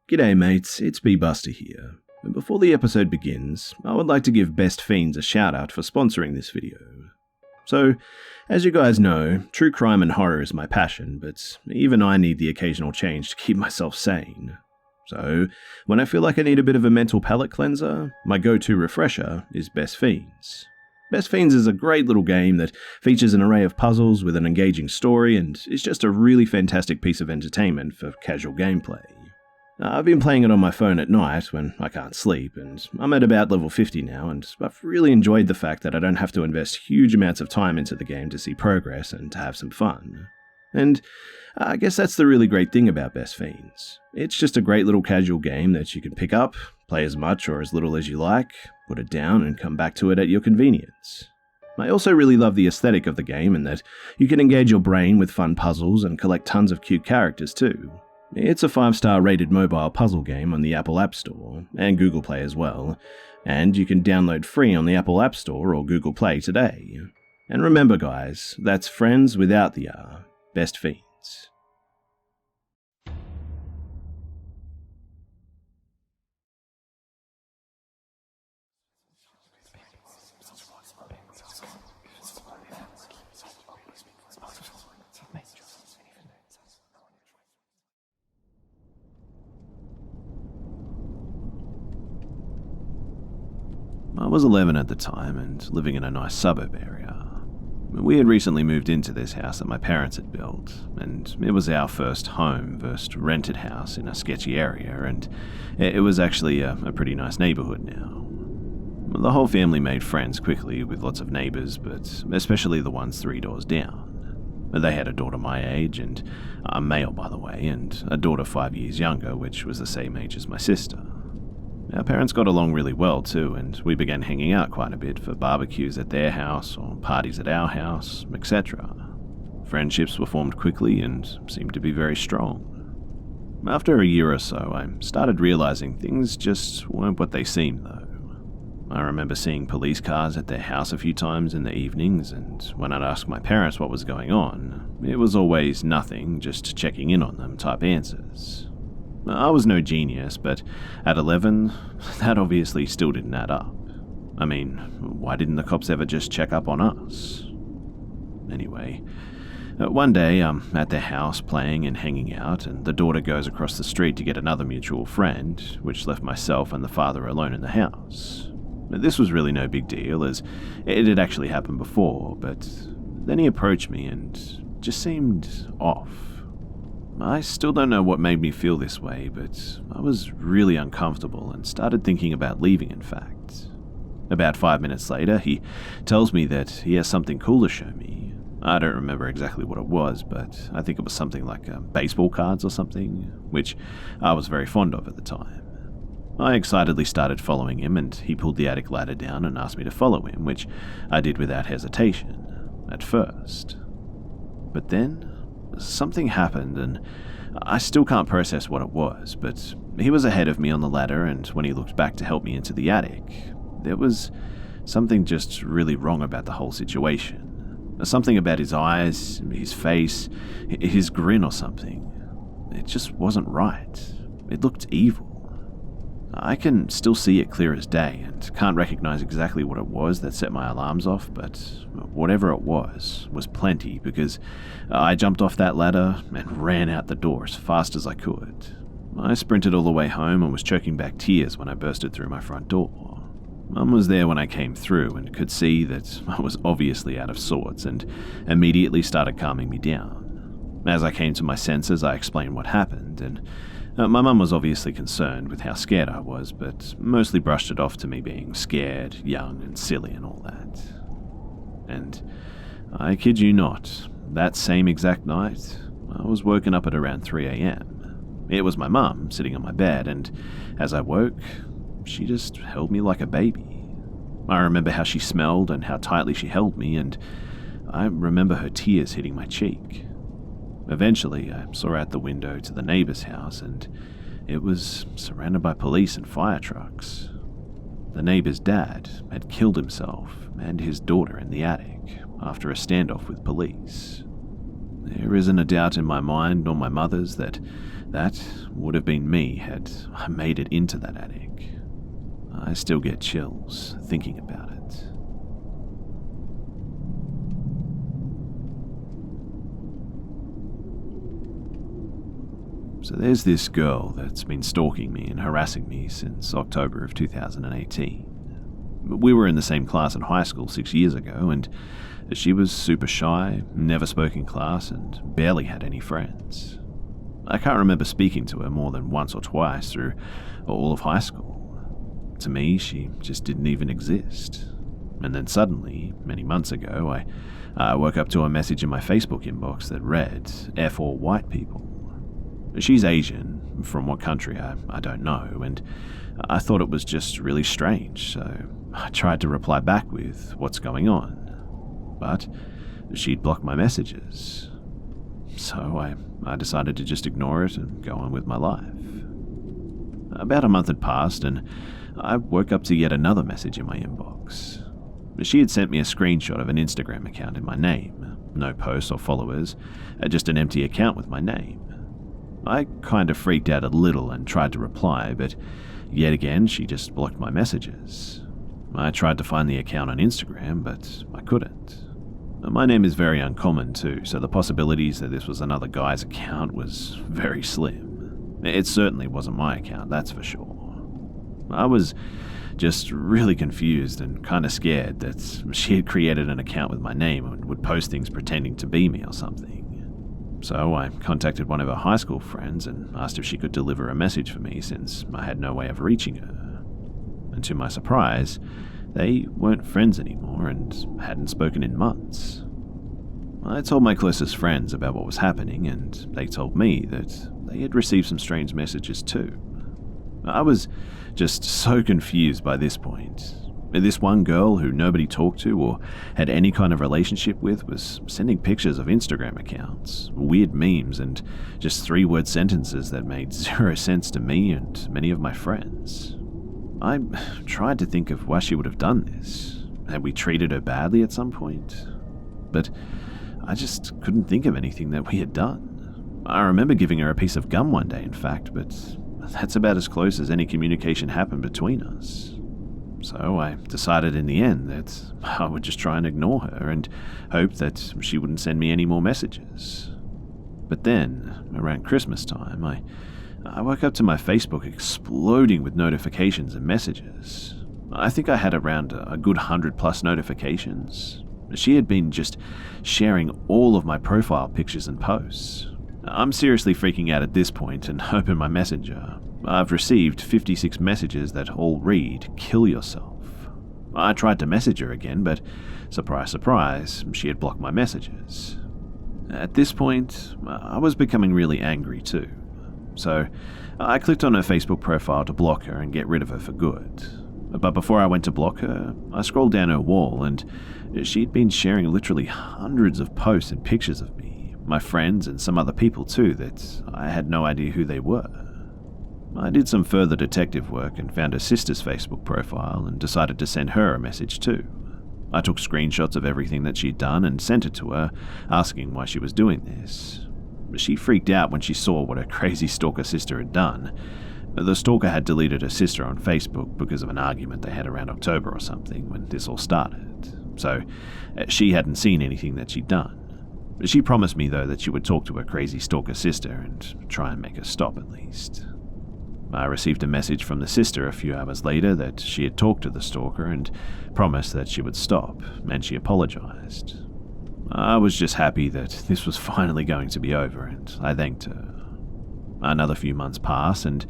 G'day mates, it's Busta here. And before the episode begins, I would like to give Best Fiends a shout out for sponsoring this video. So, as you guys know, true crime and horror is my passion, but even I need the occasional change to keep myself sane. So, when I feel like I need a bit of a mental palate cleanser, my go-to refresher is Best Fiends. Best Fiends is a great little game that features an array of puzzles with an engaging story and is just a really fantastic piece of entertainment for casual gameplay. I've been playing it on my phone at night when I can't sleep, and I'm at about level 50 now, and I've really enjoyed the fact that I don't have to invest huge amounts of time into the game to see progress and to have some fun. And I guess that's the really great thing about Best Fiends. It's just a great little casual game that you can pick up, play as much or as little as you like, put it down and come back to it at your convenience. I also really love the aesthetic of the game in that you can engage your brain with fun puzzles and collect tons of cute characters too. It's a 5-star rated mobile puzzle game on the Apple App Store, and Google Play as well, and you can download free on the Apple App Store or Google Play today. And remember guys, that's friends without the R, Best Fiends. I was 11 at the time and living in a nice suburb area. We had recently moved into this house that my parents had built, and it was our first home versus rented house in a sketchy area, and it was actually a pretty nice neighborhood now. The whole family made friends quickly with lots of neighbors, but especially the ones 3 doors down. They had a daughter my age, and a male by the way, and a daughter 5 years younger, which was the same age as my sister. Our parents got along really well too, and we began hanging out quite a bit for barbecues at their house or parties at our house, etc. Friendships were formed quickly and seemed to be very strong. After a year or so, I started realizing things just weren't what they seemed though. I remember seeing police cars at their house a few times in the evenings, and when I'd ask my parents what was going on, it was always nothing, just checking in on them type answers. I was no genius, but at 11, that obviously still didn't add up. I mean, why didn't the cops ever just check up on us? Anyway, one day I'm at their house playing and hanging out, and the daughter goes across the street to get another mutual friend, which left myself and the father alone in the house. This was really no big deal, as it had actually happened before, but then he approached me and just seemed off. I still don't know what made me feel this way, but I was really uncomfortable and started thinking about leaving, in fact. About 5 minutes later, he tells me that he has something cool to show me. I don't remember exactly what it was, but I think it was something like baseball cards or something, which I was very fond of at the time. I excitedly started following him, and he pulled the attic ladder down and asked me to follow him, which I did without hesitation, at first. But then something happened, and I still can't process what it was, but he was ahead of me on the ladder, and when he looked back to help me into the attic, there was something just really wrong about the whole situation. Something about his eyes, his face, his grin or something. It just wasn't right. It looked evil. I can still see it clear as day and can't recognize exactly what it was that set my alarms off, but whatever it was plenty, because I jumped off that ladder and ran out the door as fast as I could. I sprinted all the way home and was choking back tears when I bursted through my front door. Mum was there when I came through and could see that I was obviously out of sorts and immediately started calming me down. As I came to my senses, I explained what happened, and my mum was obviously concerned with how scared I was, but mostly brushed it off to me being scared, young, and silly and all that. And I kid you not, that same exact night, I was woken up at around 3 a.m. It was my mum sitting on my bed, and as I woke, she just held me like a baby. I remember how she smelled and how tightly she held me, and I remember her tears hitting my cheek. Eventually, I saw out the window to the neighbor's house, and it was surrounded by police and fire trucks. The neighbor's dad had killed himself and his daughter in the attic after a standoff with police. There isn't a doubt in my mind, nor my mother's, that That would have been me had I made it into that attic. I still get chills thinking about it. So there's this girl that's been stalking me and harassing me since October of 2018. We were in the same class in high school 6 years ago, and she was super shy, never spoke in class, and barely had any friends. I can't remember speaking to her more than once or twice through all of high school. To me, she just didn't even exist. And then suddenly, many months ago, I woke up to a message in my Facebook inbox that read, F all white people. She's Asian, from what country I don't know, and I thought it was just really strange, so I tried to reply back with, what's going on? But she'd blocked my messages. So I decided to just ignore it and go on with my life. About a month had passed, and I woke up to yet another message in my inbox. She had sent me a screenshot of an Instagram account in my name. No posts or followers, just an empty account with my name. I kind of freaked out a little and tried to reply, but yet again she just blocked my messages. I tried to find the account on Instagram, but I couldn't. My name is very uncommon too, so the possibilities that this was another guy's account was very slim. It certainly wasn't my account, that's for sure. I was just really confused and kind of scared that she had created an account with my name and would post things pretending to be me or something. So I contacted one of her high school friends and asked if she could deliver a message for me since I had no way of reaching her. And to my surprise, they weren't friends anymore and hadn't spoken in months. I told my closest friends about what was happening, and they told me that they had received some strange messages too. I was just so confused by this point. This one girl who nobody talked to or had any kind of relationship with was sending pictures of Instagram accounts, weird memes, and just 3-word sentences that made zero sense to me and many of my friends. I tried to think of why she would have done this. Had we treated her badly at some point? But I just couldn't think of anything that we had done. I remember giving her a piece of gum one day, in fact, but that's about as close as any communication happened between us. So I decided in the end that I would just try and ignore her and hope that she wouldn't send me any more messages. But then, around Christmas time, I woke up to my Facebook exploding with notifications and messages. I think I had around a good 100+ notifications. She had been just sharing all of my profile pictures and posts. I'm seriously freaking out at this point and open my messenger. I've received 56 messages that all read, "Kill yourself." I tried to message her again, but surprise, surprise, she had blocked my messages. At this point, I was becoming really angry too. So I clicked on her Facebook profile to block her and get rid of her for good. But before I went to block her, I scrolled down her wall and she'd been sharing literally hundreds of posts and pictures of me, my friends and some other people too that I had no idea who they were. I did some further detective work and found her sister's Facebook profile and decided to send her a message too. I took screenshots of everything that she'd done and sent it to her, asking why she was doing this. She freaked out when she saw what her crazy stalker sister had done. The stalker had deleted her sister on Facebook because of an argument they had around October or something when this all started. So she hadn't seen anything that she'd done. She promised me though that she would talk to her crazy stalker sister and try and make her stop at least. I received a message from the sister a few hours later that she had talked to the stalker and promised that she would stop, and she apologized. I was just happy that this was finally going to be over, and I thanked her. Another few months passed, and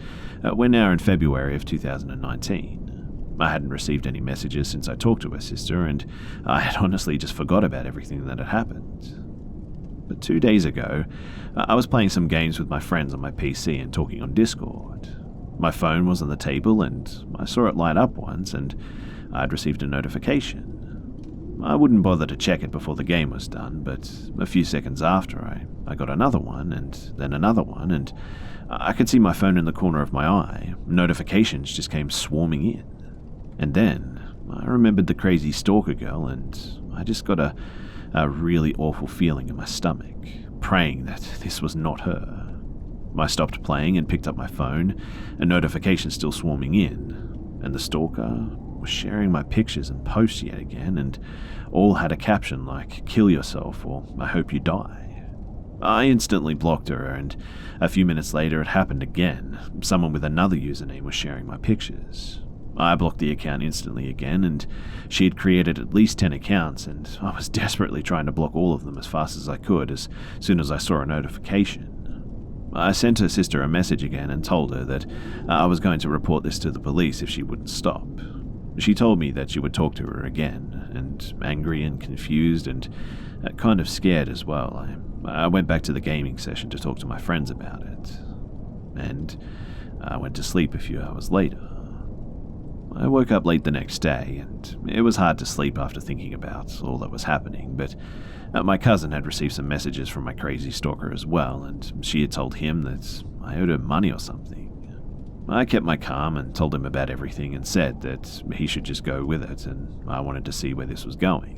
we're now in February of 2019. I hadn't received any messages since I talked to her sister, and I had honestly just forgot about everything that had happened. But 2 days ago, I was playing some games with my friends on my PC and talking on Discord. My phone was on the table and I saw it light up once and I'd received a notification. I wouldn't bother to check it before the game was done, but a few seconds after I got another one and then another one, and I could see my phone in the corner of my eye. Notifications just came swarming in. And then I remembered the crazy stalker girl and I just got a really awful feeling in my stomach, praying that this was not her. I stopped playing and picked up my phone, a notification still swarming in, and the stalker was sharing my pictures and posts yet again, and all had a caption like, "Kill yourself," or "I hope you die." I instantly blocked her, and a few minutes later it happened again. Someone with another username was sharing my pictures. I blocked the account instantly again, and she had created at least 10 accounts, and I was desperately trying to block all of them as fast as I could as soon as I saw a notification. I sent her sister a message again and told her that I was going to report this to the police if she wouldn't stop. She told me that she would talk to her again, and angry and confused and kind of scared as well. I went back to the gaming session to talk to my friends about it, and I went to sleep a few hours later. I woke up late the next day, and it was hard to sleep after thinking about all that was happening, but my cousin had received some messages from my crazy stalker as well, and she had told him that I owed her money or something. I kept my calm and told him about everything and said that he should just go with it, and I wanted to see where this was going.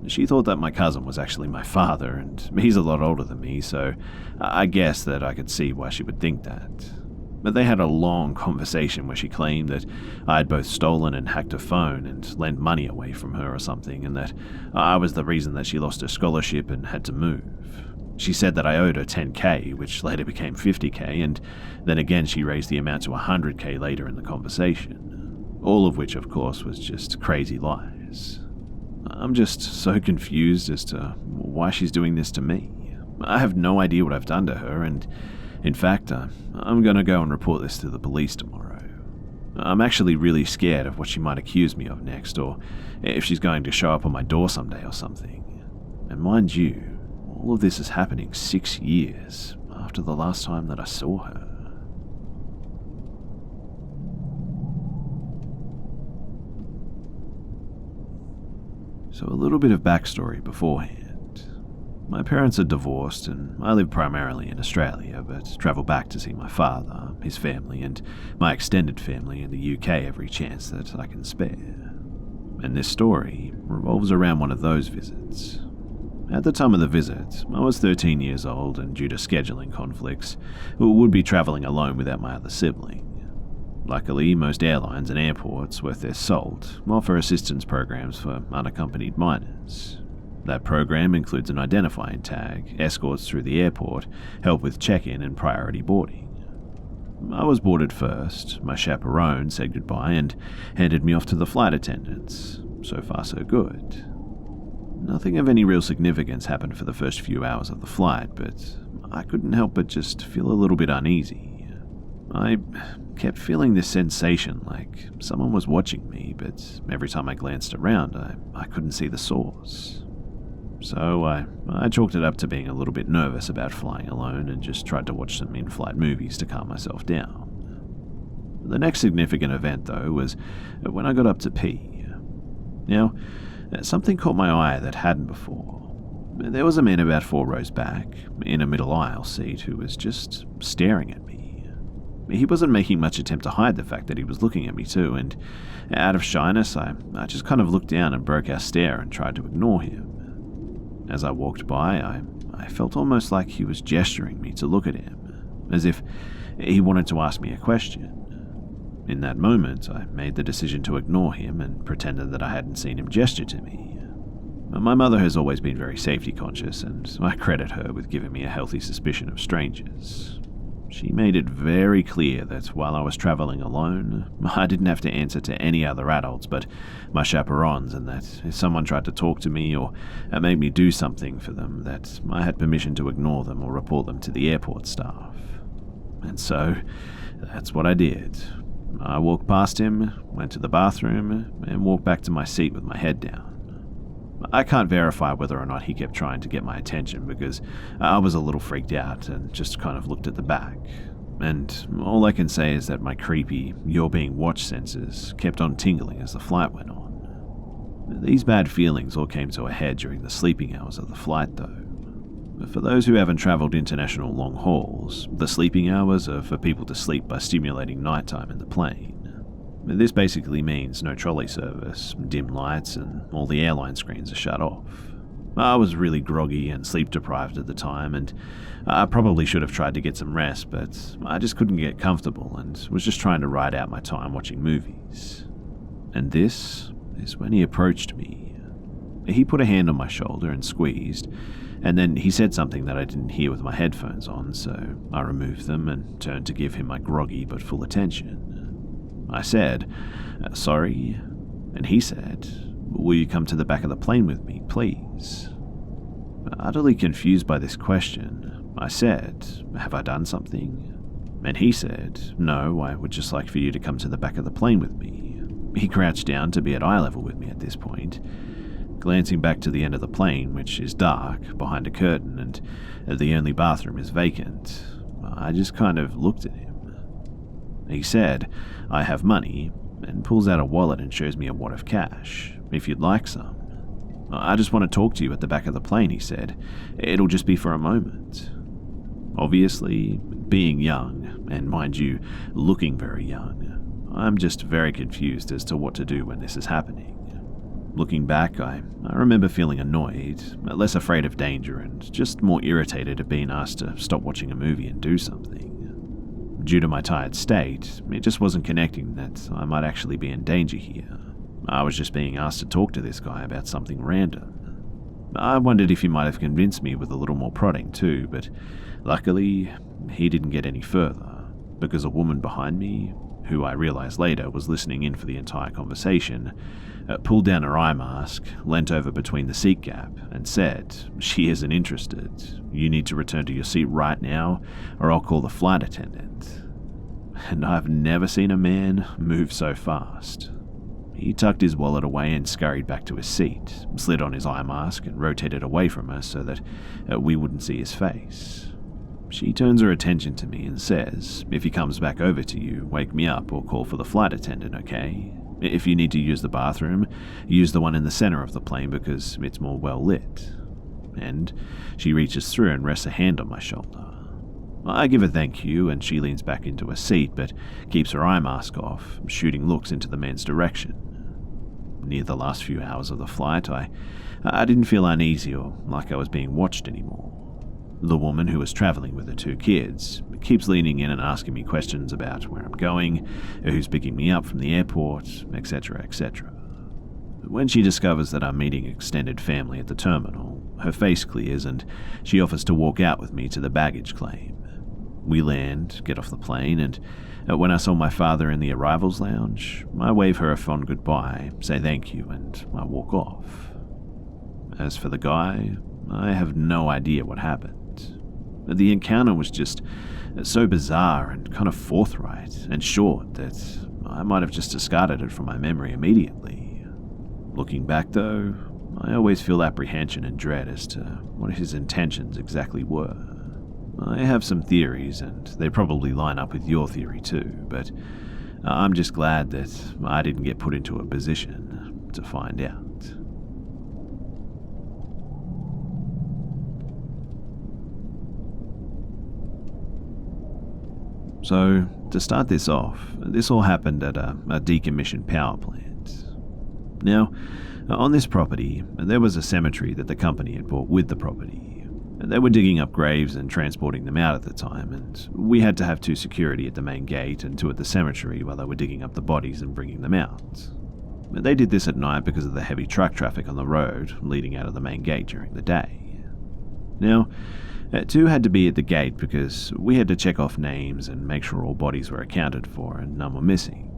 She thought that my cousin was actually my father, and he's a lot older than me, so I guessed that I could see why she would think that. But they had a long conversation where she claimed that I had both stolen and hacked her phone and lent money away from her or something, and that I was the reason that she lost her scholarship and had to move. She said that I owed her 10k, which later became 50k, and then again she raised the amount to 100k later in the conversation. All of which, of course, was just crazy lies. I'm just so confused as to why she's doing this to me. I have no idea what I've done to her, and in fact, I'm going to go and report this to the police tomorrow. I'm actually really scared of what she might accuse me of next, or if she's going to show up on my door someday or something. And mind you, all of this is happening 6 years after the last time that I saw her. So a little bit of backstory beforehand. My parents are divorced, and I live primarily in Australia, but travel back to see my father, his family, and my extended family in the UK every chance that I can spare. And this story revolves around one of those visits. At the time of the visit, I was 13 years old, and due to scheduling conflicts, would be travelling alone without my other sibling. Luckily, most airlines and airports worth their salt offer assistance programs for unaccompanied minors. That program includes an identifying tag, escorts through the airport, help with check-in and priority boarding. I was boarded first, my chaperone said goodbye and handed me off to the flight attendants. So far so good. Nothing of any real significance happened for the first few hours of the flight, but I couldn't help but just feel a little bit uneasy. I kept feeling this sensation like someone was watching me, but every time I glanced around, I couldn't see the source. So I chalked it up to being a little bit nervous about flying alone and just tried to watch some in-flight movies to calm myself down. The next significant event, though, was when I got up to pee. Now, something caught my eye that hadn't before. There was a man about 4 rows back, in a middle aisle seat, who was just staring at me. He wasn't making much attempt to hide the fact that he was looking at me too, and out of shyness, I just kind of looked down and broke our stare and tried to ignore him. As I walked by, I felt almost like he was gesturing me to look at him, as if he wanted to ask me a question. In that moment, I made the decision to ignore him and pretended that I hadn't seen him gesture to me. My mother has always been very safety conscious, and I credit her with giving me a healthy suspicion of strangers. She made it very clear that while I was traveling alone, I didn't have to answer to any other adults but my chaperones, and that if someone tried to talk to me or make me do something for them, that I had permission to ignore them or report them to the airport staff. And so, that's what I did. I walked past him, went to the bathroom, and walked back to my seat with my head down. I can't verify whether or not he kept trying to get my attention because I was a little freaked out and just kind of looked at the back. And all I can say is that my creepy, you're being watched senses kept on tingling as the flight went on. These bad feelings all came to a head during the sleeping hours of the flight though. For those who haven't travelled international long hauls, the sleeping hours are for people to sleep by stimulating nighttime in the plane. This basically means no trolley service, dim lights, and all the airline screens are shut off. I was really groggy and sleep deprived at the time, and I probably should have tried to get some rest, but I just couldn't get comfortable and was just trying to ride out my time watching movies. And this is when he approached me. He put a hand on my shoulder and squeezed, and then he said something that I didn't hear with my headphones on, so I removed them and turned to give him my groggy but full attention. I said, "Sorry," and he said, "Will you come to the back of the plane with me, please?" Utterly confused by this question, I said, "Have I done something?" And he said, "No, I would just like for you to come to the back of the plane with me." He crouched down to be at eye level with me at this point, glancing back to the end of the plane, which is dark, behind a curtain, and the only bathroom is vacant. I just kind of looked at him. He said, "I have money," and pulls out a wallet and shows me a wad of cash, "if you'd like some." "I just want to talk to you at the back of the plane," he said. "It'll just be for a moment." Obviously, being young, and mind you, looking very young, I'm just very confused as to what to do when this is happening. Looking back, I remember feeling annoyed, less afraid of danger, and just more irritated at being asked to stop watching a movie and do something. Due to my tired state, it just wasn't connecting that I might actually be in danger here. I was just being asked to talk to this guy about something random. I wondered if he might have convinced me with a little more prodding too, but luckily, he didn't get any further, because a woman behind me, who I realized later was listening in for the entire conversation, pulled down her eye mask, leant over between the seat gap, and said, "She isn't interested. You need to return to your seat right now, or I'll call the flight attendant." And I've never seen a man move so fast. He tucked his wallet away and scurried back to his seat, slid on his eye mask and rotated away from us so that we wouldn't see his face. She turns her attention to me and says, "If he comes back over to you, wake me up or call for the flight attendant, okay? If you need to use the bathroom, use the one in the center of the plane because it's more well lit." And she reaches through and rests a hand on my shoulder. I give a thank you and she leans back into her seat but keeps her eye mask off, shooting looks into the man's direction. Near the last few hours of the flight, I didn't feel uneasy or like I was being watched anymore. The woman who was traveling with her 2 kids keeps leaning in and asking me questions about where I'm going, who's picking me up from the airport, etc., etc. When she discovers that I'm meeting extended family at the terminal, her face clears and she offers to walk out with me to the baggage claim. We land, get off the plane, and when I saw my father in the arrivals lounge, I wave her a fond goodbye, say thank you, and I walk off. As for the guy, I have no idea what happened. The encounter was just so bizarre and kind of forthright and short that I might have just discarded it from my memory immediately. Looking back though, I always feel apprehension and dread as to what his intentions exactly were. I have some theories, and they probably line up with your theory too, but I'm just glad that I didn't get put into a position to find out. So, to start this off, this all happened at a decommissioned power plant. Now, on this property, there was a cemetery that the company had bought with the property. They were digging up graves and transporting them out at the time, and we had to have 2 security at the main gate and 2 at the cemetery while they were digging up the bodies and bringing them out. They did this at night because of the heavy truck traffic on the road leading out of the main gate during the day. Now, 2 had to be at the gate because we had to check off names and make sure all bodies were accounted for and none were missing.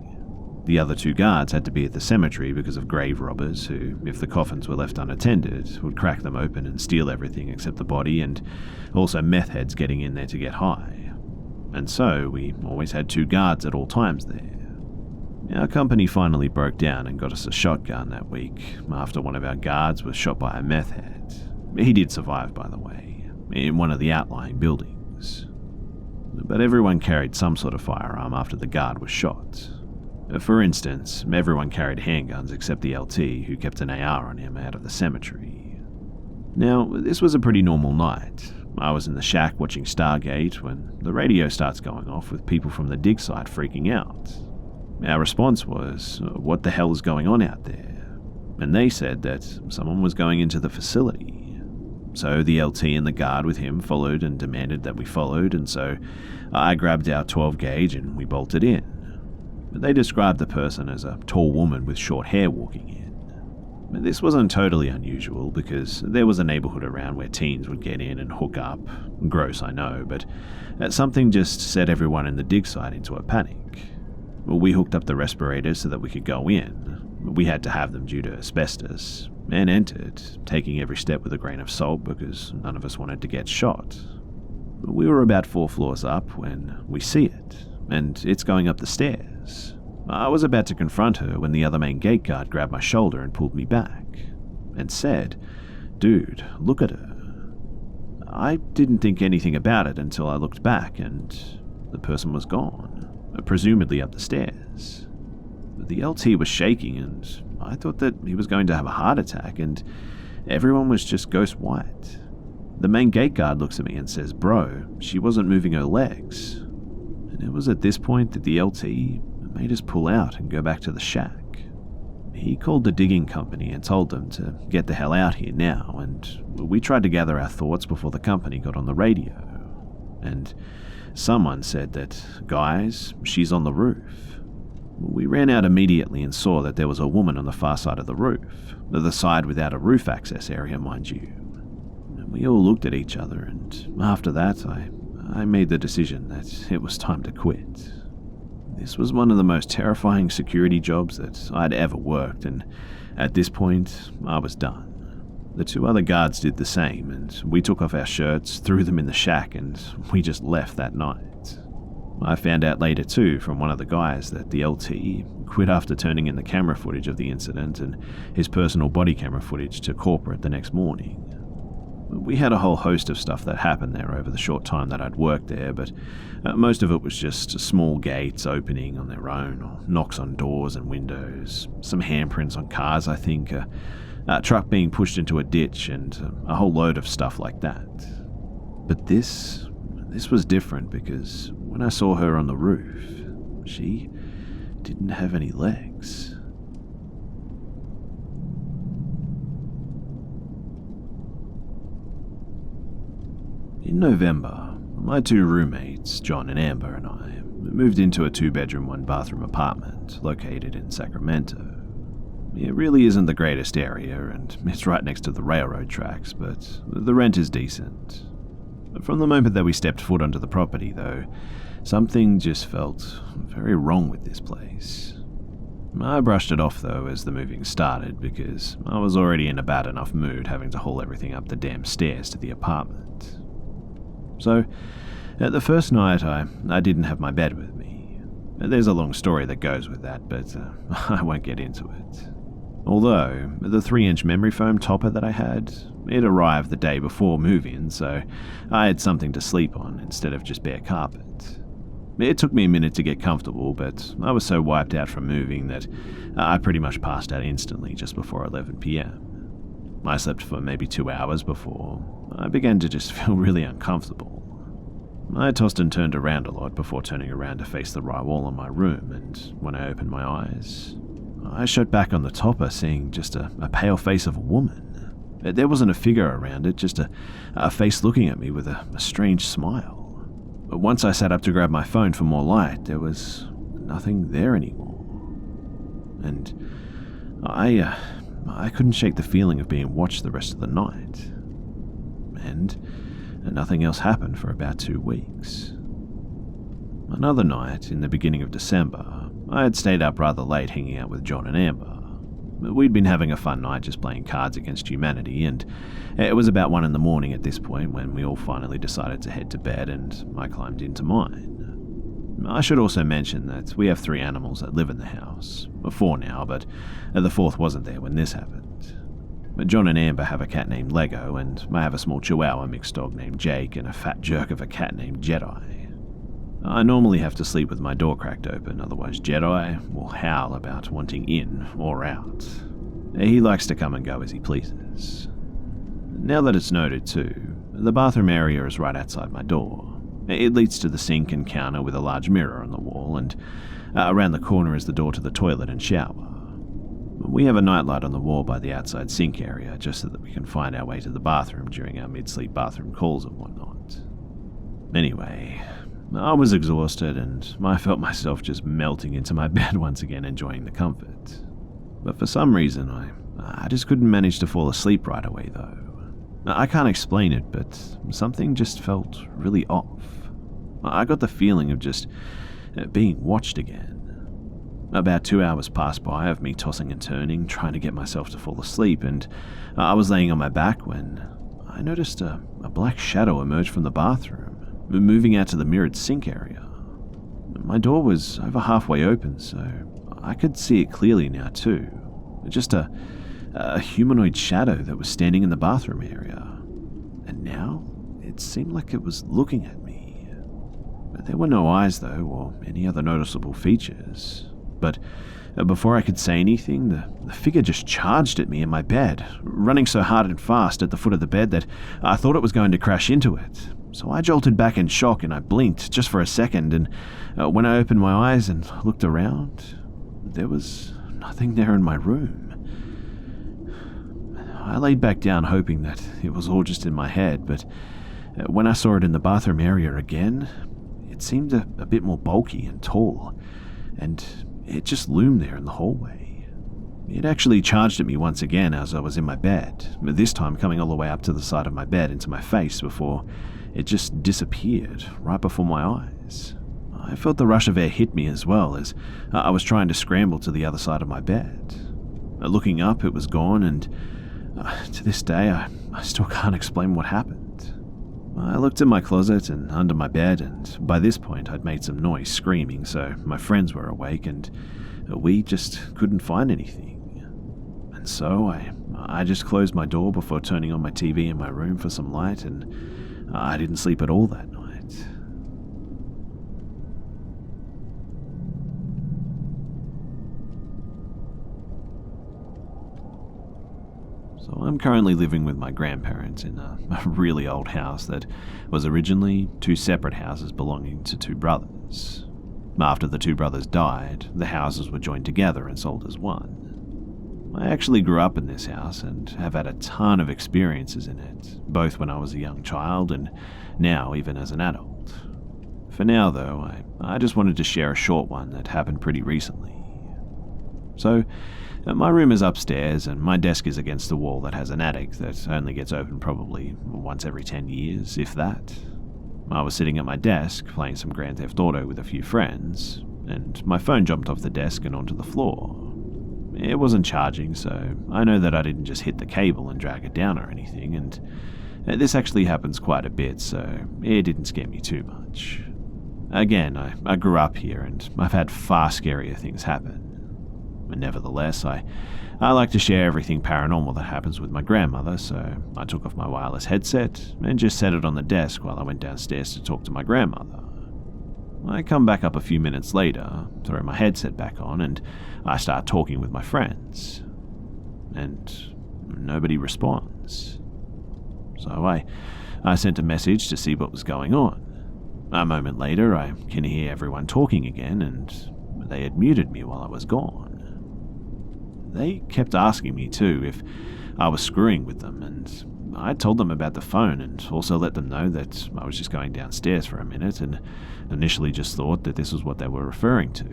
The other 2 guards had to be at the cemetery because of grave robbers who, if the coffins were left unattended, would crack them open and steal everything except the body, and also meth heads getting in there to get high. And so we always had 2 guards at all times there. Our company finally broke down and got us a shotgun that week after one of our guards was shot by a meth head. He did survive, by the way, in one of the outlying buildings. But everyone carried some sort of firearm after the guard was shot. For instance, everyone carried handguns except the LT, who kept an AR on him out of the cemetery. Now, this was a pretty normal night. I was in the shack watching Stargate when the radio starts going off with people from the dig site freaking out. Our response was, "What the hell is going on out there?" And they said that someone was going into the facility. So the LT and the guard with him followed and demanded that we followed, and so I grabbed our 12 gauge and we bolted in. But they described the person as a tall woman with short hair walking in. But this wasn't totally unusual because there was a neighborhood around where teens would get in and hook up. Gross, I know, but something just set everyone in the dig site into a panic. Well, we hooked up the respirators so that we could go in. We had to have them due to asbestos, and entered, taking every step with a grain of salt because none of us wanted to get shot. We were about 4 floors up when we see it, and it's going up the stairs. I was about to confront her when the other main gate guard grabbed my shoulder and pulled me back, and said, "Dude, look at her." I didn't think anything about it until I looked back and the person was gone, presumably up the stairs. The LT was shaking and I thought that he was going to have a heart attack, and everyone was just ghost white. The main gate guard looks at me and says, "Bro, she wasn't moving her legs." And it was at this point that the LT made us pull out and go back to the shack. He called the digging company and told them to get the hell out here now, and we tried to gather our thoughts before the company got on the radio. And someone said that, "Guys, she's on the roof." We ran out immediately and saw that there was a woman on the far side of the roof, the side without a roof access area, mind you. And we all looked at each other, and after that, I made the decision that it was time to quit. This was one of the most terrifying security jobs that I'd ever worked, and at this point, I was done. The 2 other guards did the same, and we took off our shirts, threw them in the shack, and we just left that night. I found out later too from one of the guys that the LT quit after turning in the camera footage of the incident and his personal body camera footage to corporate the next morning. We had a whole host of stuff that happened there over the short time that I'd worked there, but most of it was just small gates opening on their own, or knocks on doors and windows, some handprints on cars, I think, a truck being pushed into a ditch, and a whole load of stuff like that. But this was different because when I saw her on the roof, she didn't have any legs. In November, my 2 roommates, John and Amber, and I moved into a 2-bedroom, 1-bathroom apartment located in Sacramento. It really isn't the greatest area, and it's right next to the railroad tracks, but the rent is decent. From the moment that we stepped foot onto the property, though, something just felt very wrong with this place. I brushed it off, though, as the moving started, because I was already in a bad enough mood having to haul everything up the damn stairs to the apartment. So, at the first night, I didn't have my bed with me. There's a long story that goes with that, but I won't get into it. Although, the 3-inch memory foam topper that I had, it arrived the day before move-in, so I had something to sleep on instead of just bare carpet. It took me a minute to get comfortable, but I was so wiped out from moving that I pretty much passed out instantly just before 11 p.m. I slept for maybe 2 hours before I began to just feel really uncomfortable. I tossed and turned around a lot before turning around to face the right wall in my room, and when I opened my eyes, I shot back on the topper, seeing just a pale face of a woman. There wasn't a figure around it, just a face looking at me with a strange smile. But once I sat up to grab my phone for more light, there was nothing there anymore. And I couldn't shake the feeling of being watched the rest of the night. And nothing else happened for about 2 weeks. Another night, in the beginning of December, I had stayed up rather late hanging out with John and Amber. We'd been having a fun night just playing Cards Against Humanity, and it was about 1 a.m. at this point when we all finally decided to head to bed, and I climbed into mine. I should also mention that we have 3 animals that live in the house. 4 now, but the 4th wasn't there when this happened. John and Amber have a cat named Lego, and I have a small Chihuahua mixed dog named Jake and a fat jerk of a cat named Jedi. I normally have to sleep with my door cracked open, otherwise Jedi will howl about wanting in or out. He likes to come and go as he pleases. Now that it's noted too, the bathroom area is right outside my door. It leads to the sink and counter with a large mirror on the wall, and around the corner is the door to the toilet and shower. We have a nightlight on the wall by the outside sink area just so that we can find our way to the bathroom during our mid-sleep bathroom calls and whatnot. Anyway, I was exhausted and I felt myself just melting into my bed once again, enjoying the comfort. But for some reason, I just couldn't manage to fall asleep right away though. I can't explain it, but something just felt really off. I got the feeling of just being watched again. About 2 hours passed by of me tossing and turning, trying to get myself to fall asleep, and I was laying on my back when I noticed a black shadow emerge from the bathroom, moving out to the mirrored sink area. My door was over halfway open, so I could see it clearly now too. Just a humanoid shadow that was standing in the bathroom area. And now, it seemed like it was looking at me. But there were no eyes though, or any other noticeable features. But before I could say anything, the figure just charged at me in my bed, running so hard and fast at the foot of the bed that I thought it was going to crash into it. So I jolted back in shock and I blinked just for a second, and when I opened my eyes and looked around, there was nothing there in my room. I laid back down hoping that it was all just in my head, but when I saw it in the bathroom area again, it seemed a bit more bulky and tall, and it just loomed there in the hallway. It actually charged at me once again as I was in my bed, this time coming all the way up to the side of my bed into my face before it just disappeared right before my eyes. I felt the rush of air hit me as well as I was trying to scramble to the other side of my bed. Looking up, it was gone, and to this day, I still can't explain what happened. I looked in my closet and under my bed, and by this point I'd made some noise screaming, so my friends were awake and we just couldn't find anything. And so I just closed my door before turning on my TV in my room for some light, and I didn't sleep at all that night. So I'm currently living with my grandparents in a really old house that was originally 2 separate houses belonging to 2 brothers. After the 2 brothers died, the houses were joined together and sold as one. I actually grew up in this house and have had a ton of experiences in it, both when I was a young child and now even as an adult. For now though, I just wanted to share a short one that happened pretty recently. So, my room is upstairs and my desk is against the wall that has an attic that only gets open probably once every 10 years, if that. I was sitting at my desk playing some Grand Theft Auto with a few friends, and my phone jumped off the desk and onto the floor. It wasn't charging, so I know that I didn't just hit the cable and drag it down or anything, and this actually happens quite a bit, so it didn't scare me too much. Again, I grew up here and I've had far scarier things happen. Nevertheless, I like to share everything paranormal that happens with my grandmother, so I took off my wireless headset and just set it on the desk while I went downstairs to talk to my grandmother. I come back up a few minutes later, throw my headset back on, and I start talking with my friends. And nobody responds. So I sent a message to see what was going on. A moment later, I can hear everyone talking again, and they had muted me while I was gone. They kept asking me too if I was screwing with them, and I told them about the phone and also let them know that I was just going downstairs for a minute and initially just thought that this was what they were referring to.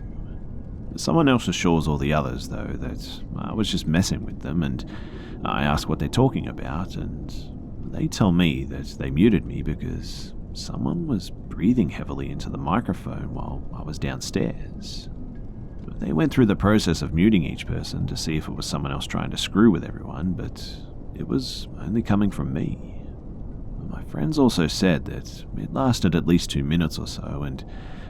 Someone else assures all the others though that I was just messing with them, and I ask what they're talking about, and they tell me that they muted me because someone was breathing heavily into the microphone while I was downstairs. They went through the process of muting each person to see if it was someone else trying to screw with everyone, but it was only coming from me. My friends also said that it lasted at least 2 minutes or so and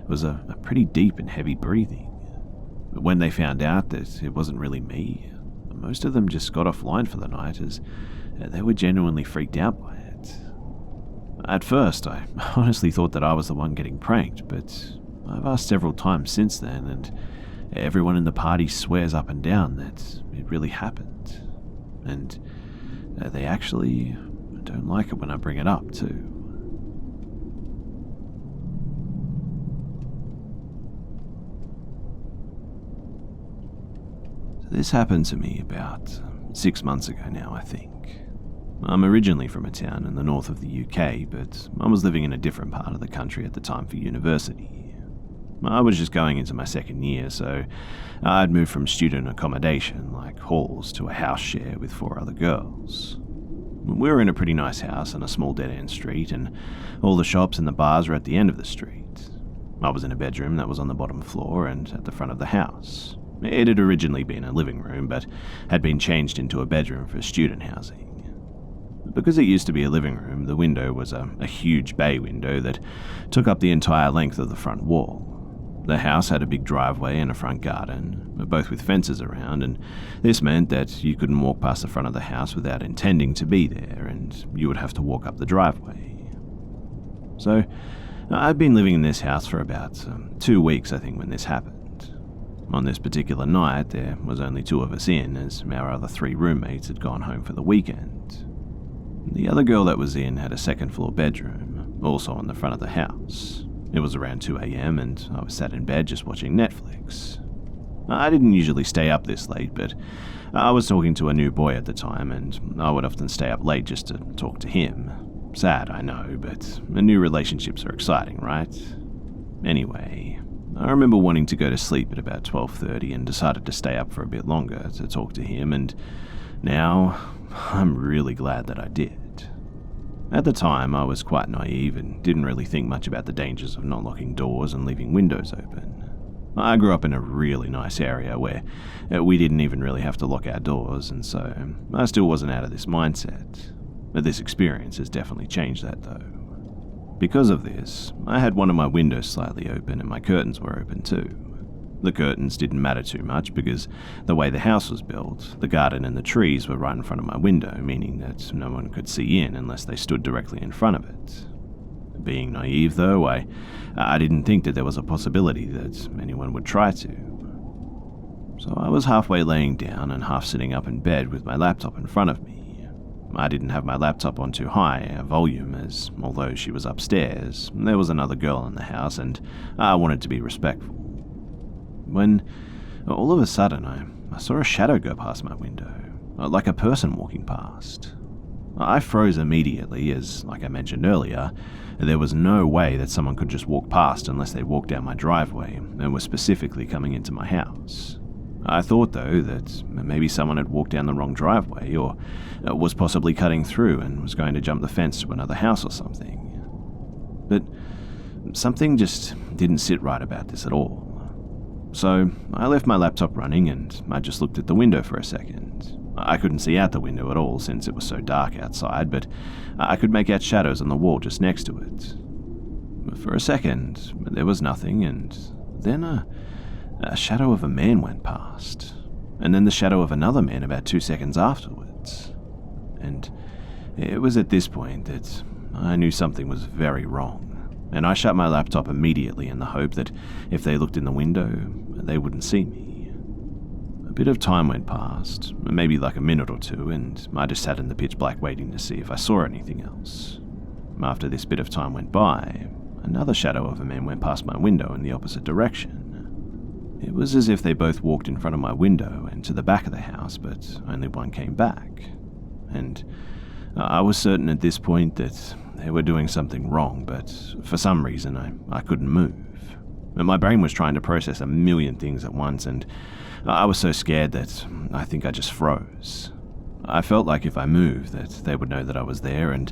was a pretty deep and heavy breathing. But when they found out that it wasn't really me, most of them just got offline for the night as they were genuinely freaked out by it. At first, I honestly thought that I was the one getting pranked, but I've asked several times since then, and everyone in the party swears up and down that it really happened. And they actually don't like it when I bring it up, too. This happened to me about 6 months ago now, I think. I'm originally from a town in the north of the UK, but I was living in a different part of the country at the time for university. I was just going into my second year, so I'd moved from student accommodation, like halls, to a house share with 4 other girls. We were in a pretty nice house on a small dead-end street, and all the shops and the bars were at the end of the street. I was in a bedroom that was on the bottom floor and at the front of the house. It had originally been a living room, but had been changed into a bedroom for student housing. Because it used to be a living room, the window was a huge bay window that took up the entire length of the front wall. The house had a big driveway and a front garden, both with fences around, and this meant that you couldn't walk past the front of the house without intending to be there, and you would have to walk up the driveway. So, I'd been living in this house for about 2 weeks, I think, when this happened. On this particular night, there was only 2 of us in, as our other 3 roommates had gone home for the weekend. The other girl that was in had a second-floor bedroom, also on the front of the house. It was around 2 a.m. and I was sat in bed just watching Netflix. I didn't usually stay up this late, but I was talking to a new boy at the time, and I would often stay up late just to talk to him. Sad, I know, but new relationships are exciting, right? Anyway, I remember wanting to go to sleep at about 12:30 and decided to stay up for a bit longer to talk to him, and now I'm really glad that I did. At the time, I was quite naive and didn't really think much about the dangers of not locking doors and leaving windows open. I grew up in a really nice area where we didn't even really have to lock our doors, and so I still wasn't out of this mindset. But this experience has definitely changed that, though. Because of this, I had one of my windows slightly open and my curtains were open too. The curtains didn't matter too much because the way the house was built, the garden and the trees were right in front of my window, meaning that no one could see in unless they stood directly in front of it. Being naive, though, I didn't think that there was a possibility that anyone would try to. So I was halfway laying down and half sitting up in bed with my laptop in front of me. I didn't have my laptop on too high a volume, as although she was upstairs, there was another girl in the house and I wanted to be respectful. When, all of a sudden, I saw a shadow go past my window, like a person walking past. I froze immediately as, like I mentioned earlier, there was no way that someone could just walk past unless they walked down my driveway and were specifically coming into my house. I thought, though, that maybe someone had walked down the wrong driveway or was possibly cutting through and was going to jump the fence to another house or something. But something just didn't sit right about this at all. So I left my laptop running and I just looked at the window for a second. I couldn't see out the window at all since it was so dark outside, but I could make out shadows on the wall just next to it. For a second, there was nothing, and then a shadow of a man went past, and then the shadow of another man about 2 seconds afterwards. And it was at this point that I knew something was very wrong. And I shut my laptop immediately in the hope that if they looked in the window, they wouldn't see me. A bit of time went past, maybe like a minute or 2, and I just sat in the pitch black waiting to see if I saw anything else. After this bit of time went by, another shadow of a man went past my window in the opposite direction. It was as if they both walked in front of my window and to the back of the house, but only one came back. And I was certain at this point that they were doing something wrong, but for some reason I couldn't move. And my brain was trying to process a million things at once, and I was so scared that I think I just froze. I felt like if I moved that they would know that I was there, and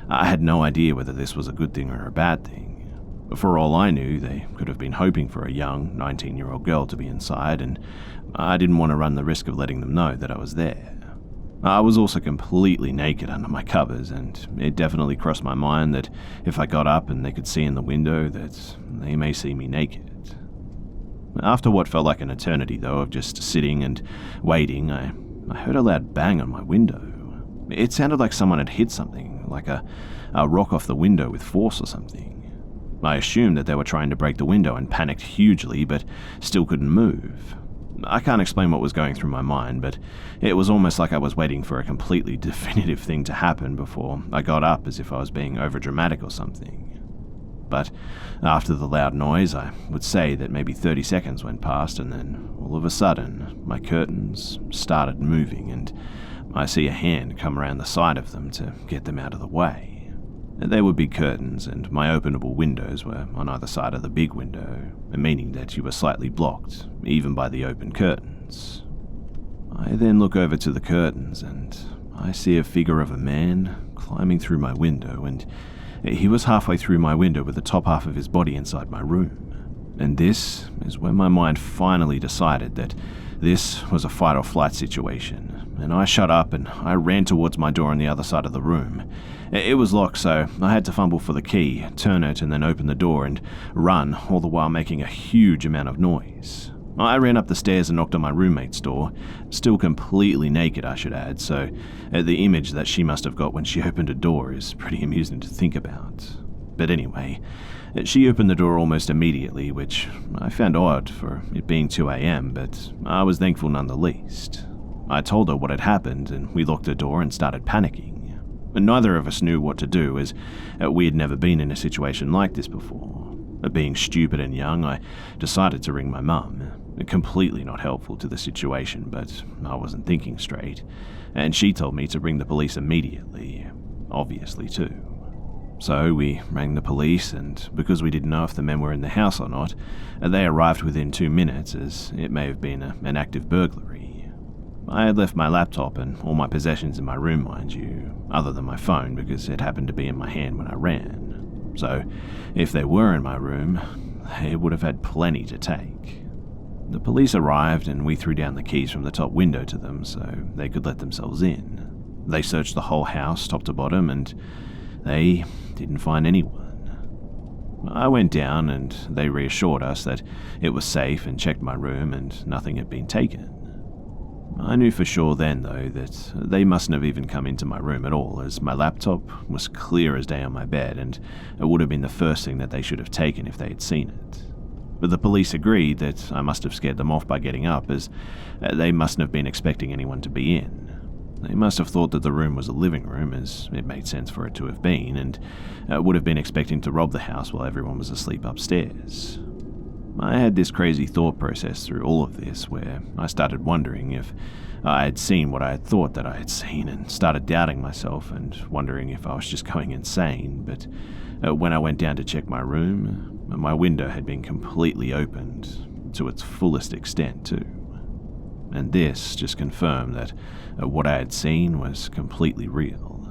I had no idea whether this was a good thing or a bad thing. For all I knew, they could have been hoping for a young 19-year-old girl to be inside, and I didn't want to run the risk of letting them know that I was there. I was also completely naked under my covers, and it definitely crossed my mind that if I got up and they could see in the window that they may see me naked. After what felt like an eternity, though, of just sitting and waiting, I heard a loud bang on my window. It sounded like someone had hit something, like a rock off the window with force or something. I assumed that they were trying to break the window and panicked hugely, but still couldn't move. I can't explain what was going through my mind, but it was almost like I was waiting for a completely definitive thing to happen before I got up, as if I was being overdramatic or something. But after the loud noise, I would say that maybe 30 seconds went past, and then all all of a sudden, my curtains started moving and I see a hand come around the side of them to get them out of the way. They were big curtains and my openable windows were on either side of the big window, meaning that you were slightly blocked, even by the open curtains. I then look over to the curtains and I see a figure of a man climbing through my window, and he was halfway through my window with the top half of his body inside my room. And this is when my mind finally decided that this was a fight or flight situation, and I shut up and I ran towards my door on the other side of the room. It was locked, so I had to fumble for the key, turn it, and then open the door and run, all the while making a huge amount of noise. I ran up the stairs and knocked on my roommate's door, still completely naked I should add, so the image that she must have got when she opened a door is pretty amusing to think about. But anyway, she opened the door almost immediately, which I found odd for it being 2 a.m, but I was thankful none the least. I told her what had happened and we locked the door and started panicking. Neither of us knew what to do as we had never been in a situation like this before. Being stupid and young, I decided to ring my mum. Completely not helpful to the situation, but I wasn't thinking straight, and she told me to ring the police immediately, obviously too. So we rang the police, and because we didn't know if the men were in the house or not, they arrived within 2 minutes, as it may have been an active burglary. I had left my laptop and all my possessions in my room, mind you, other than my phone because it happened to be in my hand when I ran. So if they were in my room, they would have had plenty to take. The police arrived and we threw down the keys from the top window to them so they could let themselves in. They searched the whole house top to bottom and they didn't find anyone. I went down and they reassured us that it was safe and checked my room and nothing had been taken. I knew for sure then though that they mustn't have even come into my room at all, as my laptop was clear as day on my bed and it would have been the first thing that they should have taken if they had seen it. But the police agreed that I must have scared them off by getting up, as they mustn't have been expecting anyone to be in. They must have thought that the room was a living room, as it made sense for it to have been, and would have been expecting to rob the house while everyone was asleep upstairs. I had this crazy thought process through all of this, where I started wondering if I had seen what I had thought that I had seen, and started doubting myself and wondering if I was just going insane. But when I went down to check my room, my window had been completely opened to its fullest extent too. And this just confirmed that what I had seen was completely real.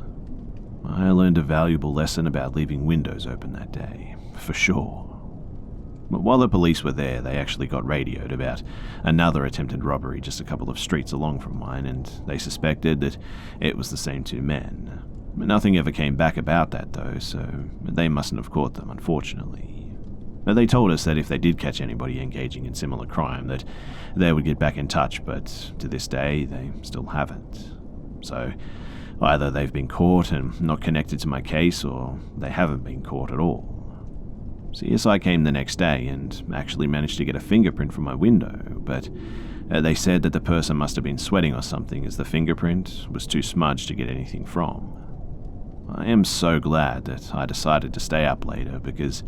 I learned a valuable lesson about leaving windows open that day, for sure. But while the police were there, they actually got radioed about another attempted robbery just a couple of streets along from mine, and they suspected that it was the same 2 men. Nothing ever came back about that though, so they mustn't have caught them, unfortunately. They told us that if they did catch anybody engaging in similar crime, that they would get back in touch, but to this day, they still haven't. So either they've been caught and not connected to my case, or they haven't been caught at all. CSI came the next day and actually managed to get a fingerprint from my window, but they said that the person must have been sweating or something, as the fingerprint was too smudged to get anything from. I am so glad that I decided to stay up later, because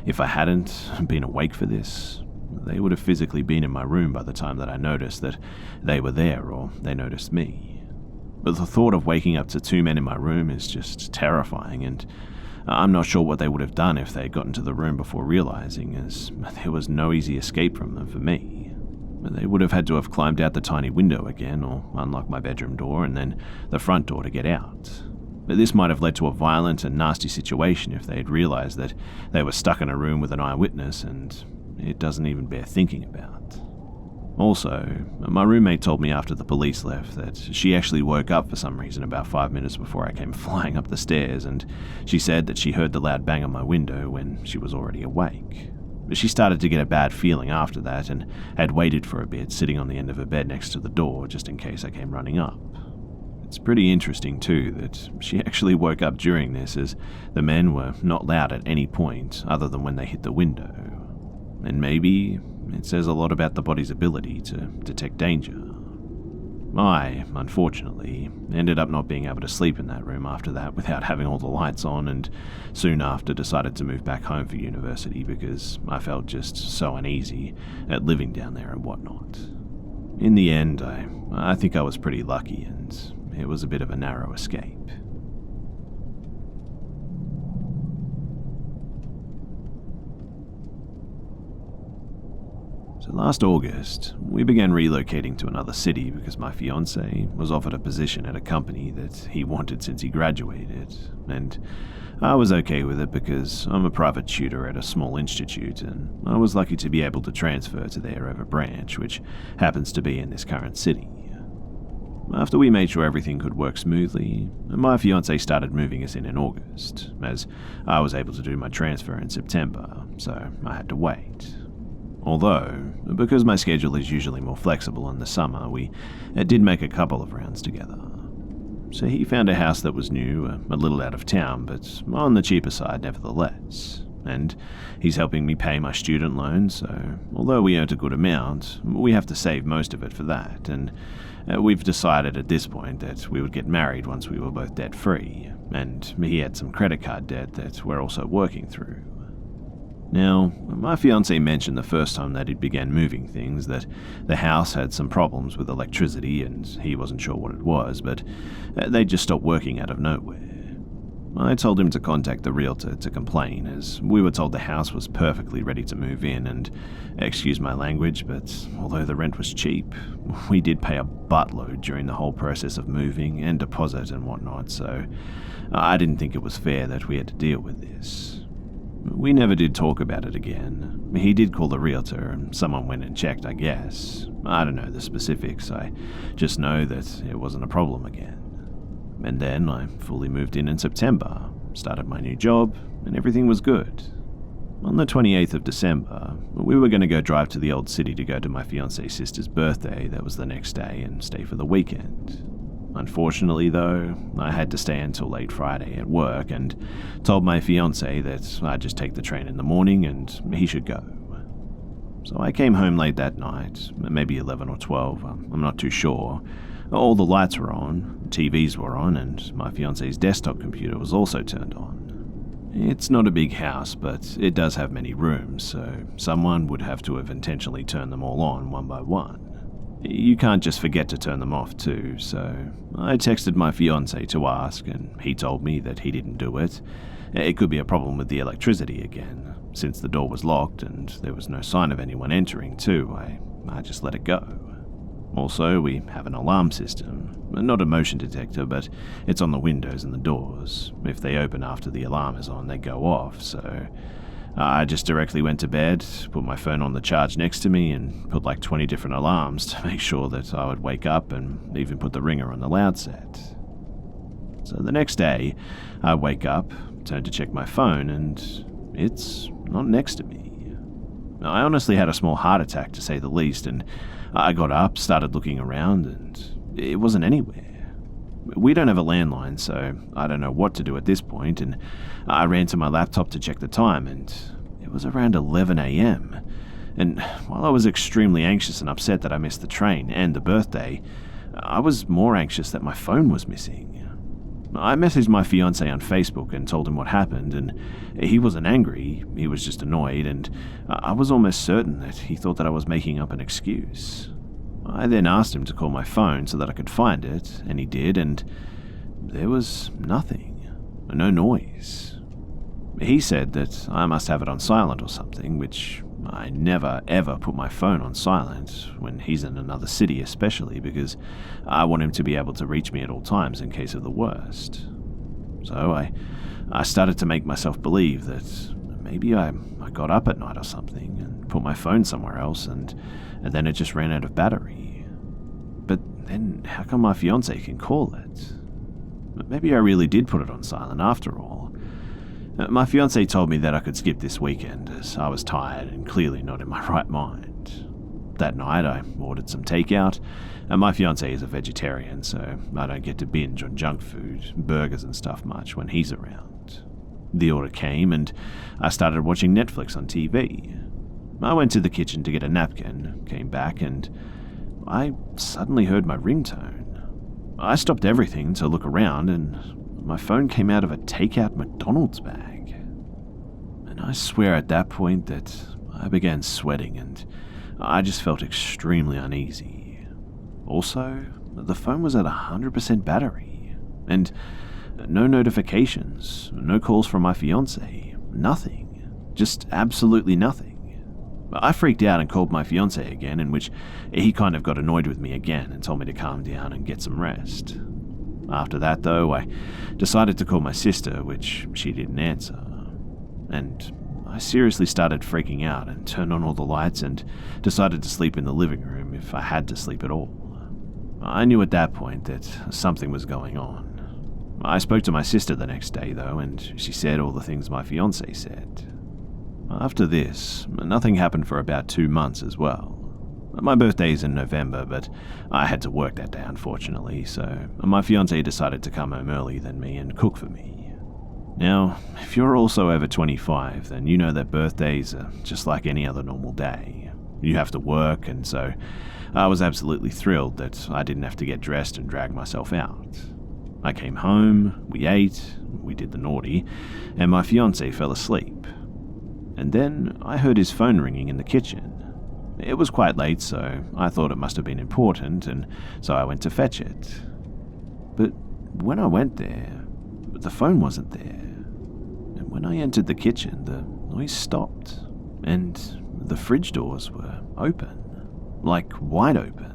if I hadn't been awake for this, they would have physically been in my room by the time that I noticed that they were there, or they noticed me. But the thought of waking up to 2 men in my room is just terrifying, and I'm not sure what they would have done if they had gotten to the room before realizing, as there was no easy escape from them for me. They would have had to have climbed out the tiny window again, or unlocked my bedroom door and then the front door to get out. But this might have led to a violent and nasty situation if they had realized that they were stuck in a room with an eyewitness, and it doesn't even bear thinking about. Also, my roommate told me after the police left that she actually woke up for some reason about 5 minutes before I came flying up the stairs, and she said that she heard the loud bang on my window when she was already awake. But she started to get a bad feeling after that and had waited for a bit, sitting on the end of her bed next to the door just in case I came running up. It's pretty interesting too that she actually woke up during this, as the men were not loud at any point other than when they hit the window. And maybe it says a lot about the body's ability to detect danger. I, unfortunately, ended up not being able to sleep in that room after that without having all the lights on, and soon after decided to move back home for university because I felt just so uneasy at living down there and whatnot. In the end, I think I was pretty lucky, and it was a bit of a narrow escape. So last August, we began relocating to another city because my fiancé was offered a position at a company that he wanted since he graduated, and I was okay with it because I'm a private tutor at a small institute, and I was lucky to be able to transfer to their other branch, which happens to be in this current city. After we made sure everything could work smoothly, my fiancé started moving us in August, as I was able to do my transfer in September, so I had to wait. Although, because my schedule is usually more flexible in the summer, we did make a couple of rounds together. So he found a house that was new, a little out of town, but on the cheaper side nevertheless. And he's helping me pay my student loan, so although we earned a good amount, we have to save most of it for that, and we've decided at this point that we would get married once we were both debt-free, and he had some credit card debt that we're also working through. Now, my fiancé mentioned the first time that he began moving things that the house had some problems with electricity and he wasn't sure what it was, but they just stopped working out of nowhere. I told him to contact the realtor to complain, as we were told the house was perfectly ready to move in, and excuse my language, but although the rent was cheap, we did pay a buttload during the whole process of moving and deposit and whatnot, so I didn't think it was fair that we had to deal with this. We never did talk about it again. He did call the realtor, and someone went and checked, I guess. I don't know the specifics, I just know that it wasn't a problem again. And then I fully moved in September, started my new job, and everything was good. On the 28th of December, we were going to go drive to the old city to go to my fiancé's sister's birthday that was the next day and stay for the weekend. Unfortunately, though, I had to stay until late Friday at work and told my fiancé that I'd just take the train in the morning and he should go. So I came home late that night, maybe 11 or 12, I'm not too sure. All the lights were on, TVs were on, and my fiancé's desktop computer was also turned on. It's not a big house, but it does have many rooms, so someone would have to have intentionally turned them all on one by one. You can't just forget to turn them off too, so I texted my fiancé to ask, and he told me that he didn't do it. It could be a problem with the electricity again, since the door was locked and there was no sign of anyone entering too. I just let it go. Also, we have an alarm system, not a motion detector, but it's on the windows and the doors. If they open after the alarm is on, they go off, so I just directly went to bed, put my phone on the charge next to me, and put like 20 different alarms to make sure that I would wake up, and even put the ringer on the loud set. So the next day, I wake up, turn to check my phone, and it's not next to me. I honestly had a small heart attack, to say the least, and I got up, started looking around, and it wasn't anywhere. We don't have a landline, so I don't know what to do at this point, and I ran to my laptop to check the time, and it was around 11 a.m. And while I was extremely anxious and upset that I missed the train and the birthday, I was more anxious that my phone was missing. I messaged my fiancé on Facebook and told him what happened, and he wasn't angry, he was just annoyed, and I was almost certain that he thought that I was making up an excuse. I then asked him to call my phone so that I could find it, and he did, and there was nothing, no noise. He said that I must have it on silent or something, which I never ever put my phone on silent when he's in another city, especially because I want him to be able to reach me at all times in case of the worst. So I started to make myself believe that maybe I got up at night or something and put my phone somewhere else, and then it just ran out of battery. But then how come my fiancé can call it? Maybe I really did put it on silent after all. My fiancé told me that I could skip this weekend as I was tired and clearly not in my right mind. That night I ordered some takeout, and my fiancé is a vegetarian, so I don't get to binge on junk food, burgers and stuff much when he's around. The order came and I started watching Netflix on TV. I went to the kitchen to get a napkin, came back, and I suddenly heard my ringtone. I stopped everything to look around, and my phone came out of a takeout McDonald's bag. And I swear at that point that I began sweating, and I just felt extremely uneasy. Also, the phone was at 100% battery, and no notifications, no calls from my fiancé, nothing, just absolutely nothing. I freaked out and called my fiancé again, in which he kind of got annoyed with me again and told me to calm down and get some rest. After that, though, I decided to call my sister, which she didn't answer, and I seriously started freaking out and turned on all the lights and decided to sleep in the living room if I had to sleep at all. I knew at that point that something was going on. I spoke to my sister the next day, though, and she said all the things my fiancé said. After this, nothing happened for about 2 months as well. My birthday's in November, but I had to work that day, unfortunately, so my fiancé decided to come home early than me and cook for me. Now, if you're also over 25, then you know that birthdays are just like any other normal day. You have to work, and so I was absolutely thrilled that I didn't have to get dressed and drag myself out. I came home, we ate, we did the naughty, and my fiancé fell asleep. And then I heard his phone ringing in the kitchen. It was quite late, so I thought it must have been important, and so I went to fetch it. But when I went there, the phone wasn't there. And when I entered the kitchen, the noise stopped, and the fridge doors were open, like wide open.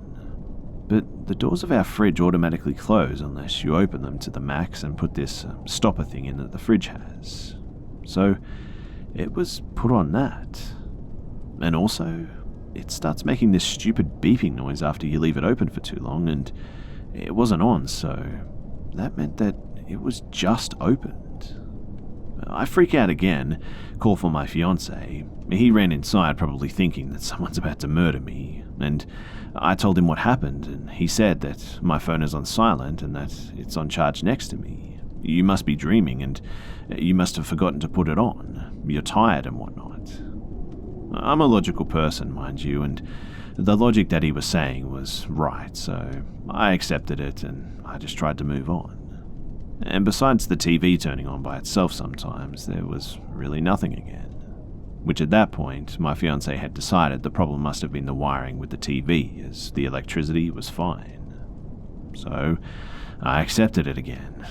But the doors of our fridge automatically close unless you open them to the max and put this stopper thing in that the fridge has. So it was put on that. And also, it starts making this stupid beeping noise after you leave it open for too long, and it wasn't on, so that meant that it was just opened. I freak out again, call for my fiancé. He ran inside, probably thinking that someone's about to murder me, and I told him what happened, and he said that my phone is on silent and that it's on charge next to me. You must be dreaming, and you must have forgotten to put it on. You're tired and whatnot. I'm a logical person, mind you, and the logic that he was saying was right, so I accepted it and I just tried to move on. And besides the TV turning on by itself sometimes, there was really nothing again. Which at that point, my fiancé had decided the problem must have been the wiring with the TV, as the electricity was fine. So I accepted it again.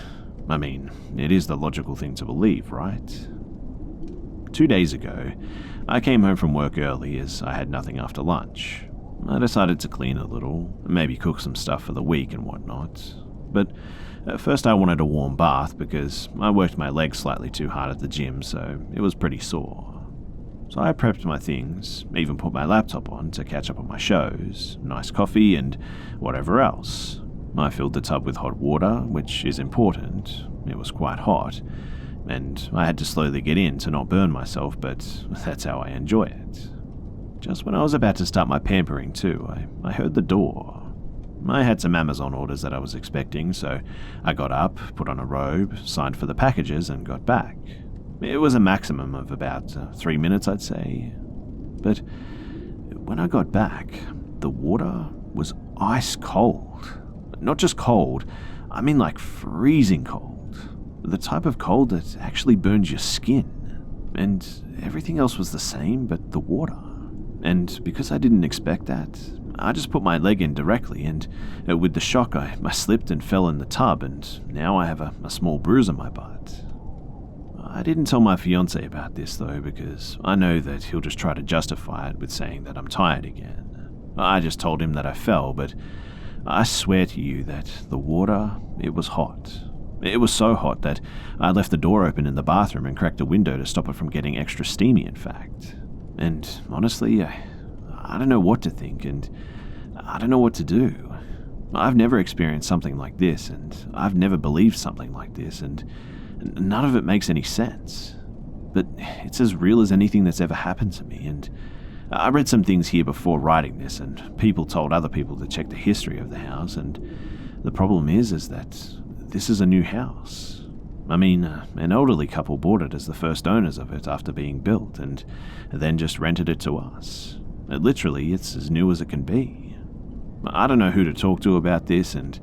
I mean, it is the logical thing to believe, right? 2 days ago, I came home from work early as I had nothing after lunch. I decided to clean a little, maybe cook some stuff for the week and whatnot. But at first I wanted a warm bath because I worked my legs slightly too hard at the gym, so it was pretty sore. So I prepped my things, even put my laptop on to catch up on my shows, nice coffee and whatever else. I filled the tub with hot water, which is important. It was quite hot, and I had to slowly get in to not burn myself, but that's how I enjoy it. Just when I was about to start my pampering too, I heard the door. I had some Amazon orders that I was expecting, so I got up, put on a robe, signed for the packages, and got back. It was a maximum of about 3 minutes, I'd say. But when I got back, the water was ice cold. Not just cold, I mean like freezing cold. The type of cold that actually burns your skin. And everything else was the same but the water. And because I didn't expect that, I just put my leg in directly, and with the shock I slipped and fell in the tub, and now I have a small bruise on my butt. I didn't tell my fiancé about this though, because I know that he'll just try to justify it with saying that I'm tired again. I just told him that I fell, but I swear to you that the water, it was hot. It was so hot that I left the door open in the bathroom and cracked a window to stop it from getting extra steamy, in fact. And honestly, I don't know what to think, and I don't know what to do. I've never experienced something like this, and I've never believed something like this, and none of it makes any sense. But it's as real as anything that's ever happened to me, and I read some things here before writing this, and people told other people to check the history of the house, and the problem is that this is a new house. I mean, an elderly couple bought it as the first owners of it after being built, and then just rented it to us. Literally, it's as new as it can be. I don't know who to talk to about this, and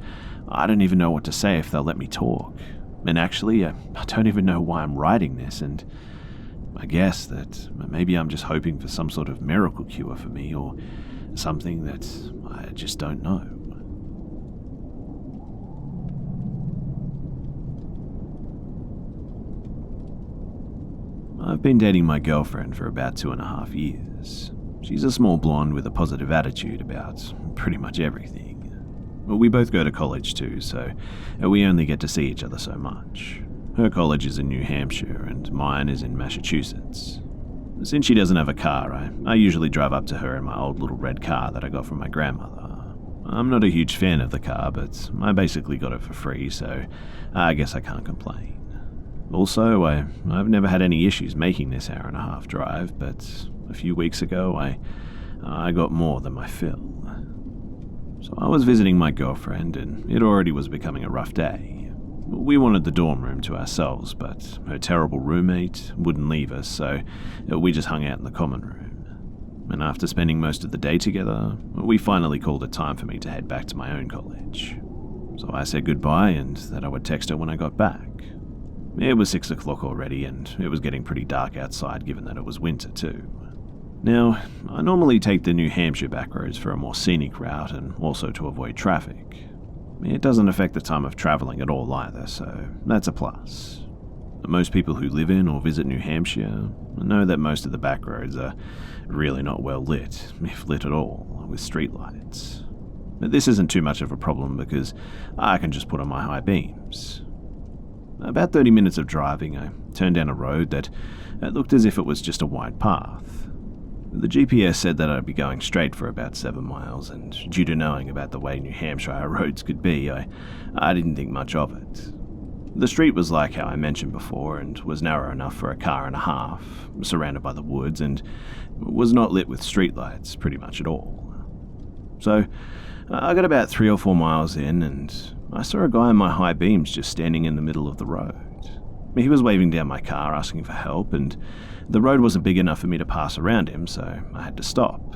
I don't even know what to say if they'll let me talk. And actually, I don't even know why I'm writing this, and I guess that maybe I'm just hoping for some sort of miracle cure for me, or something that I just don't know. I've been dating my girlfriend for about 2.5 years. She's a small blonde with a positive attitude about pretty much everything. We both go to college too, so we only get to see each other so much. Her college is in New Hampshire and mine is in Massachusetts. Since she doesn't have a car, I usually drive up to her in my old little red car that I got from my grandmother. I'm not a huge fan of the car, but I basically got it for free, so I guess I can't complain. Also, I've never had any issues making this hour-and-a-half drive, but a few weeks ago I got more than my fill. So I was visiting my girlfriend, and it already was becoming a rough day. We wanted the dorm room to ourselves, but her terrible roommate wouldn't leave us, so we just hung out in the common room. And after spending most of the day together, we finally called it time for me to head back to my own college. So I said goodbye and that I would text her when I got back. It was 6 o'clock already, and it was getting pretty dark outside given that it was winter too. Now, I normally take the New Hampshire backroads for a more scenic route and also to avoid traffic. It doesn't affect the time of travelling at all either, so that's a plus. Most people who live in or visit New Hampshire know that most of the backroads are really not well lit, if lit at all, with streetlights. This isn't too much of a problem because I can just put on my high beams. About 30 minutes of driving, I turned down a road that looked as if it was just a wide path. The GPS said that I'd be going straight for about 7 miles, and due to knowing about the way New Hampshire roads could be, I didn't think much of it. The street was like how I mentioned before, and was narrow enough for a car and a half, surrounded by the woods, and was not lit with streetlights pretty much at all. So, I got about 3 or 4 miles in, and I saw a guy in my high beams just standing in the middle of the road. He was waving down my car asking for help, and the road wasn't big enough for me to pass around him, so I had to stop.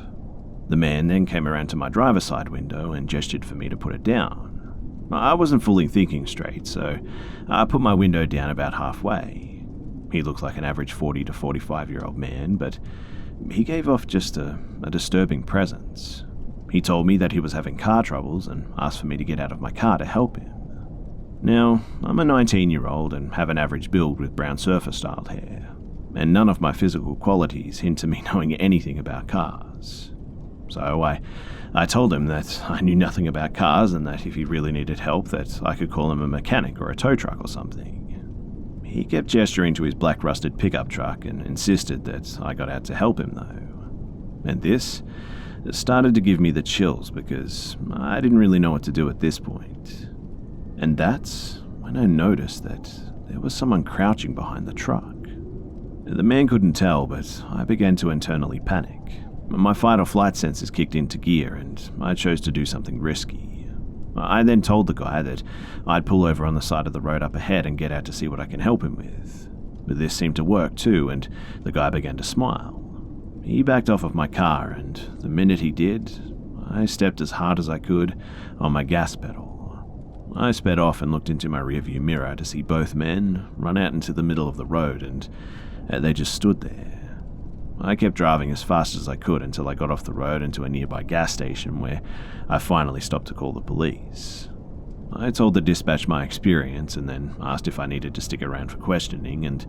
The man then came around to my driver's side window and gestured for me to put it down. I wasn't fully thinking straight, so I put my window down about halfway. He looked like an average 40 to 45-year-old man, but he gave off just a disturbing presence. He told me that he was having car troubles and asked for me to get out of my car to help him. Now, I'm a 19-year-old and have an average build with brown surfer-styled hair, and none of my physical qualities hint to me knowing anything about cars. So I told him that I knew nothing about cars and that if he really needed help that I could call him a mechanic or a tow truck or something. He kept gesturing to his black rusted pickup truck and insisted that I got out to help him though. And this started to give me the chills because I didn't really know what to do at this point. And that's when I noticed that there was someone crouching behind the truck. The man couldn't tell, but I began to internally panic. My fight or flight senses kicked into gear and I chose to do something risky. I then told the guy that I'd pull over on the side of the road up ahead and get out to see what I can help him with. But this seemed to work too, and the guy began to smile. He backed off of my car, and the minute he did, I stepped as hard as I could on my gas pedal. I sped off and looked into my rearview mirror to see both men run out into the middle of the road, and they just stood there. I kept driving as fast as I could until I got off the road into a nearby gas station where I finally stopped to call the police. I told the dispatch my experience and then asked if I needed to stick around for questioning, and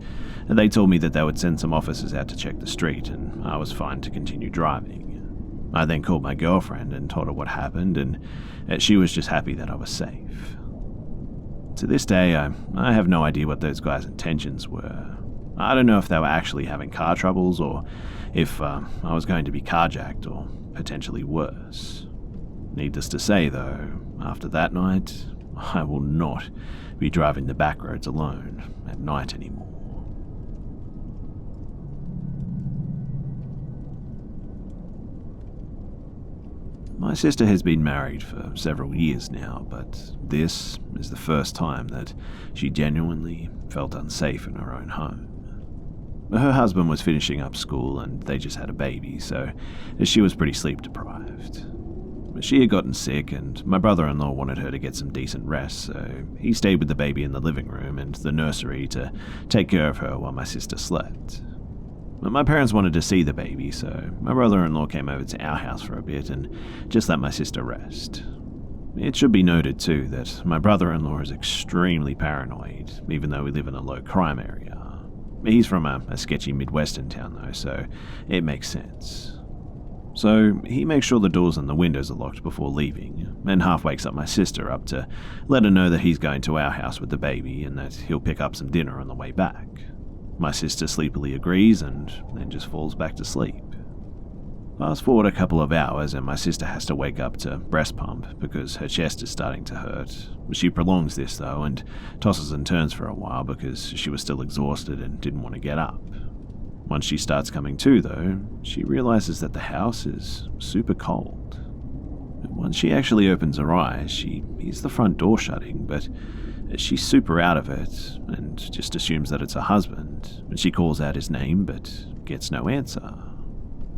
they told me that they would send some officers out to check the street and I was fine to continue driving. I then called my girlfriend and told her what happened, and she was just happy that I was safe. To this day, I have no idea what those guys' intentions were. I don't know if they were actually having car troubles or if I was going to be carjacked or potentially worse. Needless to say, though, after that night, I will not be driving the back roads alone at night anymore. My sister has been married for several years now, but this is the first time that she genuinely felt unsafe in her own home. Her husband was finishing up school and they just had a baby, so she was pretty sleep deprived. She had gotten sick and my brother-in-law wanted her to get some decent rest, so he stayed with the baby in the living room and the nursery to take care of her while my sister slept. My parents wanted to see the baby, so my brother-in-law came over to our house for a bit and just let my sister rest. It should be noted too that my brother-in-law is extremely paranoid, even though we live in a low crime area. He's from a sketchy Midwestern town though, so it makes sense. So he makes sure the doors and the windows are locked before leaving, and half wakes up my sister up to let her know that he's going to our house with the baby and that he'll pick up some dinner on the way back. My sister sleepily agrees and then just falls back to sleep. Fast forward a couple of hours and my sister has to wake up to breast pump because her chest is starting to hurt. She prolongs this though and tosses and turns for a while because she was still exhausted and didn't want to get up. Once she starts coming to though, she realizes that the house is super cold. Once she actually opens her eyes, she hears the front door shutting, but she's super out of it and just assumes that it's her husband. She calls out his name but gets no answer.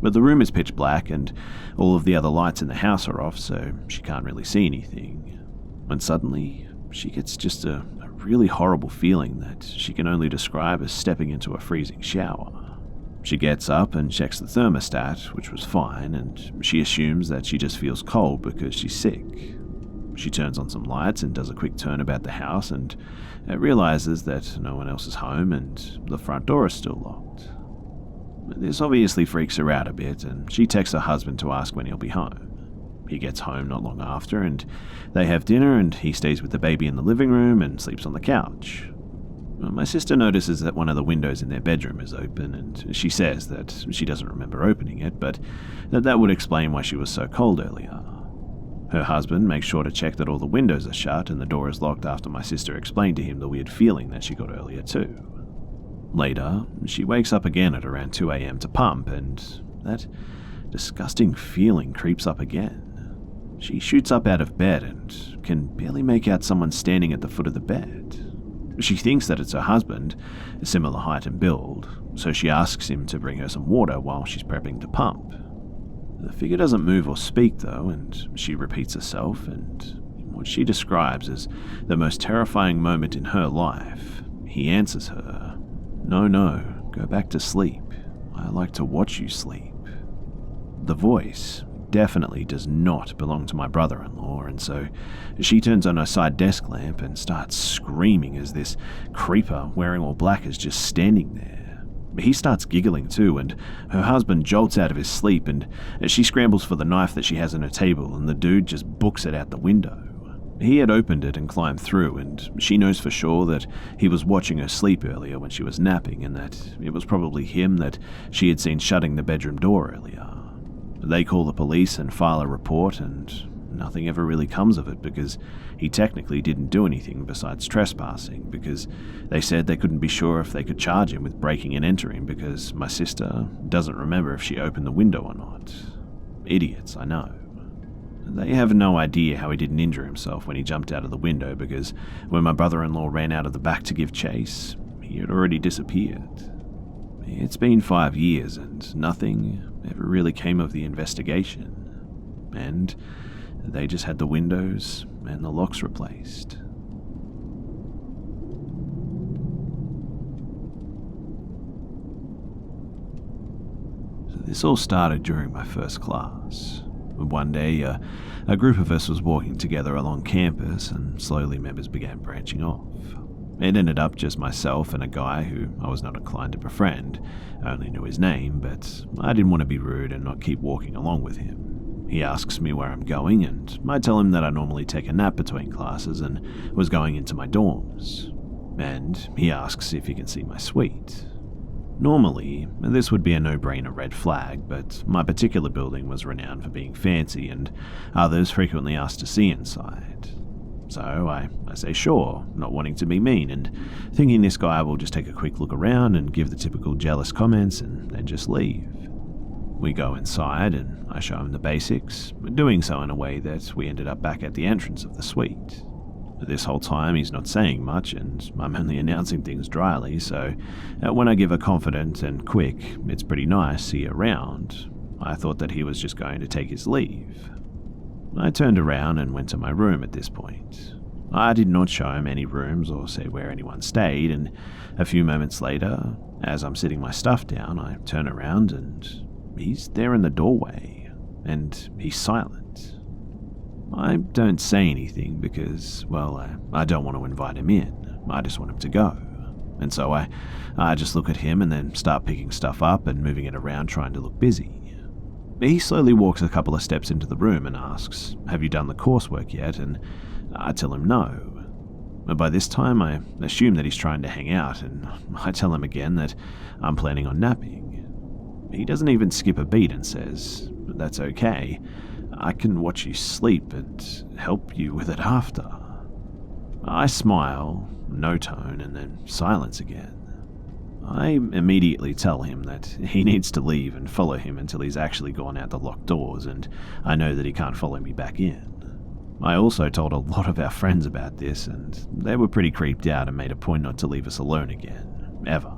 But the room is pitch black and all of the other lights in the house are off, so she can't really see anything. When suddenly, she gets just a really horrible feeling that she can only describe as stepping into a freezing shower. She gets up and checks the thermostat, which was fine, and she assumes that she just feels cold because she's sick. She turns on some lights and does a quick turn about the house and realizes that no one else is home and the front door is still locked. This obviously freaks her out a bit, and she texts her husband to ask when he'll be home. He gets home not long after, and they have dinner, and he stays with the baby in the living room and sleeps on the couch. My sister notices that one of the windows in their bedroom is open, and she says that she doesn't remember opening it, but that would explain why she was so cold earlier. Her husband makes sure to check that all the windows are shut and the door is locked after my sister explained to him the weird feeling that she got earlier too. Later, she wakes up again at around 2 a.m. to pump, and that disgusting feeling creeps up again. She shoots up out of bed and can barely make out someone standing at the foot of the bed. She thinks that it's her husband, a similar height and build, so she asks him to bring her some water while she's prepping to pump. The figure doesn't move or speak though, and she repeats herself, and what she describes as the most terrifying moment in her life, he answers her, No, go back to sleep. I like to watch you sleep." The voice definitely does not belong to my brother-in-law, and so she turns on her side desk lamp and starts screaming as this creeper wearing all black is just standing there. He starts giggling too, and her husband jolts out of his sleep, and she scrambles for the knife that she has on her table, and the dude just books it out the window. He had opened it and climbed through, and she knows for sure that he was watching her sleep earlier when she was napping, and that it was probably him that she had seen shutting the bedroom door earlier. They call the police and file a report, and nothing ever really comes of it because he technically didn't do anything besides trespassing, because they said they couldn't be sure if they could charge him with breaking and entering because my sister doesn't remember if she opened the window or not. Idiots, I know. They have no idea how he didn't injure himself when he jumped out of the window, because when my brother-in-law ran out of the back to give chase, he had already disappeared. It's been 5 years and nothing ever really came of the investigation, and they just had the windows and the locks replaced. So this all started during my first class. One day, a group of us was walking together along campus, and slowly members began branching off. It ended up just myself and a guy who I was not inclined to befriend. I only knew his name, but I didn't want to be rude and not keep walking along with him. He asks me where I'm going, and I tell him that I normally take a nap between classes and was going into my dorms. And he asks if he can see my suite. Normally, this would be a no-brainer red flag, but my particular building was renowned for being fancy, and others frequently asked to see inside. So I say sure, not wanting to be mean, and thinking this guy will just take a quick look around and give the typical jealous comments and then just leave. We go inside and I show him the basics, doing so in a way that we ended up back at the entrance of the suite. This whole time he's not saying much, and I'm only announcing things dryly, so when I give a confident and quick, "It's pretty nice, see you around," I thought that he was just going to take his leave. I turned around and went to my room at this point. I did not show him any rooms or say where anyone stayed, and a few moments later, as I'm sitting my stuff down, I turn around and he's there in the doorway, and he's silent. I don't say anything because, well, I don't want to invite him in. I just want him to go. And so I just look at him and then start picking stuff up and moving it around trying to look busy. He slowly walks a couple of steps into the room and asks, "Have you done the coursework yet?" And I tell him no. But by this time I assume that he's trying to hang out, and I tell him again that I'm planning on napping. He doesn't even skip a beat and says, "That's okay. I can watch you sleep and help you with it after." I smile, no tone, and then silence again. I immediately tell him that he needs to leave and follow him until he's actually gone out the locked doors, and I know that he can't follow me back in. I also told a lot of our friends about this, and they were pretty creeped out and made a point not to leave us alone again, ever.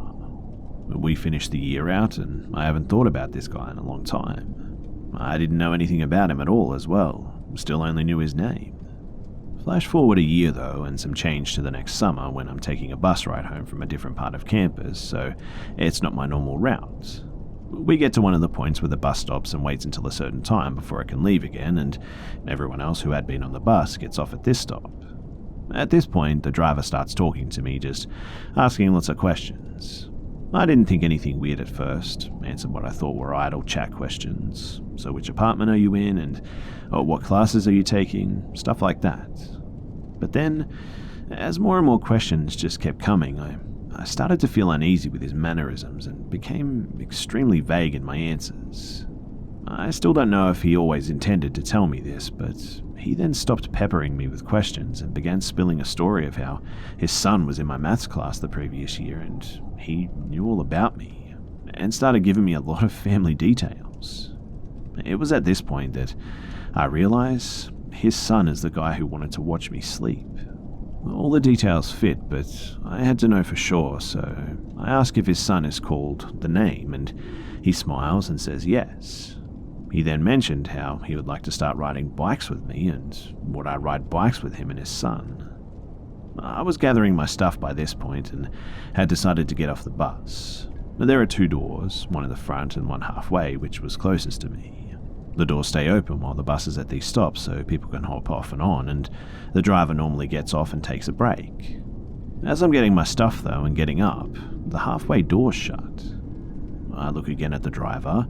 We finished the year out, and I haven't thought about this guy in a long time. I didn't know anything about him at all as well, still only knew his name. Flash forward a year though, and some change to the next summer when I'm taking a bus ride home from a different part of campus, so it's not my normal route. We get to one of the points where the bus stops and waits until a certain time before it can leave again, and everyone else who had been on the bus gets off at this stop. At this point, the driver starts talking to me, just asking lots of questions. I didn't think anything weird at first, answered what I thought were idle chat questions. So which apartment are you in, and what classes are you taking, stuff like that. But then, as more and more questions just kept coming, I started to feel uneasy with his mannerisms and became extremely vague in my answers. I still don't know if he always intended to tell me this, but he then stopped peppering me with questions and began spilling a story of how his son was in my maths class the previous year and he knew all about me, and started giving me a lot of family details. It was at this point that I realized his son is the guy who wanted to watch me sleep. All the details fit, but I had to know for sure, so I ask if his son is called the name, and he smiles and says yes. He then mentioned how he would like to start riding bikes with me, and would I ride bikes with him and his son. I was gathering my stuff by this point and had decided to get off the bus. There are two doors, one in the front and one halfway, which was closest to me. The doors stay open while the bus is at these stops so people can hop off and on, and the driver normally gets off and takes a break. As I'm getting my stuff though and getting up, the halfway door's shut. I look again at the driver,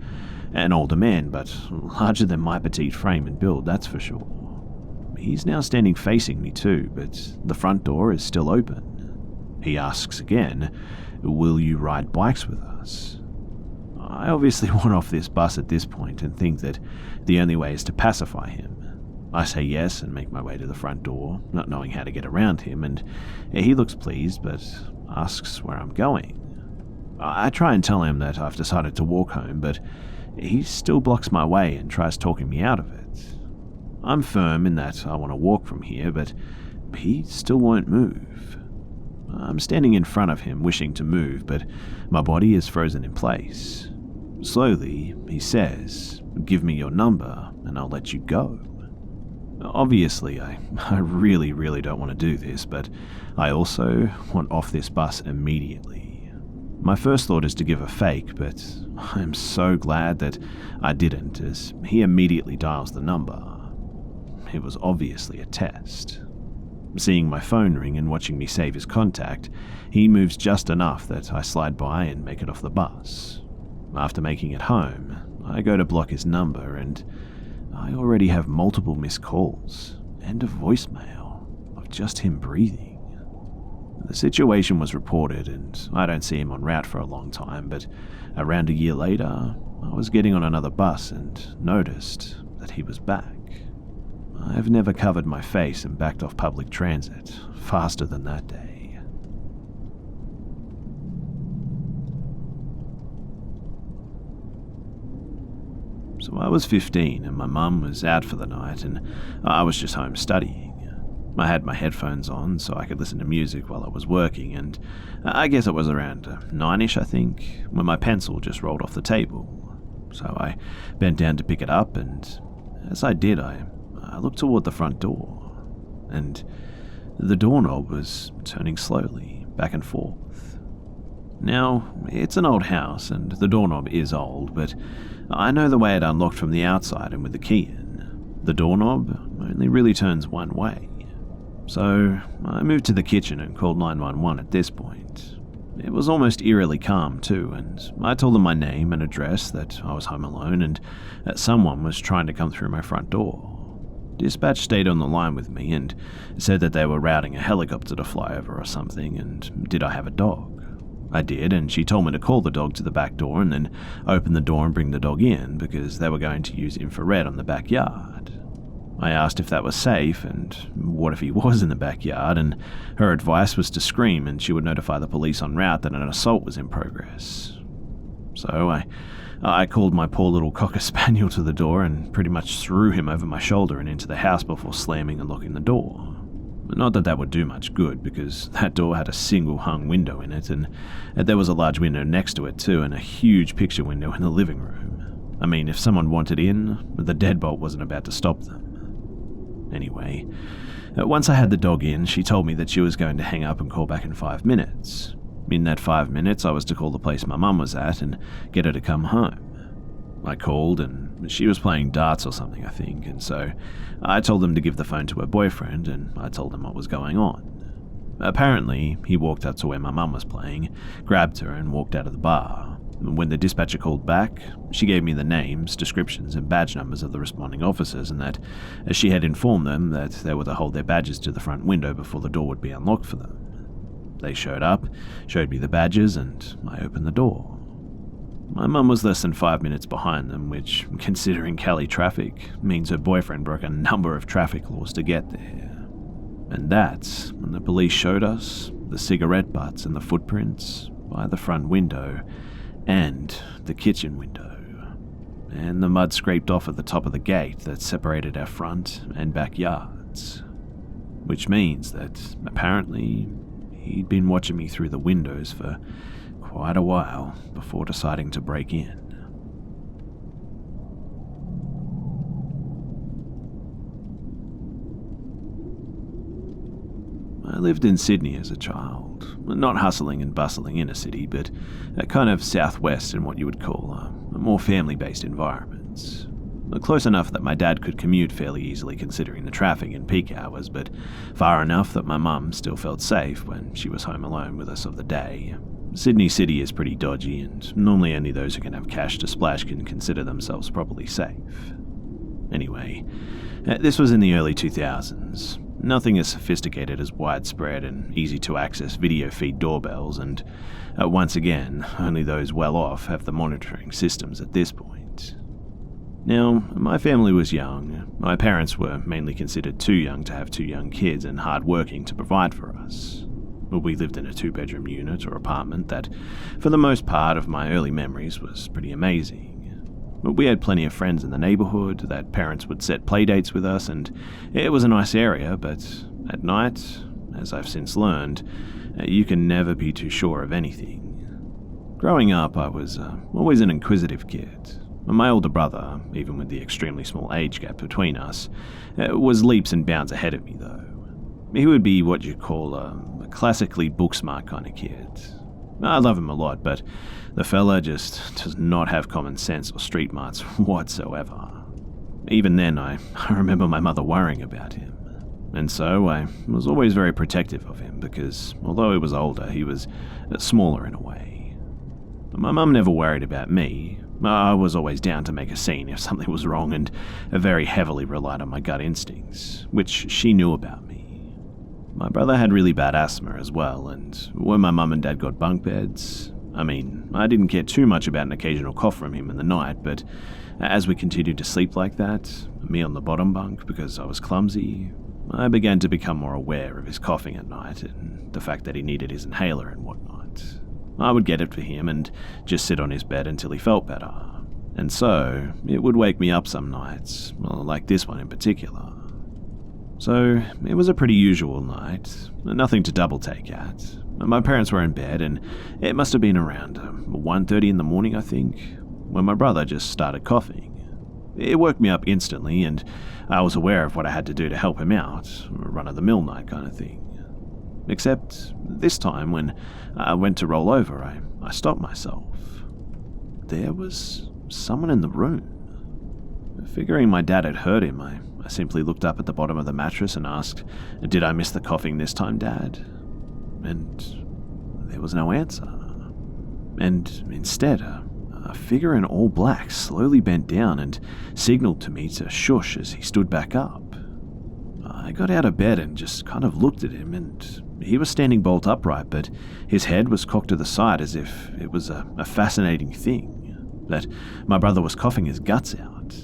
an older man, but larger than my petite frame and build, that's for sure. He's now standing facing me too, but the front door is still open. He asks again, "Will you ride bikes with us?" I obviously want off this bus at this point and think that the only way is to pacify him. I say yes and make my way to the front door, not knowing how to get around him, and he looks pleased but asks where I'm going. I try and tell him that I've decided to walk home, but he still blocks my way and tries talking me out of it. I'm firm in that I want to walk from here, but he still won't move. I'm standing in front of him wishing to move, but my body is frozen in place. Slowly, he says, "Give me your number and I'll let you go." Obviously, I really don't want to do this, but I also want off this bus immediately. My first thought is to give a fake, but I'm so glad that I didn't, as he immediately dials the number. It was obviously a test. Seeing my phone ring and watching me save his contact, he moves just enough that I slide by and make it off the bus. After making it home, I go to block his number and I already have multiple missed calls and a voicemail of just him breathing. The situation was reported and I don't see him en route for a long time, but around a year later, I was getting on another bus and noticed that he was back. I've never covered my face and backed off public transit faster than that day. So I was 15 and my mum was out for the night and I was just home studying. I had my headphones on so I could listen to music while I was working, and I guess it was around 9ish I think, when my pencil just rolled off the table. So I bent down to pick it up, and as I did I looked toward the front door, and the doorknob was turning slowly back and forth. Now, it's an old house and the doorknob is old, but I know the way it unlocked from the outside and with the key in. The doorknob only really turns one way. So I moved to the kitchen and called 911 at this point. It was almost eerily calm too, and I told them my name and address, that I was home alone, and that someone was trying to come through my front door. Dispatch stayed on the line with me and said that they were routing a helicopter to fly over or something, and did I have a dog? I did, and she told me to call the dog to the back door and then open the door and bring the dog in, because they were going to use infrared on the backyard. I asked if that was safe, and what if he was in the backyard, and her advice was to scream and she would notify the police en route that an assault was in progress. So I called my poor little cocker spaniel to the door and pretty much threw him over my shoulder and into the house before slamming and locking the door. Not that that would do much good, because that door had a single hung window in it, and there was a large window next to it too, and a huge picture window in the living room. I mean, if someone wanted in, the deadbolt wasn't about to stop them. Anyway, once I had the dog in, she told me that she was going to hang up and call back in 5 minutes. In that 5 minutes, I was to call the place my mum was at and get her to come home. I called, and she was playing darts or something, I think, and so I told them to give the phone to her boyfriend, and I told him what was going on. Apparently, he walked up to where my mum was playing, grabbed her, and walked out of the bar. When the dispatcher called back, she gave me the names, descriptions, and badge numbers of the responding officers, and that she had informed them that they were to hold their badges to the front window before the door would be unlocked for them. They showed up, showed me the badges, and I opened the door. My mum was less than 5 minutes behind them, which, considering Cali traffic, means her boyfriend broke a number of traffic laws to get there. And that's when the police showed us the cigarette butts and the footprints by the front window and the kitchen window, and the mud scraped off at the top of the gate that separated our front and backyards. Which means that, apparently, he'd been watching me through the windows for quite a while before deciding to break in. I lived in Sydney as a child, not hustling and bustling inner city, but kind of southwest in what you would call a more family-based environment. Close enough that my dad could commute fairly easily considering the traffic and peak hours, but far enough that my mum still felt safe when she was home alone with us of the day. Sydney City is pretty dodgy, and normally only those who can have cash to splash can consider themselves properly safe. Anyway, this was in the early 2000s. Nothing as sophisticated as widespread and easy-to-access video feed doorbells, and once again, only those well-off have the monitoring systems at this point. Now, my family was young. My parents were mainly considered too young to have 2 young kids and hard-working to provide for us. We lived in a 2-bedroom unit or apartment that, for the most part of my early memories, was pretty amazing. We had plenty of friends in the neighborhood that parents would set playdates with us, and it was a nice area, but at night, as I've since learned, you can never be too sure of anything. Growing up, I was always an inquisitive kid. My older brother, even with the extremely small age gap between us, was leaps and bounds ahead of me, though. He would be what you'd call a classically book-smart kind of kid. I love him a lot, but the fella just does not have common sense or street smarts whatsoever. Even then, I remember my mother worrying about him. And so I was always very protective of him because, although he was older, he was smaller in a way. My mum never worried about me. I was always down to make a scene if something was wrong and very heavily relied on my gut instincts, which she knew about me. My brother had really bad asthma as well, and when my mum and dad got bunk beds, I didn't care too much about an occasional cough from him in the night, but as we continued to sleep like that, me on the bottom bunk because I was clumsy, I began to become more aware of his coughing at night and the fact that he needed his inhaler and whatnot. I would get it for him and just sit on his bed until he felt better. And so, it would wake me up some nights, like this one in particular. So, it was a pretty usual night, nothing to double take at. My parents were in bed, and it must have been around 1:30 in the morning, I think, when my brother just started coughing. It woke me up instantly, and I was aware of what I had to do to help him out, run-of-the-mill night kind of thing. Except, this time, when I went to roll over, I stopped myself. There was someone in the room. Figuring my dad had heard him, I simply looked up at the bottom of the mattress and asked, "Did I miss the coughing this time, Dad?" And there was no answer. And instead, a figure in all black slowly bent down and signaled to me to shush as he stood back up. I got out of bed and just kind of looked at him, and he was standing bolt upright, but his head was cocked to the side as if it was a fascinating thing, that my brother was coughing his guts out.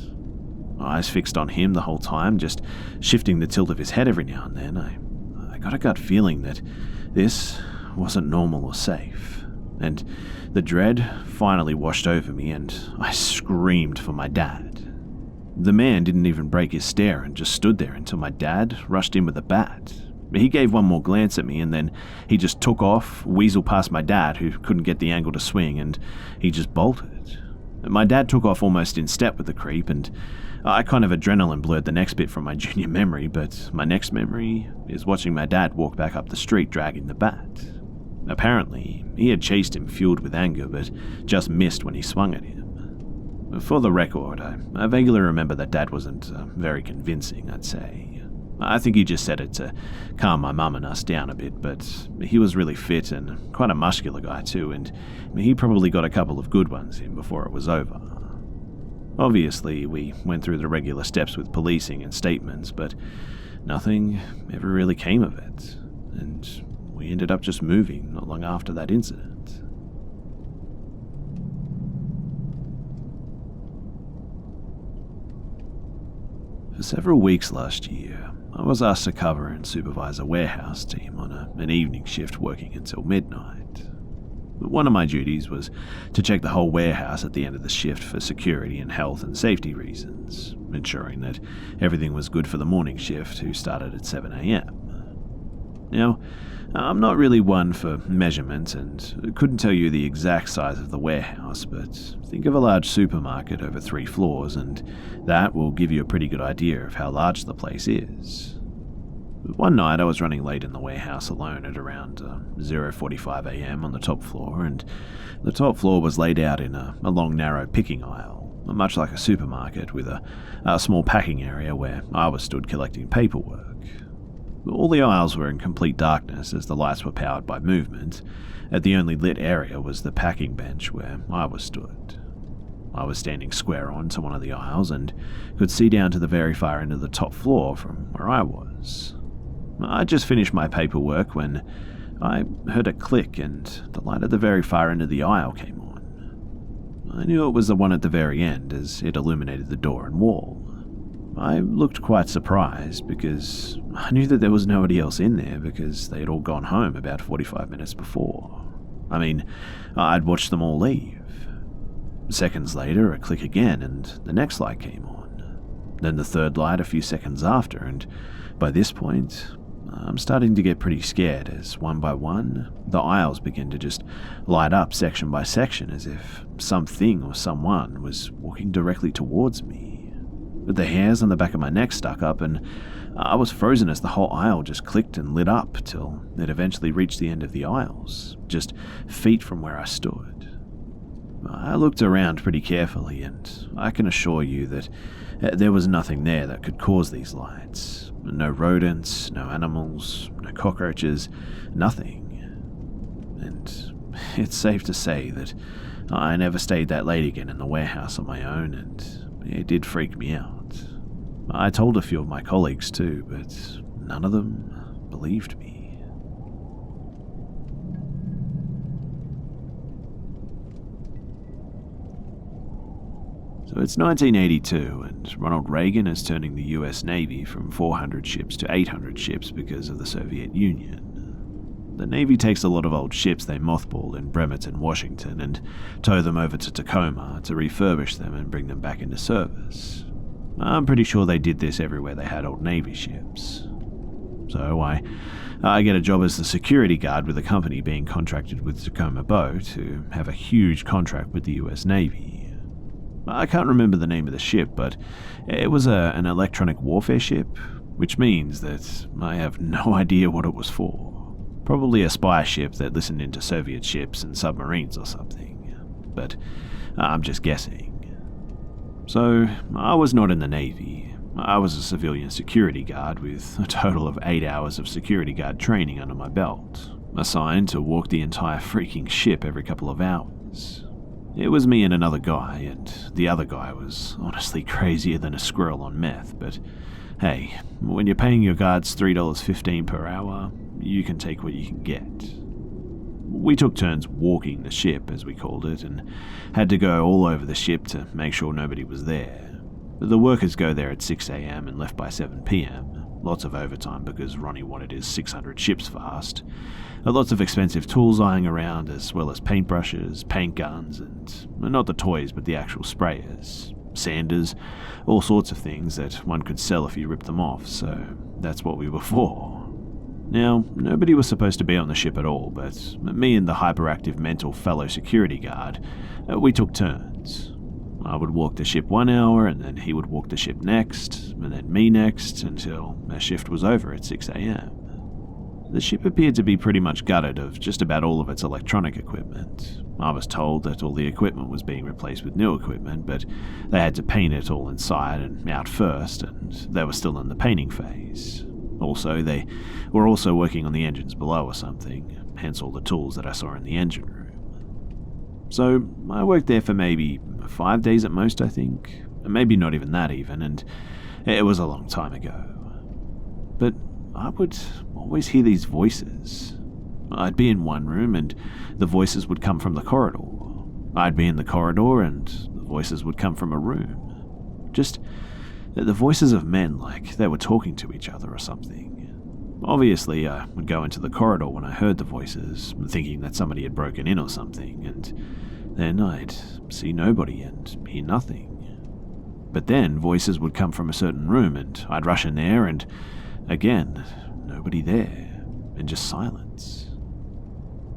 Eyes fixed on him the whole time, just shifting the tilt of his head every now and then. I got a gut feeling that this wasn't normal or safe, and the dread finally washed over me, and I screamed for my dad. The man didn't even break his stare and just stood there until my dad rushed in with a bat. He gave one more glance at me, and then he just took off, weaseled past my dad, who couldn't get the angle to swing, and he just bolted. My dad took off almost in step with the creep, and I kind of adrenaline blurred the next bit from my junior memory, but my next memory is watching my dad walk back up the street dragging the bat. Apparently, he had chased him fueled with anger, but just missed when he swung at him. For the record, I vaguely remember that Dad wasn't very convincing, I'd say. I think he just said it to calm my mum and us down a bit, but he was really fit and quite a muscular guy too, and he probably got a couple of good ones in before it was over. Obviously, we went through the regular steps with policing and statements, but nothing ever really came of it, and we ended up just moving not long after that incident. For several weeks last year, I was asked to cover and supervise a warehouse team on an evening shift working until midnight. One of my duties was to check the whole warehouse at the end of the shift for security and health and safety reasons, ensuring that everything was good for the morning shift, who started at 7 a.m. Now, I'm not really one for measurement and couldn't tell you the exact size of the warehouse, but think of a large supermarket over 3 floors and that will give you a pretty good idea of how large the place is. One night I was running late in the warehouse alone at around 0:45 a.m. on the top floor, and the top floor was laid out in a long narrow picking aisle, much like a supermarket, with a small packing area where I was stood collecting paperwork. All the aisles were in complete darkness as the lights were powered by movement. The only lit area was the packing bench where I was stood. I was standing square on to one of the aisles and could see down to the very far end of the top floor from where I was. I just finished my paperwork when I heard a click and the light at the very far end of the aisle came on. I knew it was the one at the very end as it illuminated the door and wall. I looked quite surprised because I knew that there was nobody else in there because they had all gone home about 45 minutes before. I mean, I'd watched them all leave. Seconds later, a click again and the next light came on. Then the third light a few seconds after, and by this point, I'm starting to get pretty scared as one by one, the aisles begin to just light up section by section as if something or someone was walking directly towards me. The hairs on the back of my neck stuck up, and I was frozen as the whole aisle just clicked and lit up till it eventually reached the end of the aisles, just feet from where I stood. I looked around pretty carefully, and I can assure you that there was nothing there that could cause these lights. No rodents, no animals, no cockroaches, nothing. And it's safe to say that I never stayed that late again in the warehouse on my own, and it did freak me out. I told a few of my colleagues too, but none of them believed me. So it's 1982, and Ronald Reagan is turning the US Navy from 400 ships to 800 ships because of the Soviet Union. The Navy takes a lot of old ships they mothball in Bremerton, Washington, and tow them over to Tacoma to refurbish them and bring them back into service. I'm pretty sure they did this everywhere they had old Navy ships. So I get a job as the security guard with a company being contracted with Tacoma Boat to have a huge contract with the US Navy. I can't remember the name of the ship, but it was an electronic warfare ship, which means that I have no idea what it was for. Probably a spy ship that listened into Soviet ships and submarines or something, but I'm just guessing. So, I was not in the Navy. I was a civilian security guard with a total of 8 hours of security guard training under my belt, assigned to walk the entire freaking ship every couple of hours. It was me and another guy, and the other guy was honestly crazier than a squirrel on meth, but hey, when you're paying your guards $3.15 per hour, you can take what you can get. We took turns walking the ship, as we called it, and had to go all over the ship to make sure nobody was there. The workers go there at 6 a.m. and left by 7 p.m. Lots of overtime because Ronnie wanted his 600 ships fast. Lots of expensive tools lying around, as well as paintbrushes, paint guns, and not the toys but the actual sprayers, sanders, all sorts of things that one could sell if you ripped them off, so that's what we were for. Now, nobody was supposed to be on the ship at all, but me and the hyperactive mental fellow security guard, we took turns. I would walk the ship 1 hour, and then he would walk the ship next, and then me next, until our shift was over at 6 a.m. The ship appeared to be pretty much gutted of just about all of its electronic equipment. I was told that all the equipment was being replaced with new equipment, but they had to paint it all inside and out first, and they were still in the painting phase. Also, they were also working on the engines below or something, hence all the tools that I saw in the engine room. So, I worked there for maybe 5 days at most, I think. Maybe not even that even, and it was a long time ago. But I would always hear these voices. I'd be in one room and the voices would come from the corridor. I'd be in the corridor and the voices would come from a room. Just the voices of men like they were talking to each other or something. Obviously, I would go into the corridor when I heard the voices, thinking that somebody had broken in or something, and then I'd see nobody and hear nothing. But then voices would come from a certain room and I'd rush in there and, again, nobody there, and just silence.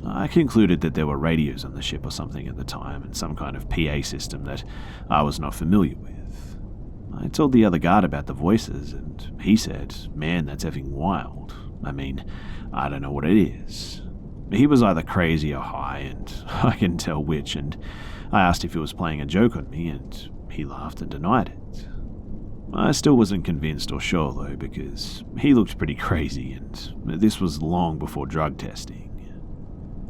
I concluded that there were radios on the ship or something at the time and some kind of PA system that I was not familiar with. I told the other guard about the voices, and he said, "Man, that's effing wild. I mean, I don't know what it is." He was either crazy or high, and I couldn't tell which, and I asked if he was playing a joke on me, and he laughed and denied it. I still wasn't convinced or sure, though, because he looked pretty crazy, and this was long before drug testing.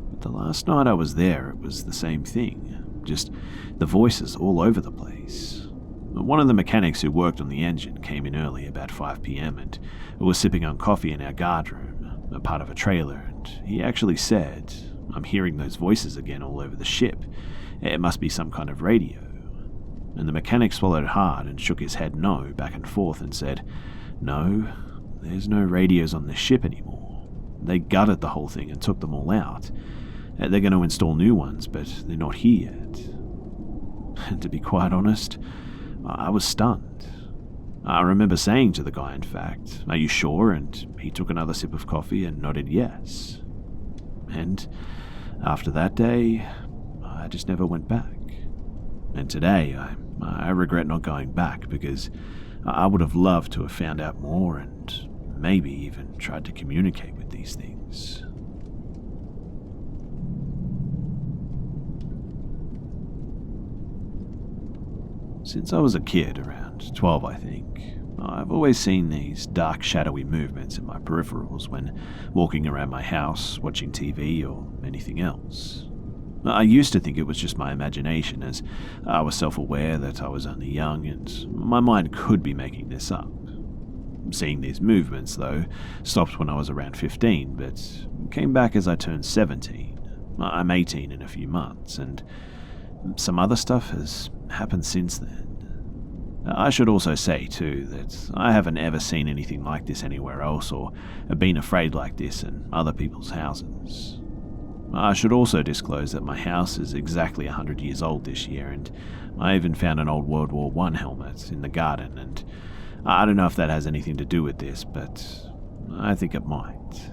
But the last night I was there, it was the same thing, just the voices all over the place. One of the mechanics who worked on the engine came in early, about 5 p.m, and was sipping on coffee in our guard room, a part of a trailer, and he actually said, "I'm hearing those voices again all over the ship. It must be some kind of radio." And the mechanic swallowed hard and shook his head no back and forth and said, "No, there's no radios on this ship anymore. They gutted the whole thing and took them all out. They're going to install new ones, but they're not here yet." And to be quite honest, I was stunned. I remember saying to the guy, in fact, "Are you sure?" And he took another sip of coffee and nodded yes. And after that day, I just never went back. And today, I regret not going back because I would have loved to have found out more and maybe even tried to communicate with these things. Since I was a kid, around 12 I think, I've always seen these dark shadowy movements in my peripherals when walking around my house, watching TV or anything else. I used to think it was just my imagination, as I was self-aware that I was only young and my mind could be making this up. Seeing these movements, though, stopped when I was around 15, but came back as I turned 17. I'm 18 in a few months, and some other stuff has happened since then. I should also say, too, that I haven't ever seen anything like this anywhere else or been afraid like this in other people's houses. I should also disclose that my house is exactly 100 years old this year, and I even found an old World War I helmet in the garden, and I don't know if that has anything to do with this, but I think it might.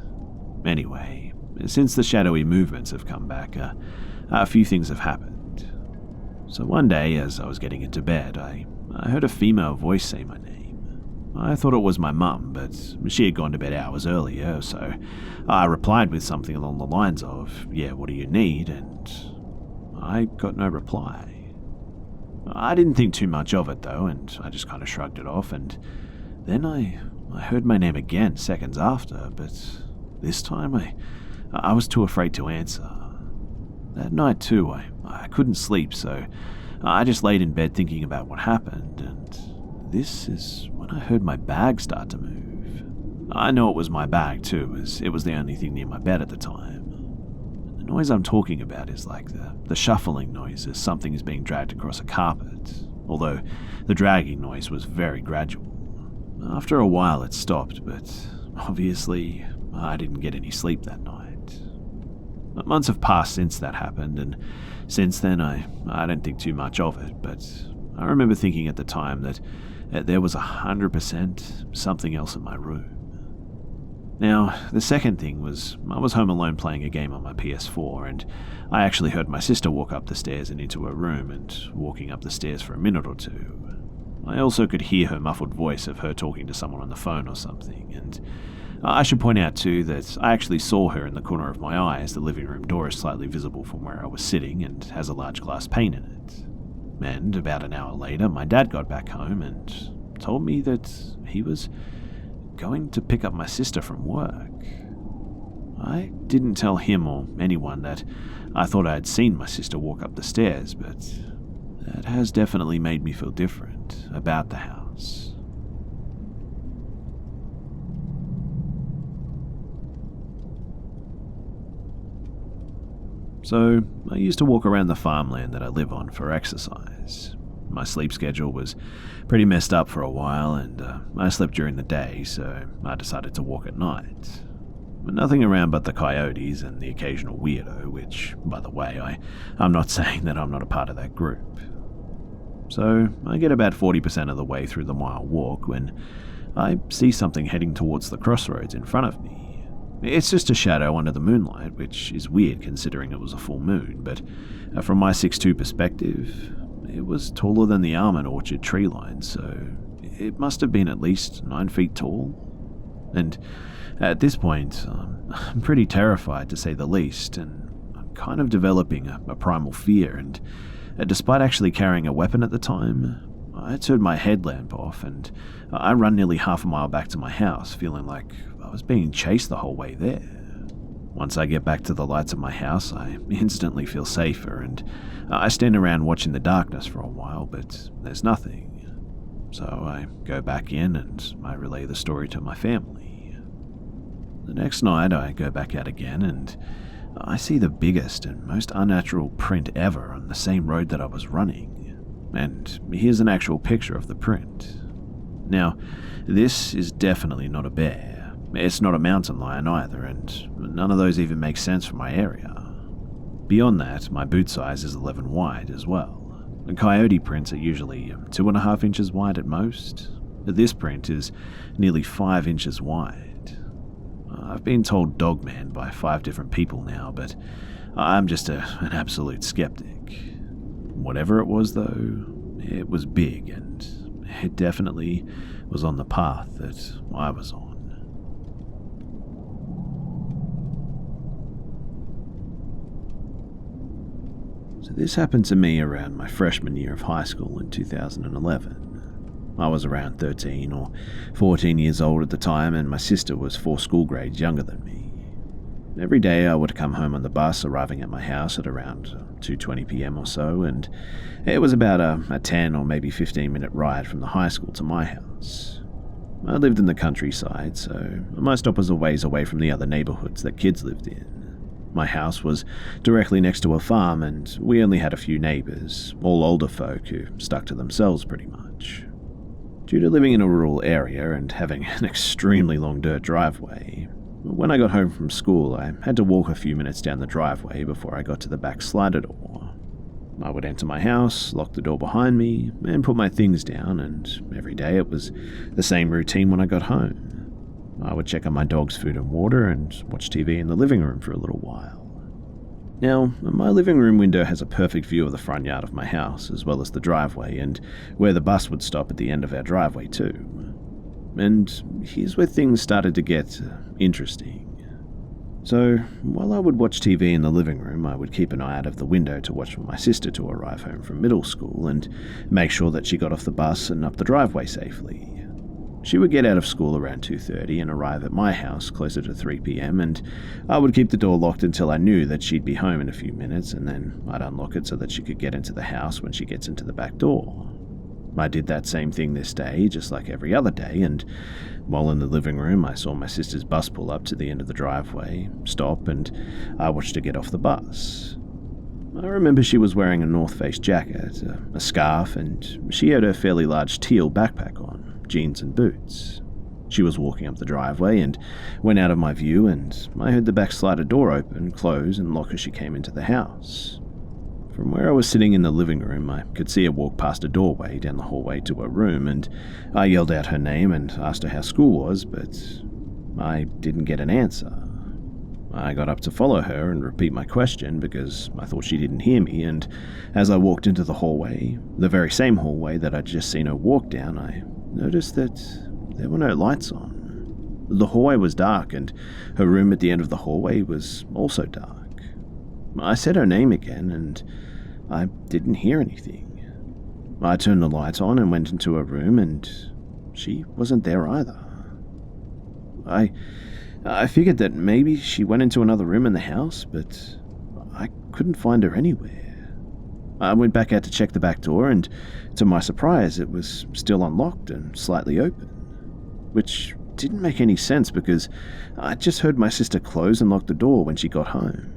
Anyway, since the shadowy movements have come back, a few things have happened. So one day, as I was getting into bed, I heard a female voice say my name. I thought it was my mum, but she had gone to bed hours earlier, so I replied with something along the lines of, "Yeah, what do you need?" and I got no reply. I didn't think too much of it, though, and I just kind of shrugged it off, and then I heard my name again seconds after, but this time I was too afraid to answer. That night too, I couldn't sleep, so I just laid in bed thinking about what happened, and this is when I heard my bag start to move. I know it was my bag too, as it was the only thing near my bed at the time. The noise I'm talking about is like the shuffling noise as something is being dragged across a carpet, although the dragging noise was very gradual. After a while it stopped, but obviously I didn't get any sleep that night. Months have passed since that happened, and since then I don't think too much of it, but I remember thinking at the time that there was 100% something else in my room. Now, the second thing was I was home alone playing a game on my PS4, and I actually heard my sister walk up the stairs and into her room, and walking up the stairs for a minute or two. I also could hear her muffled voice of her talking to someone on the phone or something, and I should point out too that I actually saw her in the corner of my eye as the living room door is slightly visible from where I was sitting and has a large glass pane in it. And about an hour later, my dad got back home and told me that he was going to pick up my sister from work. I didn't tell him or anyone that I thought I had seen my sister walk up the stairs, but that has definitely made me feel different about the house. So, I used to walk around the farmland that I live on for exercise. My sleep schedule was pretty messed up for a while, and I slept during the day, so I decided to walk at night. But nothing around but the coyotes and the occasional weirdo, which, by the way, I'm not saying that I'm not a part of that group. So, I get about 40% of the way through the mile walk when I see something heading towards the crossroads in front of me. It's just a shadow under the moonlight, which is weird considering it was a full moon, but from my 6'2" perspective, it was taller than the almond orchard tree line, so it must have been at least 9 feet tall. And at this point, I'm pretty terrified to say the least, and I'm kind of developing a primal fear, and despite actually carrying a weapon at the time, I turned my headlamp off and I run nearly half a mile back to my house, feeling like I was being chased the whole way there. Once I get back to the lights of my house, I instantly feel safer, and I stand around watching the darkness for a while, but there's nothing. So I go back in and I relay the story to my family. The next night I go back out again and I see the biggest and most unnatural print ever on the same road that I was running. And here's an actual picture of the print. Now, this is definitely not a bear. It's not a mountain lion either, and none of those even make sense for my area. Beyond that, my boot size is 11 wide as well. The coyote prints are usually 2.5 inches wide at most. This print is nearly 5 inches wide. I've been told dogman by 5 different people now, but I'm just an absolute skeptic. Whatever it was, though, it was big, and it definitely was on the path that I was on. So this happened to me around my freshman year of high school in 2011. I was around 13 or 14 years old at the time, and my sister was 4 school grades younger than me. Every day I would come home on the bus, arriving at my house at around 2:20 p.m. or so, and it was about a 10 or maybe 15-minute ride from the high school to my house. I lived in the countryside, so my stop was a ways away from the other neighborhoods that kids lived in. My house was directly next to a farm, and we only had a few neighbors, all older folk who stuck to themselves pretty much. Due to living in a rural area and having an extremely long dirt driveway, when I got home from school, I had to walk a few minutes down the driveway before I got to the back slider door. I would enter my house, lock the door behind me, and put my things down, and every day it was the same routine when I got home. I would check on my dog's food and water and watch TV in the living room for a little while. Now, my living room window has a perfect view of the front yard of my house, as well as the driveway and where the bus would stop at the end of our driveway too. And here's where things started to get interesting. So, while I would watch TV in the living room, I would keep an eye out of the window to watch for my sister to arrive home from middle school and make sure that she got off the bus and up the driveway safely. She would get out of school around 2:30 and arrive at my house closer to 3 p.m, and I would keep the door locked until I knew that she'd be home in a few minutes, and then I'd unlock it so that she could get into the house when she gets into the back door. I did that same thing this day, just like every other day, and while in the living room, I saw my sister's bus pull up to the end of the driveway, stop, and I watched her get off the bus. I remember she was wearing a North Face jacket, a scarf, and she had a fairly large teal backpack on, jeans and boots. She was walking up the driveway and went out of my view, and I heard the back slider door open, close, and lock as she came into the house. From where I was sitting in the living room, I could see her walk past a doorway down the hallway to her room, and I yelled out her name and asked her how school was, but I didn't get an answer. I got up to follow her and repeat my question because I thought she didn't hear me, and as I walked into the hallway, the very same hallway that I'd just seen her walk down, I noticed that there were no lights on. The hallway was dark, and her room at the end of the hallway was also dark. I said her name again, and I didn't hear anything. I turned the light on and went into her room, and she wasn't there either. I figured that maybe she went into another room in the house, but I couldn't find her anywhere. I went back out to check the back door, and to my surprise, it was still unlocked and slightly open, which didn't make any sense because I just heard my sister close and lock the door when she got home.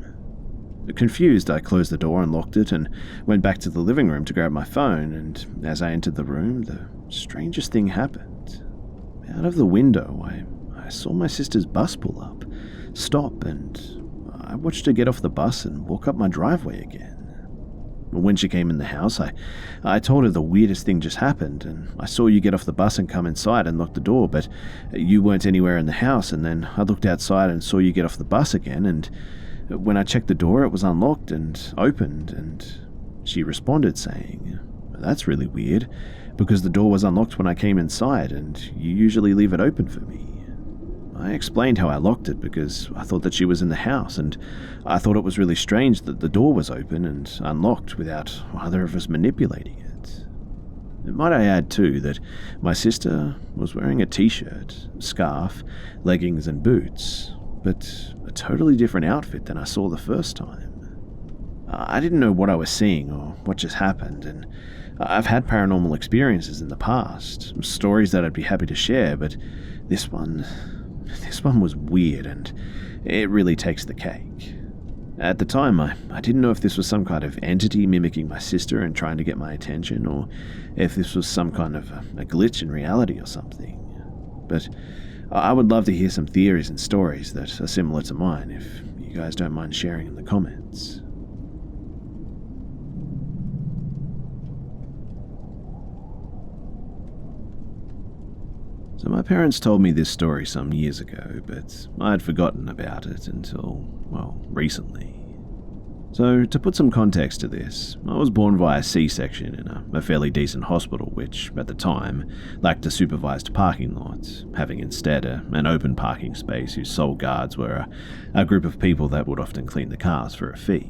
Confused, I closed the door and locked it and went back to the living room to grab my phone, and as I entered the room, the strangest thing happened. Out of the window, I saw my sister's bus pull up, stop, and I watched her get off the bus and walk up my driveway again. When she came in the house, I told her the weirdest thing just happened, and I saw you get off the bus and come inside and lock the door, but you weren't anywhere in the house, and then I looked outside and saw you get off the bus again, and when I checked the door, it was unlocked and opened, and she responded saying, "That's really weird, because the door was unlocked when I came inside, and you usually leave it open for me." I explained how I locked it because I thought that she was in the house, and I thought it was really strange that the door was open and unlocked without either of us manipulating it. Might I add, too, that my sister was wearing a t-shirt, scarf, leggings, and boots, but a totally different outfit than I saw the first time. I didn't know what I was seeing or what just happened, and I've had paranormal experiences in the past, stories that I'd be happy to share, but this one was weird, and it really takes the cake. At the time, I didn't know if this was some kind of entity mimicking my sister and trying to get my attention, or if this was some kind of a glitch in reality or something. But I would love to hear some theories and stories that are similar to mine, if you guys don't mind sharing in the comments. So my parents told me this story some years ago, but I had forgotten about it until, well, recently. So, to put some context to this, I was born via C-section in a fairly decent hospital which, at the time, lacked a supervised parking lot, having instead an open parking space whose sole guards were a group of people that would often clean the cars for a fee.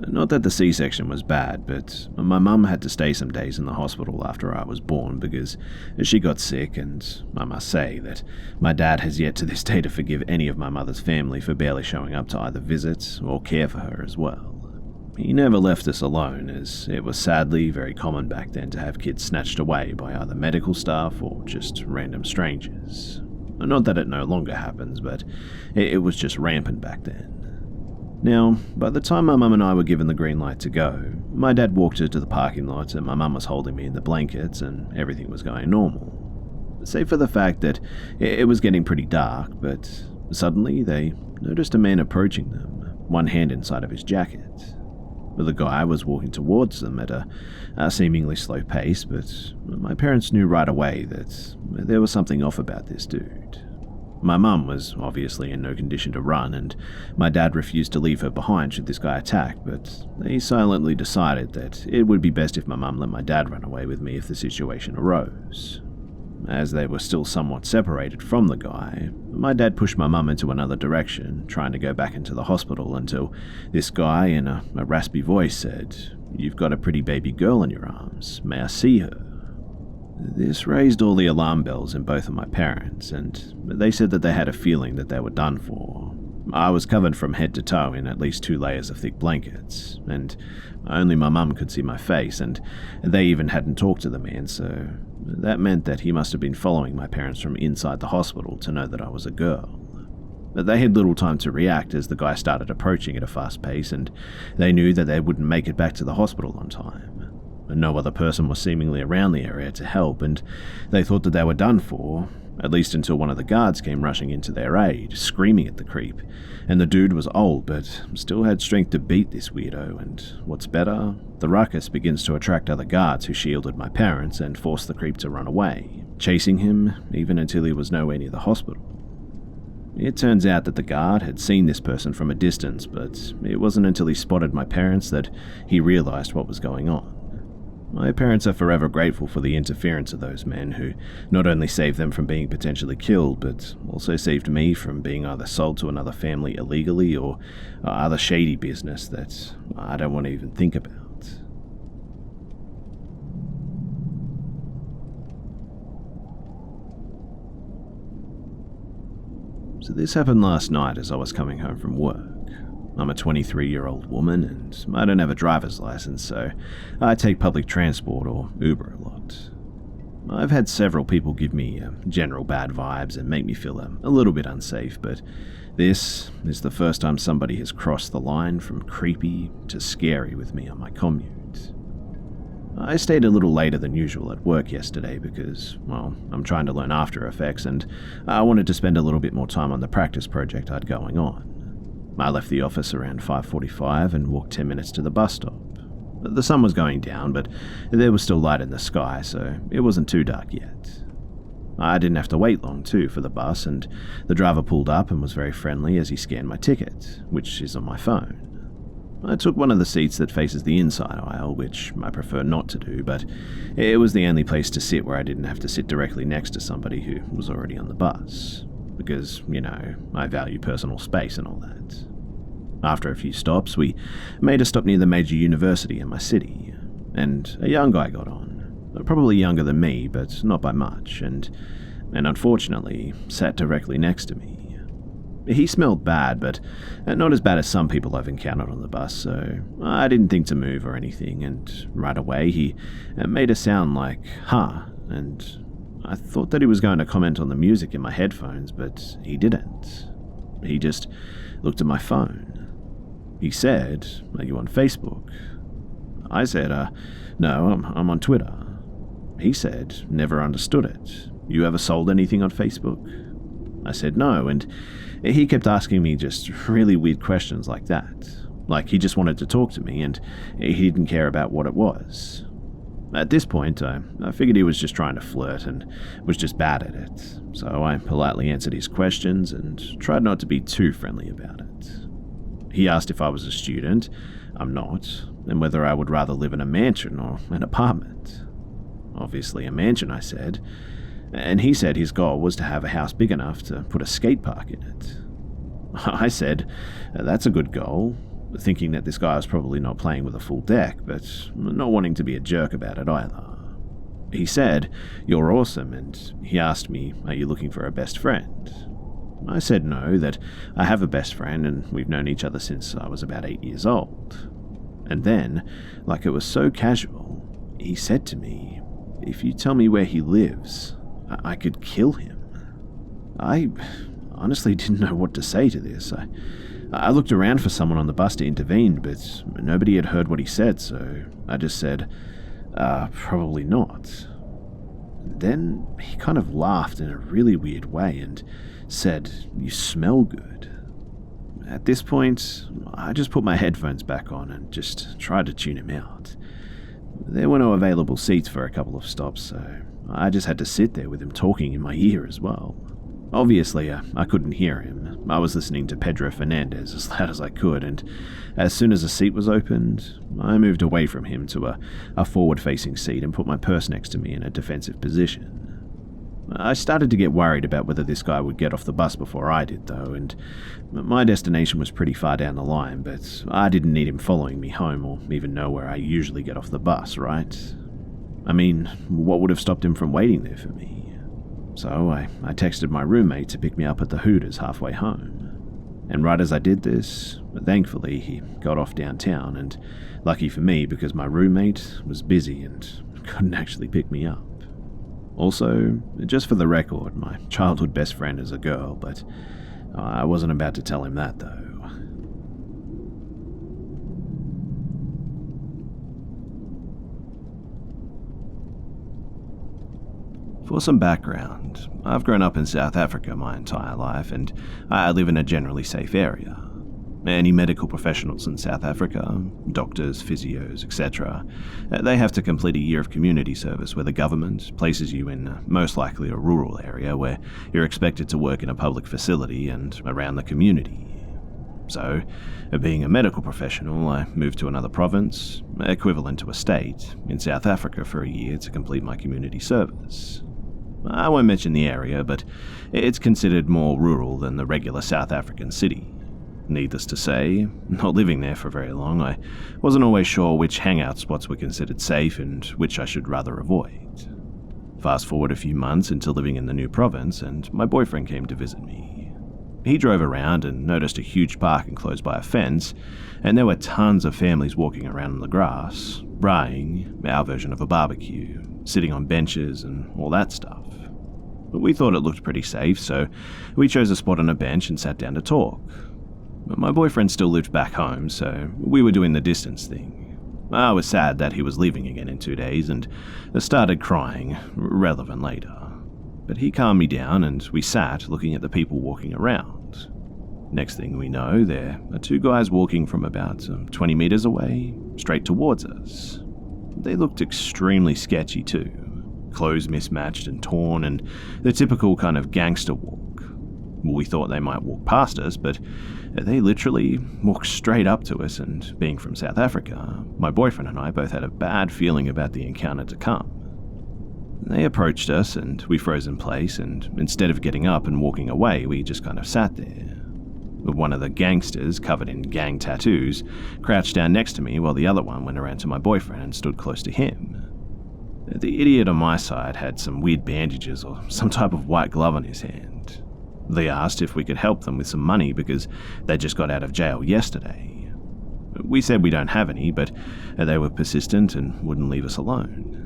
Not that the C-section was bad, but my mum had to stay some days in the hospital after I was born because she got sick, and I must say that my dad has yet to this day to forgive any of my mother's family for barely showing up to either visit or care for her as well. He never left us alone, as it was sadly very common back then to have kids snatched away by either medical staff or just random strangers. Not that it no longer happens, but it was just rampant back then. Now, by the time my mum and I were given the green light to go, my dad walked her to the parking lot and my mum was holding me in the blankets and everything was going normal. Save for the fact that it was getting pretty dark, but suddenly they noticed a man approaching them, one hand inside of his jacket. The guy was walking towards them at a seemingly slow pace, but my parents knew right away that there was something off about this dude. My mum was obviously in no condition to run, and my dad refused to leave her behind should this guy attack, but they silently decided that it would be best if my mum let my dad run away with me if the situation arose. As they were still somewhat separated from the guy, my dad pushed my mum into another direction, trying to go back into the hospital until this guy in a raspy voice said, "You've got a pretty baby girl in your arms. May I see her?" This raised all the alarm bells in both of my parents, and they said that they had a feeling that they were done for. I was covered from head to toe in at least 2 layers of thick blankets, and only my mum could see my face, and they even hadn't talked to the man, so that meant that he must have been following my parents from inside the hospital to know that I was a girl. But they had little time to react as the guy started approaching at a fast pace, and they knew that they wouldn't make it back to the hospital on time. No other person was seemingly around the area to help, and they thought that they were done for, at least until one of the guards came rushing into their aid, screaming at the creep. And the dude was old, but still had strength to beat this weirdo, and what's better, the ruckus begins to attract other guards who shielded my parents and forced the creep to run away, chasing him even until he was nowhere near the hospital. It turns out that the guard had seen this person from a distance, but it wasn't until he spotted my parents that he realized what was going on. My parents are forever grateful for the interference of those men who not only saved them from being potentially killed, but also saved me from being either sold to another family illegally or other shady business that I don't want to even think about. So this happened last night as I was coming home from work. I'm a 23-year-old woman, and I don't have a driver's license, so I take public transport or Uber a lot. I've had several people give me general bad vibes and make me feel a little bit unsafe, but this is the first time somebody has crossed the line from creepy to scary with me on my commute. I stayed a little later than usual at work yesterday because, well, I'm trying to learn After Effects, and I wanted to spend a little bit more time on the practice project I'd going on. I left the office around 5:45 and walked 10 minutes to the bus stop. The sun was going down, but there was still light in the sky, so it wasn't too dark yet. I didn't have to wait long, too, for the bus, and the driver pulled up and was very friendly as he scanned my ticket, which is on my phone. I took one of the seats that faces the inside aisle, which I prefer not to do, but it was the only place to sit where I didn't have to sit directly next to somebody who was already on the bus. Because, I value personal space and all that. After a few stops, we made a stop near the major university in my city, and a young guy got on, probably younger than me, but not by much, and unfortunately sat directly next to me. He smelled bad, but not as bad as some people I've encountered on the bus, so I didn't think to move or anything, and right away he made a sound like, "huh," and I thought that he was going to comment on the music in my headphones, but he didn't. He just looked at my phone. He said, "Are you on Facebook?" I said, "No, I'm on Twitter." He said, "Never understood it. You ever sold anything on Facebook?" I said no, and he kept asking me just really weird questions like that. Like he just wanted to talk to me, and he didn't care about what it was. At this point, I figured he was just trying to flirt and was just bad at it, so I politely answered his questions and tried not to be too friendly about it. He asked if I was a student. I'm not, and whether I would rather live in a mansion or an apartment. Obviously a mansion, I said, and he said his goal was to have a house big enough to put a skate park in it. I said, "That's a good goal," thinking that this guy was probably not playing with a full deck, but not wanting to be a jerk about it either. He said, "You're awesome," and he asked me, "Are you looking for a best friend?" I said no, that I have a best friend and we've known each other since I was about 8 years old. And then, like it was so casual, he said to me, "If you tell me where he lives, I could kill him." I honestly didn't know what to say to this. I looked around for someone on the bus to intervene, but nobody had heard what he said, so I just said, "Probably not." Then he kind of laughed in a really weird way and said, "You smell good." At this point, I just put my headphones back on and just tried to tune him out. There were no available seats for a couple of stops, so I just had to sit there with him talking in my ear as well. Obviously, I couldn't hear him. I was listening to Pedro Fernandez as loud as I could, and as soon as a seat was opened, I moved away from him to a forward-facing seat and put my purse next to me in a defensive position. I started to get worried about whether this guy would get off the bus before I did, though, and my destination was pretty far down the line, but I didn't need him following me home or even know where I usually get off the bus, right? I mean, what would have stopped him from waiting there for me? So I texted my roommate to pick me up at the Hooters halfway home. And right as I did this, thankfully he got off downtown, and lucky for me because my roommate was busy and couldn't actually pick me up. Also, just for the record, my childhood best friend is a girl, but I wasn't about to tell him that though. For some background, I've grown up in South Africa my entire life, and I live in a generally safe area. Any medical professionals in South Africa, doctors, physios, etc., they have to complete a year of community service where the government places you in most likely a rural area where you're expected to work in a public facility and around the community. So, being a medical professional, I moved to another province, equivalent to a state, in South Africa for a year to complete my community service. I won't mention the area, but it's considered more rural than the regular South African city. Needless to say, not living there for very long, I wasn't always sure which hangout spots were considered safe and which I should rather avoid. Fast forward a few months into living in the new province, and my boyfriend came to visit me. He drove around and noticed a huge park enclosed by a fence, and there were tons of families walking around in the grass, braaiing, our version of a barbecue, sitting on benches and all that stuff. But we thought it looked pretty safe, so we chose a spot on a bench and sat down to talk. But my boyfriend still lived back home, so we were doing the distance thing. I was sad that he was leaving again in 2 days and started crying, relevant later. But he calmed me down and we sat looking at the people walking around. Next thing we know, there are 2 guys walking from about 20 meters away, straight towards us. They looked extremely sketchy too. Clothes mismatched and torn, and the typical kind of gangster walk. We thought they might walk past us, but they literally walked straight up to us, and being from South Africa, my boyfriend and I both had a bad feeling about the encounter to come. They approached us, and we froze in place, and instead of getting up and walking away, we just kind of sat there. One of the gangsters, covered in gang tattoos, crouched down next to me while the other one went around to my boyfriend and stood close to him. The idiot on my side had some weird bandages or some type of white glove on his hand. They asked if we could help them with some money because they just got out of jail yesterday. We said we don't have any, but they were persistent and wouldn't leave us alone.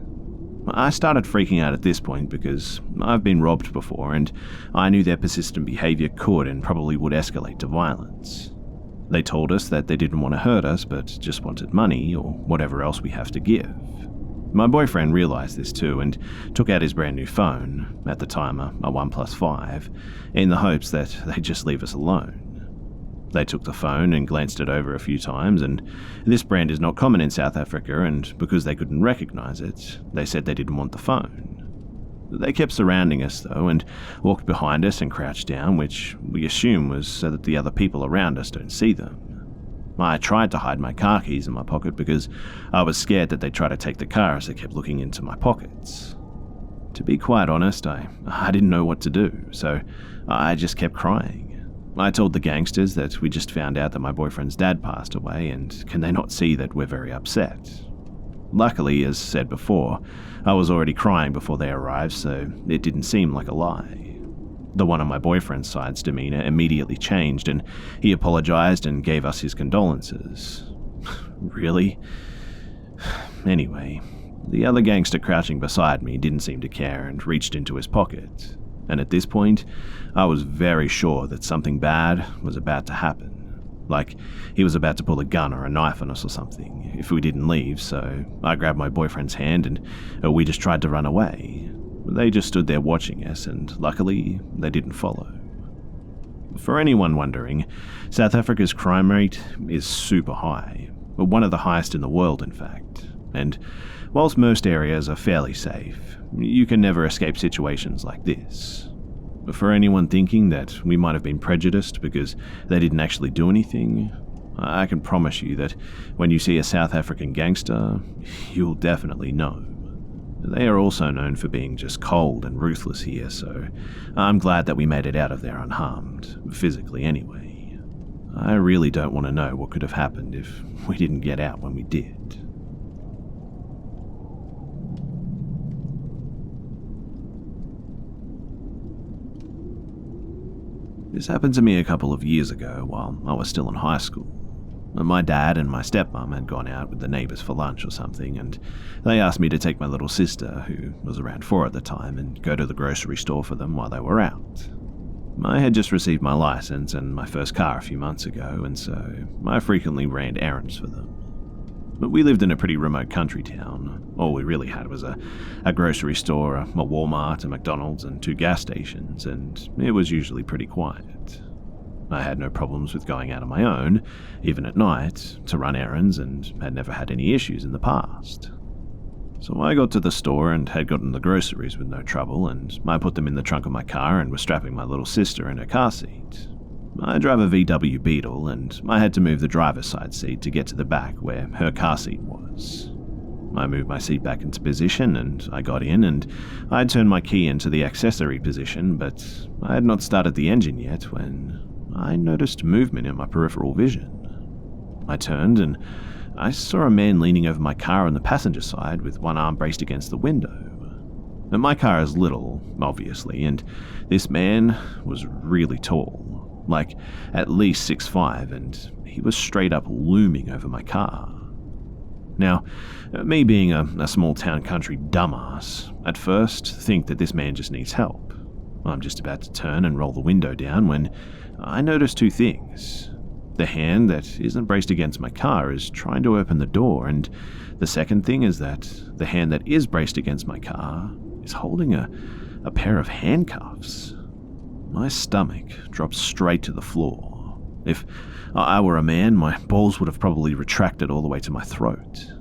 I started freaking out at this point because I've been robbed before and I knew their persistent behavior could and probably would escalate to violence. They told us that they didn't want to hurt us but just wanted money or whatever else we have to give. My boyfriend realized this too and took out his brand new phone, at the time a OnePlus 5, in the hopes that they'd just leave us alone. They took the phone and glanced it over a few times, and this brand is not common in South Africa, and because they couldn't recognize it, they said they didn't want the phone. They kept surrounding us though and walked behind us and crouched down, which we assume was so that the other people around us don't see them. I tried to hide my car keys in my pocket because I was scared that they'd try to take the car as they kept looking into my pockets. To be quite honest, I didn't know what to do, so I just kept crying. I told the gangsters that we just found out that my boyfriend's dad passed away and can they not see that we're very upset. Luckily, as said before, I was already crying before they arrived, so it didn't seem like a lie. The one on my boyfriend's side's demeanor immediately changed and he apologized and gave us his condolences. Really? Anyway, the other gangster crouching beside me didn't seem to care and reached into his pocket. And at this point, I was very sure that something bad was about to happen. Like he was about to pull a gun or a knife on us or something if we didn't leave, so I grabbed my boyfriend's hand and we just tried to run away. They just stood there watching us, and luckily, they didn't follow. For anyone wondering, South Africa's crime rate is super high, one of the highest in the world, in fact. And whilst most areas are fairly safe, you can never escape situations like this. For anyone thinking that we might have been prejudiced because they didn't actually do anything, I can promise you that when you see a South African gangster, you'll definitely know. They are also known for being just cold and ruthless here, so I'm glad that we made it out of there unharmed, physically anyway. I really don't want to know what could have happened if we didn't get out when we did. This happened to me a couple of years ago while I was still in high school. My dad and my stepmom had gone out with the neighbours for lunch or something, and they asked me to take my little sister, who was around 4 at the time, and go to the grocery store for them while they were out. I had just received my license and my first car a few months ago, and so I frequently ran errands for them. But we lived in a pretty remote country town. All we really had was a grocery store, a Walmart, a McDonald's, and 2 gas stations, and it was usually pretty quiet. I had no problems with going out on my own, even at night, to run errands, and had never had any issues in the past. So I got to the store and had gotten the groceries with no trouble, and I put them in the trunk of my car and was strapping my little sister in her car seat. I drive a VW Beetle, and I had to move the driver's side seat to get to the back where her car seat was. I moved my seat back into position, and I got in, and I had turned my key into the accessory position, but I had not started the engine yet when I noticed movement in my peripheral vision. I turned, and I saw a man leaning over my car on the passenger side with one arm braced against the window. And my car is little, obviously, and this man was really tall, like at least 6'5", and he was straight up looming over my car. Now, me being a small-town country dumbass, at first think that this man just needs help. I'm just about to turn and roll the window down when I notice 2 things. The hand that isn't braced against my car is trying to open the door, and the second thing is that the hand that is braced against my car is holding a pair of handcuffs. My stomach dropped straight to the floor. If I were a man, my balls would have probably retracted all the way to my throat.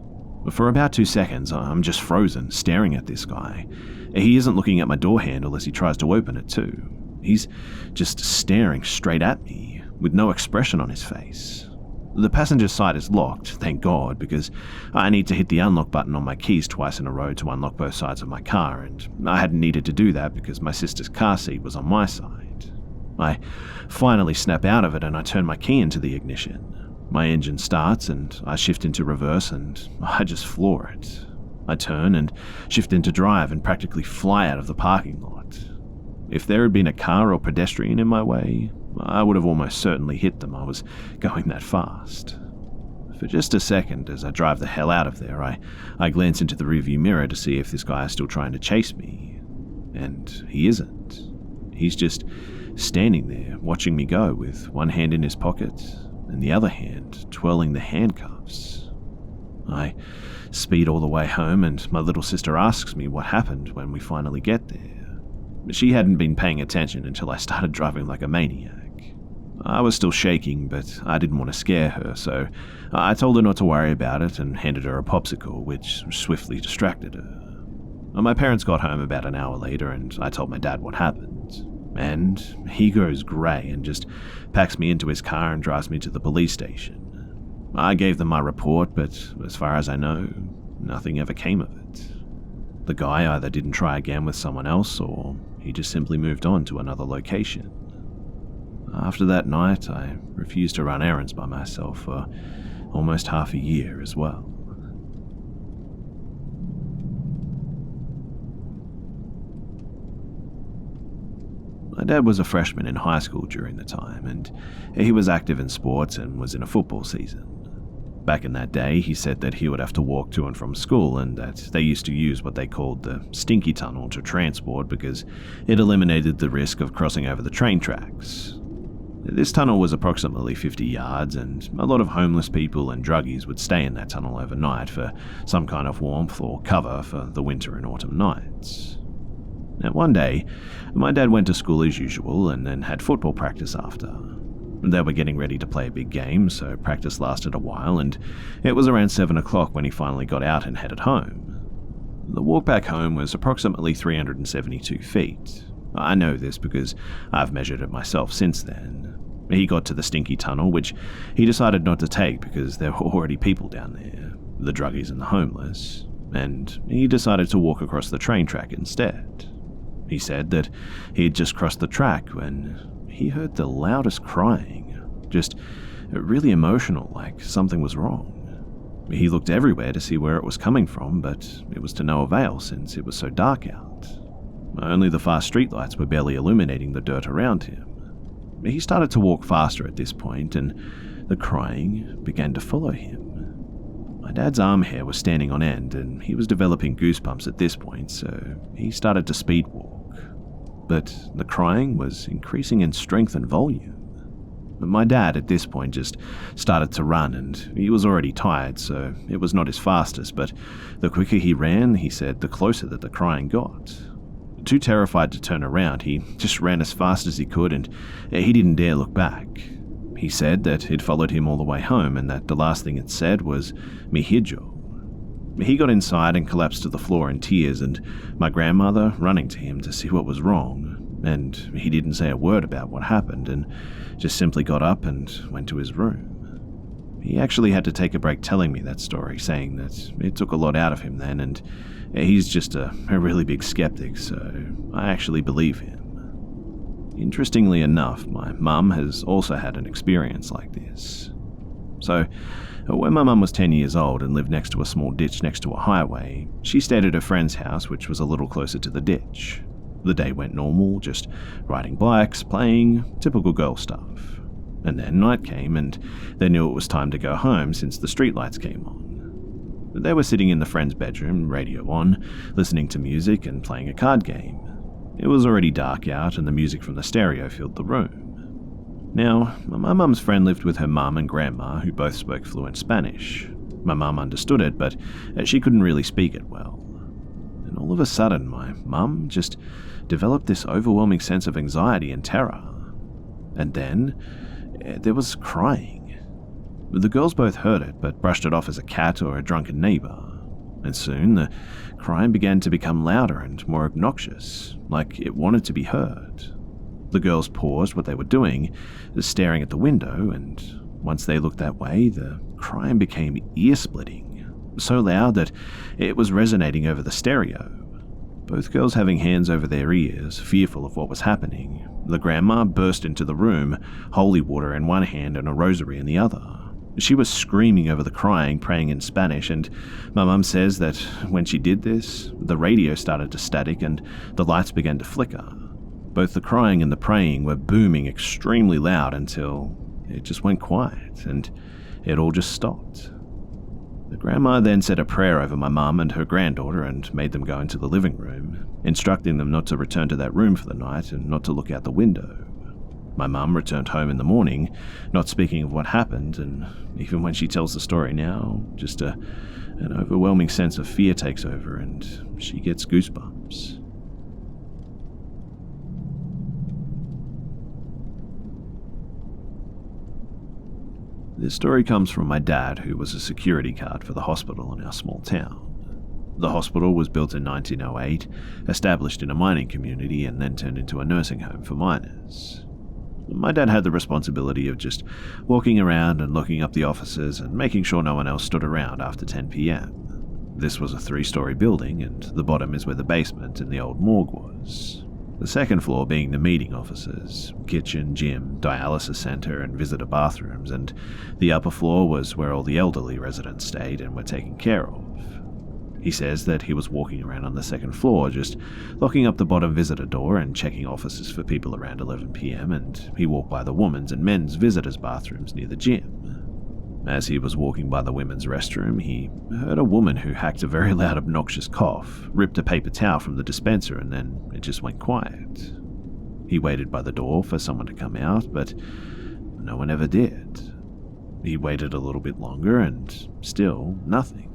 For about 2 seconds, I'm just frozen, staring at this guy. He isn't looking at my door handle as he tries to open it too. He's just staring straight at me, with no expression on his face. The passenger side is locked, thank God, because I need to hit the unlock button on my keys twice in a row to unlock both sides of my car, and I hadn't needed to do that because my sister's car seat was on my side. I finally snap out of it and I turn my key into the ignition. My engine starts and I shift into reverse and I just floor it. I turn and shift into drive and practically fly out of the parking lot. If there had been a car or pedestrian in my way, I would have almost certainly hit them. I was going that fast. For just a second, as I drive the hell out of there, I glance into the rearview mirror to see if this guy is still trying to chase me. And he isn't. He's just standing there, watching me go with one hand in his pocket and the other hand twirling the handcuffs. I speed all the way home, and my little sister asks me what happened when we finally get there. She hadn't been paying attention until I started driving like a maniac. I was still shaking, but I didn't want to scare her, so I told her not to worry about it and handed her a popsicle, which swiftly distracted her. My parents got home about an hour later, and I told my dad what happened. And he goes grey and just packs me into his car and drives me to the police station. I gave them my report, but as far as I know, nothing ever came of it. The guy either didn't try again with someone else, or he just simply moved on to another location. After that night, I refused to run errands by myself for almost half a year as well. My dad was a freshman in high school during the time, and he was active in sports and was in a football season. Back in that day, he said that he would have to walk to and from school, and that they used to use what they called the Stinky Tunnel to transport because it eliminated the risk of crossing over the train tracks. This tunnel was approximately 50 yards, and a lot of homeless people and druggies would stay in that tunnel overnight for some kind of warmth or cover for the winter and autumn nights. Now, one day, my dad went to school as usual and then had football practice after. They were getting ready to play a big game, so practice lasted a while, and it was around 7 o'clock when he finally got out and headed home. The walk back home was approximately 372 feet. I know this because I've measured it myself since then. He got to the Stinky Tunnel, which he decided not to take because there were already people down there, the druggies and the homeless, and he decided to walk across the train track instead. He said that he had just crossed the track when he heard the loudest crying, just really emotional, like something was wrong. He looked everywhere to see where it was coming from, but it was to no avail since it was so dark out. Only the fast streetlights were barely illuminating the dirt around him. He started to walk faster at this point, and the crying began to follow him. My dad's arm hair was standing on end, and he was developing goosebumps at this point, so he started to speed walk. But the crying was increasing in strength and volume. My dad at this point just started to run, and he was already tired, so it was not his fastest, but the quicker he ran, he said, the closer that the crying got. Too terrified to turn around, he just ran as fast as he could, and he didn't dare look back. He said that it followed him all the way home, and that the last thing it said was, "Mi hijo." He got inside and collapsed to the floor in tears, and my grandmother running to him to see what was wrong, and he didn't say a word about what happened, and just simply got up and went to his room. He actually had to take a break telling me that story, saying that it took a lot out of him then, and he's just a really big skeptic, so I actually believe him. Interestingly enough, my mum has also had an experience like this. So, when my mum was 10 years old and lived next to a small ditch next to a highway, she stayed at a friend's house which was a little closer to the ditch. The day went normal, just riding bikes, playing, typical girl stuff. And then night came and they knew it was time to go home since the streetlights came on. They were sitting in the friend's bedroom, radio on, listening to music and playing a card game. It was already dark out and the music from the stereo filled the room. Now, my mum's friend lived with her mum and grandma, who both spoke fluent Spanish. My mum understood it, but she couldn't really speak it well. And all of a sudden, my mum just developed this overwhelming sense of anxiety and terror. And then, there was crying. The girls both heard it, but brushed it off as a cat or a drunken neighbor. And soon, the crying began to become louder and more obnoxious, like it wanted to be heard. The girls paused what they were doing, staring at the window, and once they looked that way, the crying became ear-splitting, so loud that it was resonating over the stereo. Both girls having hands over their ears, fearful of what was happening, the grandma burst into the room, holy water in one hand and a rosary in the other. She was screaming over the crying, praying in Spanish, and my mum says that when she did this, the radio started to static and the lights began to flicker. Both the crying and the praying were booming extremely loud until it just went quiet and it all just stopped. The grandma then said a prayer over my mum and her granddaughter and made them go into the living room, instructing them not to return to that room for the night and not to look out the window. My mum returned home in the morning, not speaking of what happened, and even when she tells the story now, just an overwhelming sense of fear takes over and she gets goosebumps. This story comes from my dad, who was a security guard for the hospital in our small town. The hospital was built in 1908, established in a mining community, and then turned into a nursing home for miners. My dad had the responsibility of just walking around and looking up the offices and making sure no one else stood around after 10 p.m. This was a 3-story building, and the bottom is where the basement and the old morgue was. The second floor being the meeting offices, kitchen, gym, dialysis center, and visitor bathrooms, and the upper floor was where all the elderly residents stayed and were taken care of. He says that he was walking around on the second floor, just locking up the bottom visitor door and checking offices for people around 11 p.m, and he walked by the women's and men's visitors' bathrooms near the gym. As he was walking by the women's restroom, he heard a woman who hacked a very loud, obnoxious cough, ripped a paper towel from the dispenser, and then it just went quiet. He waited by the door for someone to come out, but no one ever did. He waited a little bit longer, and still nothing.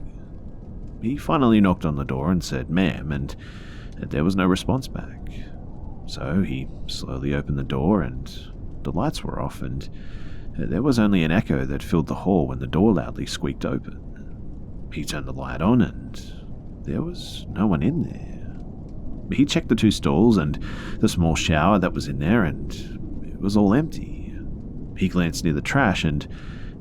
He finally knocked on the door and said, "Ma'am," and there was no response back. So he slowly opened the door, and the lights were off, and there was only an echo that filled the hall when the door loudly squeaked open. He turned the light on, and there was no one in there. He checked the 2 stalls and the small shower that was in there, and it was all empty. He glanced near the trash, and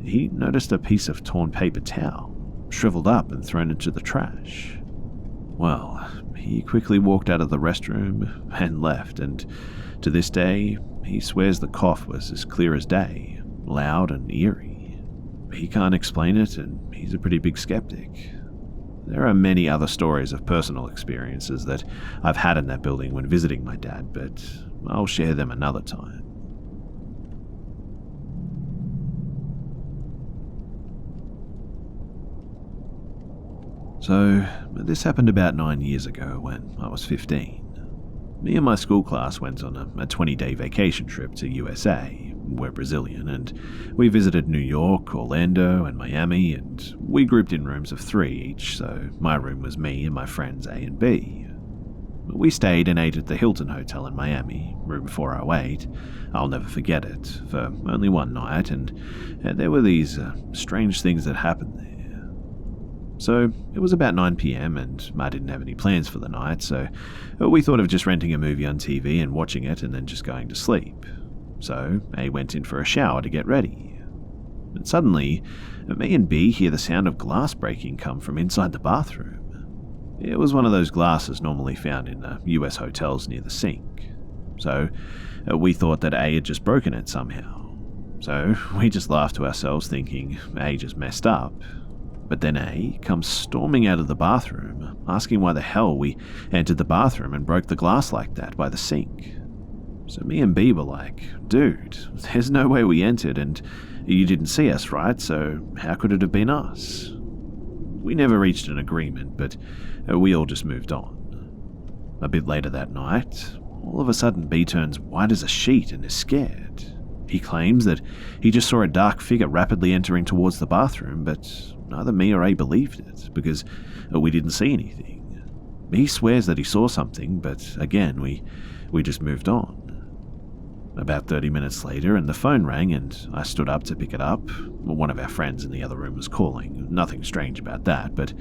he noticed a piece of torn paper towel, shriveled up and thrown into the trash. Well, he quickly walked out of the restroom and left, and to this day, he swears the cough was as clear as day, loud and eerie. He can't explain it, and he's a pretty big skeptic. There are many other stories of personal experiences that I've had in that building when visiting my dad, but I'll share them another time. So, this happened about 9 years ago when I was 15. Me and my school class went on a 20-day vacation trip to USA. We're Brazilian, and we visited New York, Orlando, and Miami, and we grouped in rooms of 3 each, so my room was me and my friends A and B. We stayed and ate at the Hilton Hotel in Miami, room 408. I'll never forget it, for only one night, and there were these strange things that happened there. So it was about 9 p.m. and I didn't have any plans for the night, so we thought of just renting a movie on TV and watching it and then just going to sleep. So A went in for a shower to get ready. And suddenly, me and B hear the sound of glass breaking come from inside the bathroom. It was one of those glasses normally found in US hotels near the sink. So we thought that A had just broken it somehow. So we just laughed to ourselves thinking A just messed up. But then A comes storming out of the bathroom, asking why the hell we entered the bathroom and broke the glass like that by the sink. So me and B were like, dude, there's no way we entered and you didn't see us, right? So how could it have been us? We never reached an agreement, but we all just moved on. A bit later that night, all of a sudden B turns white as a sheet and is scared. He claims that he just saw a dark figure rapidly entering towards the bathroom, but neither me or A believed it, because we didn't see anything. He swears that he saw something, but again, we just moved on. About 30 minutes later, and the phone rang, and I stood up to pick it up. One of our friends in the other room was calling. Nothing strange about that, but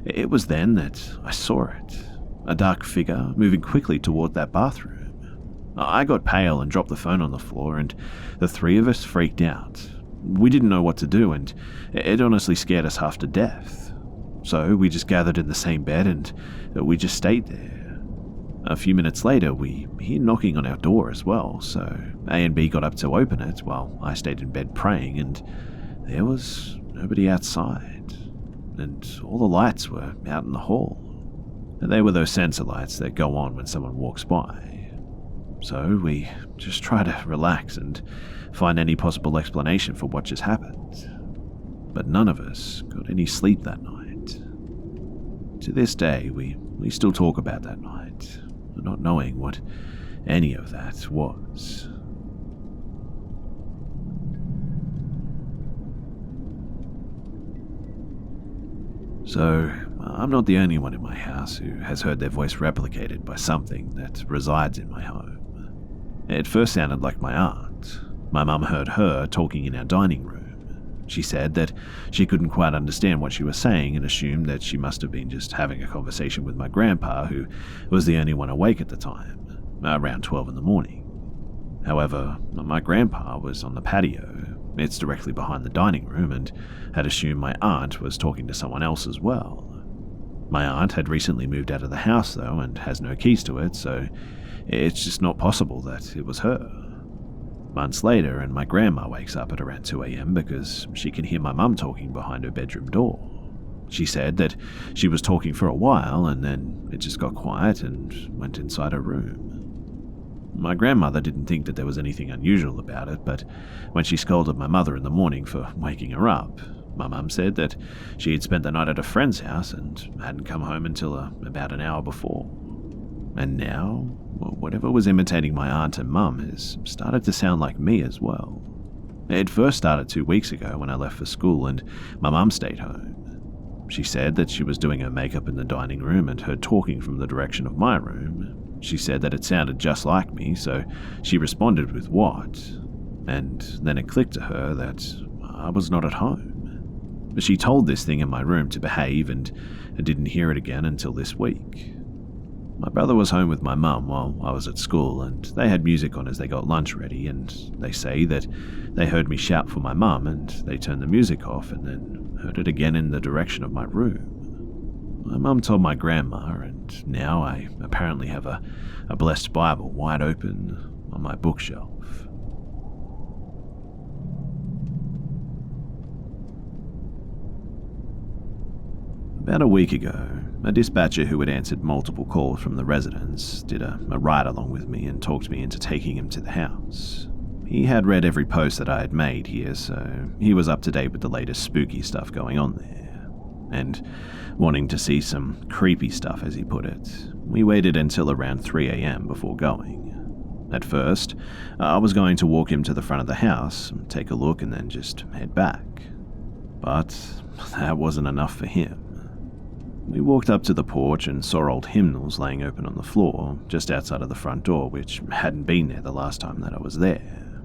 it was then that I saw it. A dark figure moving quickly toward that bathroom. I got pale and dropped the phone on the floor, and the 3 of us freaked out. We didn't know what to do, and it honestly scared us half to death. So we just gathered in the same bed, and we just stayed there. A few minutes later, we hear knocking on our door as well, so A and B got up to open it while I stayed in bed praying, and there was nobody outside, and all the lights were out in the hall. They were those sensor lights that go on when someone walks by. So we just try to relax and find any possible explanation for what just happened. But none of us got any sleep that night. To this day, we still talk about that night, not knowing what any of that was. So, I'm not the only one in my house who has heard their voice replicated by something that resides in my home. It first sounded like my aunt. My mum heard her talking in our dining room. She said that she couldn't quite understand what she was saying and assumed that she must have been just having a conversation with my grandpa, who was the only one awake at the time, around 12 in the morning. However, my grandpa was on the patio. It's directly behind the dining room, and had assumed my aunt was talking to someone else as well. My aunt had recently moved out of the house though and has no keys to it, so it's just not possible that it was her. Months later, and my grandma wakes up at around 2 a.m. because she can hear my mum talking behind her bedroom door. She said that she was talking for a while and then it just got quiet and went inside her room. My grandmother didn't think that there was anything unusual about it, but when she scolded my mother in the morning for waking her up, my mum said that she had spent the night at a friend's house and hadn't come home until about an hour before. And now, whatever was imitating my aunt and mum has started to sound like me as well. It first started 2 weeks ago when I left for school and my mum stayed home. She said that she was doing her makeup in the dining room and heard talking from the direction of my room. She said that it sounded just like me, so she responded with what? And then it clicked to her that I was not at home. She told this thing in my room to behave and didn't hear it again until this week. My brother was home with my mum while I was at school, and they had music on as they got lunch ready, and they say that they heard me shout for my mum and they turned the music off and then heard it again in the direction of my room. My mum told my grandma, and now I apparently have a blessed Bible wide open on my bookshelf. About a week ago, a dispatcher who had answered multiple calls from the residents did a ride along with me and talked me into taking him to the house. He had read every post that I had made here, so he was up to date with the latest spooky stuff going on there. and wanting to see some creepy stuff, as he put it, we waited until around 3 a.m. before going. At first, I was going to walk him to the front of the house, take a look, and then just head back. But that wasn't enough for him. We walked up to the porch and saw old hymnals laying open on the floor, just outside of the front door, which hadn't been there the last time that I was there.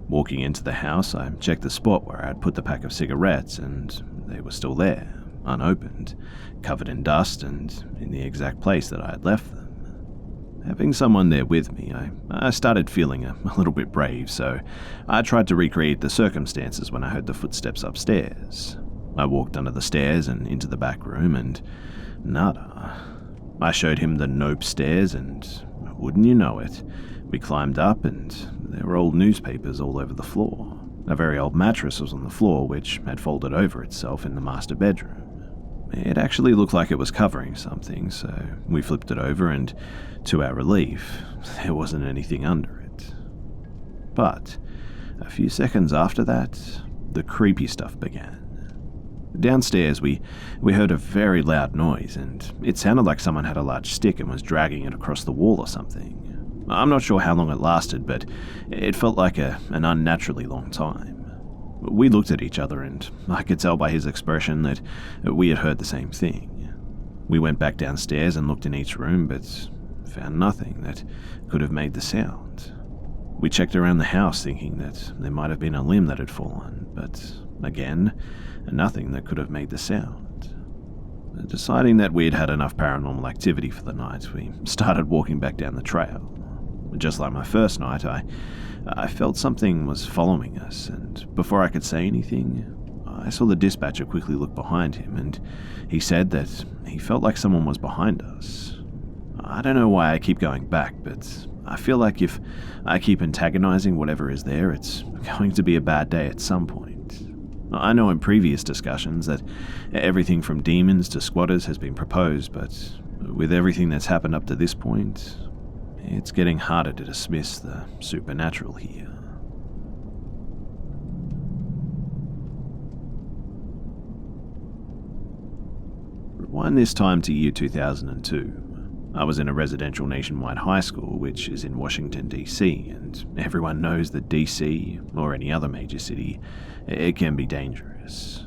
Walking into the house, I checked the spot where I had put the pack of cigarettes, and they were still there, unopened, covered in dust, and in the exact place that I had left them. Having someone there with me, I started feeling a little bit brave, so I tried to recreate the circumstances when I heard the footsteps upstairs. I walked under the stairs and into the back room, and nada. I showed him the nope stairs, and wouldn't you know it, we climbed up, and there were old newspapers all over the floor. A very old mattress was on the floor, which had folded over itself in the master bedroom. It actually looked like it was covering something, so we flipped it over, and to our relief, there wasn't anything under it. But a few seconds after that, the creepy stuff began. Downstairs, we heard a very loud noise, and it sounded like someone had a large stick and was dragging it across the wall or something. I'm not sure how long it lasted, but it felt like an unnaturally long time. We looked at each other, and I could tell by his expression that we had heard the same thing. We went back downstairs and looked in each room, but found nothing that could have made the sound. We checked around the house thinking that there might have been a limb that had fallen, but again, nothing that could have made the sound. Deciding that we'd had enough paranormal activity for the night, we started walking back down the trail. Just like my first night, I felt something was following us, and before I could say anything, I saw the dispatcher quickly look behind him, and he said that he felt like someone was behind us. I don't know why I keep going back, but I feel like if I keep antagonizing whatever is there, it's going to be a bad day at some point. I know in previous discussions that everything from demons to squatters has been proposed, but with everything that's happened up to this point, it's getting harder to dismiss the supernatural here. Rewind this time to year 2002. I was in a residential nationwide high school, which is in Washington, D.C., and everyone knows that D.C., or any other major city, it can be dangerous.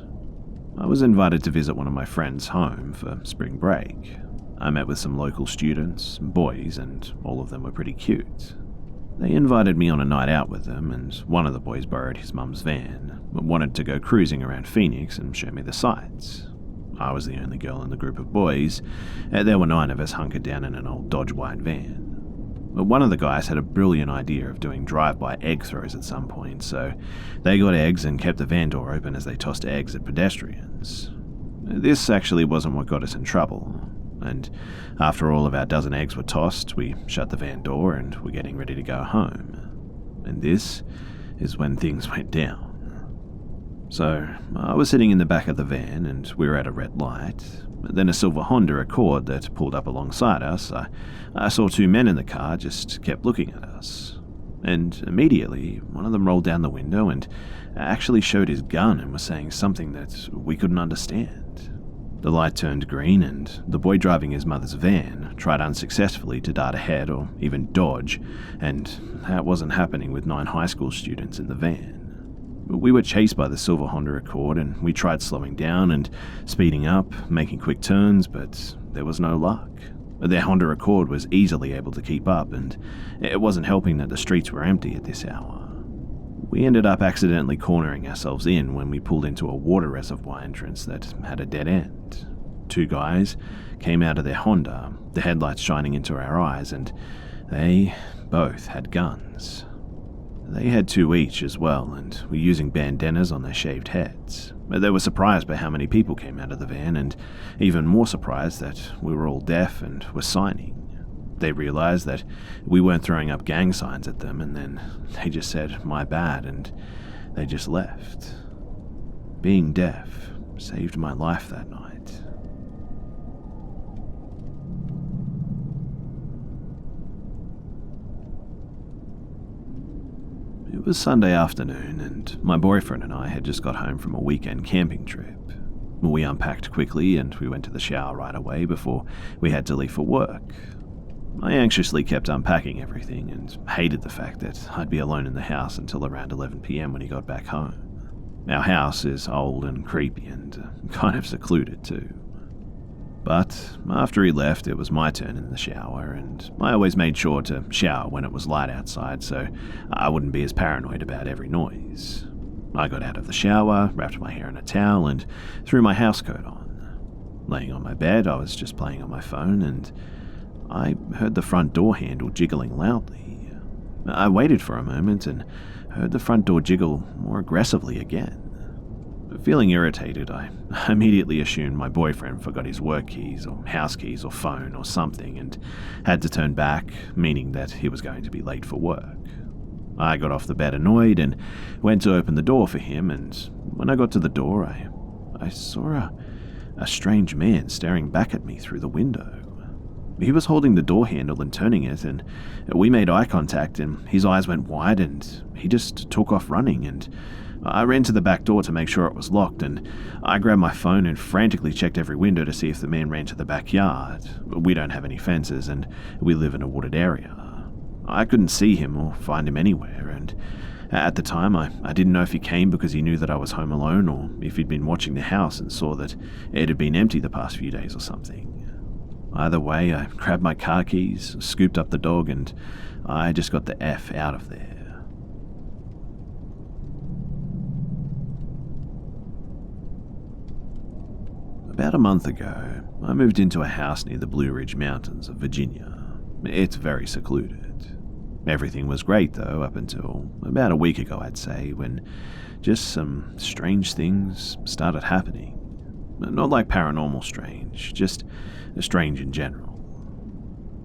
I was invited to visit one of my friends' home for spring break. I met with some local students, boys, and all of them were pretty cute. They invited me on a night out with them, and one of the boys borrowed his mum's van, but wanted to go cruising around Phoenix and show me the sights. I was the only girl in the group of boys, and there were 9 of us hunkered down in an old Dodge white van. But one of the guys had a brilliant idea of doing drive-by egg throws at some point, so they got eggs and kept the van door open as they tossed eggs at pedestrians. This actually wasn't what got us in trouble, and after all of our dozen eggs were tossed, we shut the van door and were getting ready to go home. And this is when things went down. So, I was sitting in the back of the van and we were at a red light. Then a silver Honda Accord that pulled up alongside us. I saw 2 men in the car just kept looking at us. And immediately, one of them rolled down the window and actually showed his gun and was saying something that we couldn't understand. The light turned green and the boy driving his mother's van tried unsuccessfully to dart ahead or even dodge, and that wasn't happening with 9 high school students in the van. We were chased by the silver Honda Accord and we tried slowing down and speeding up, making quick turns, but there was no luck. Their Honda Accord was easily able to keep up, and it wasn't helping that the streets were empty at this hour. We ended up accidentally cornering ourselves in when we pulled into a water reservoir entrance that had a dead end. 2 guys came out of their Honda, the headlights shining into our eyes, and they both had guns. They had 2 each as well, and were using bandanas on their shaved heads. They were surprised by how many people came out of the van, and even more surprised that we were all deaf and were signing. They realized that we weren't throwing up gang signs at them, and then they just said, "My bad," and they just left. Being deaf saved my life that night. It was Sunday afternoon, and my boyfriend and I had just got home from a weekend camping trip. We unpacked quickly and we went to the shower right away before we had to leave for work. I anxiously kept unpacking everything and hated the fact that I'd be alone in the house until around 11 p.m. when he got back home. Our house is old and creepy and kind of secluded too. But after he left, it was my turn in the shower, and I always made sure to shower when it was light outside so I wouldn't be as paranoid about every noise. I got out of the shower, wrapped my hair in a towel, and threw my housecoat on. Laying on my bed, I was just playing on my phone, and I heard the front door handle jiggling loudly. I waited for a moment and heard the front door jiggle more aggressively again. Feeling irritated, I immediately assumed my boyfriend forgot his work keys or house keys or phone or something and had to turn back, meaning that he was going to be late for work. I got off the bed annoyed and went to open the door for him, and when I got to the door, I saw a strange man staring back at me through the window. He was holding the door handle and turning it, and we made eye contact, and his eyes went wide and he just took off running, and I ran to the back door to make sure it was locked, and I grabbed my phone and frantically checked every window to see if the man ran to the backyard. We don't have any fences, and we live in a wooded area. I couldn't see him or find him anywhere, and at the time I didn't know if he came because he knew that I was home alone or if he'd been watching the house and saw that it had been empty the past few days or something. Either way, I grabbed my car keys, scooped up the dog, and I just got the F out of there. About a month ago, I moved into a house near the Blue Ridge Mountains of Virginia. It's very secluded. Everything was great though, up until about a week ago I'd say, when just some strange things started happening. Not like paranormal strange, just strange in general.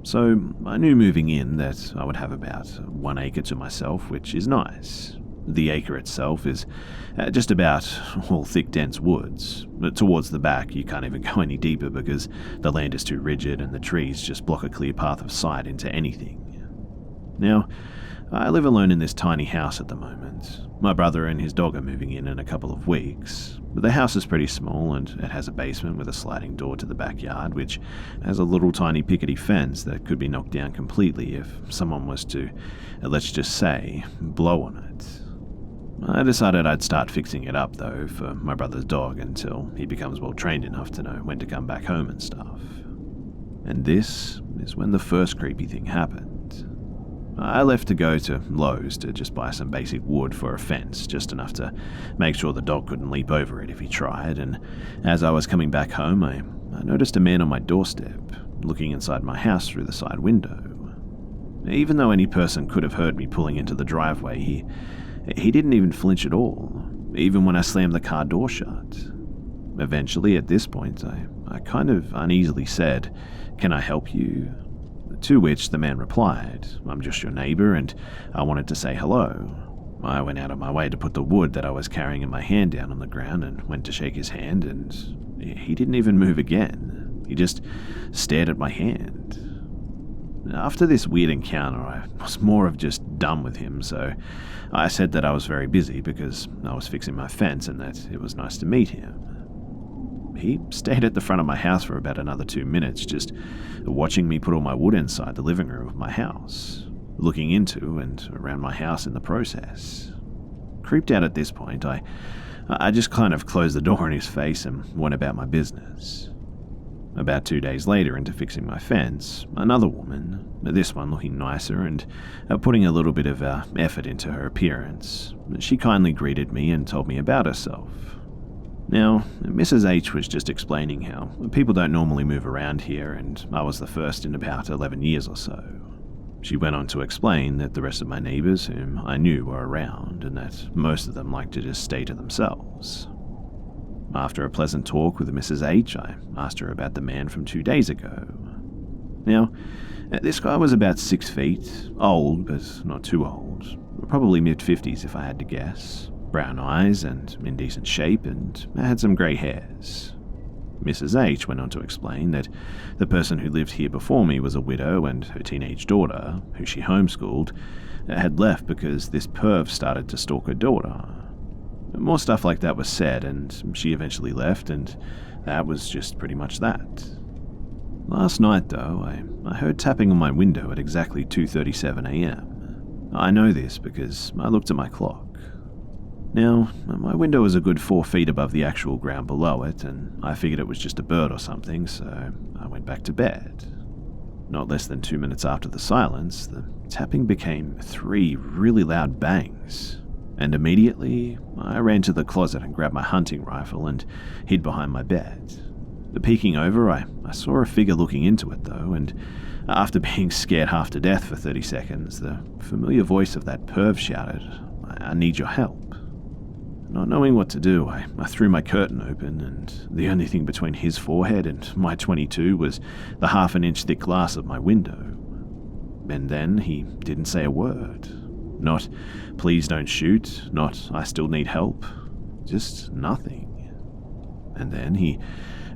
So I knew moving in that I would have about 1 acre to myself, which is nice. The acre itself is just about all thick, dense woods. Towards the back, you can't even go any deeper because the land is too rigid and the trees just block a clear path of sight into anything. Now, I live alone in this tiny house at the moment. My brother and his dog are moving in a couple of weeks. But the house is pretty small and it has a basement with a sliding door to the backyard, which has a little tiny pickety fence that could be knocked down completely if someone was to, let's just say, blow on it. I decided I'd start fixing it up, though, for my brother's dog until he becomes well trained enough to know when to come back home and stuff. And this is when the first creepy thing happened. I left to go to Lowe's to just buy some basic wood for a fence, just enough to make sure the dog couldn't leap over it if he tried, and as I was coming back home, I noticed a man on my doorstep, looking inside my house through the side window. Even though any person could have heard me pulling into the driveway, he didn't even flinch at all, even when I slammed the car door shut. Eventually, at this point, I kind of uneasily said, "Can I help you?" To which the man replied, "I'm just your neighbor and I wanted to say hello." I went out of my way to put the wood that I was carrying in my hand down on the ground and went to shake his hand, and he didn't even move again. He just stared at my hand. After this weird encounter, I was more of just done with him, so I said that I was very busy because I was fixing my fence and that it was nice to meet him. He stayed at the front of my house for about another 2 minutes, just watching me put all my wood inside the living room of my house, looking into and around my house in the process. Creeped out at this point, I just kind of closed the door in his face and went about my business. About 2 days later, into fixing my fence, another woman, this one looking nicer and putting a little bit of effort into her appearance, she kindly greeted me and told me about herself. Now, Mrs. H was just explaining how people don't normally move around here, and I was the first in about 11 years or so. She went on to explain that the rest of my neighbors whom I knew were around, and that most of them like to just stay to themselves. After a pleasant talk with Mrs. H, I asked her about the man from 2 days ago. Now, this guy was about 6 feet, old but not too old, probably mid-50s if I had to guess. Brown eyes and in decent shape, and had some grey hairs. Mrs. H went on to explain that the person who lived here before me was a widow, and her teenage daughter, who she homeschooled, had left because this perv started to stalk her daughter. More stuff like that was said, and she eventually left, and that was just pretty much that. Last night, though, I heard tapping on my window at exactly 2:37 a.m. I know this because I looked at my clock. Now, my window is a good 4 feet above the actual ground below it, and I figured it was just a bird or something, so I went back to bed. Not less than 2 minutes after the silence, the tapping became 3 really loud bangs, and immediately I ran to the closet and grabbed my hunting rifle and hid behind my bed. Peeking over, I saw a figure looking into it though, and after being scared half to death for 30 seconds, the familiar voice of that perv shouted, "I need your help." Not knowing what to do, I threw my curtain open, and the only thing between his forehead and my 22 was the 1/2 inch thick glass of my window. And then he didn't say a word. Not, "Please don't shoot," not, "I still need help," just nothing. And then he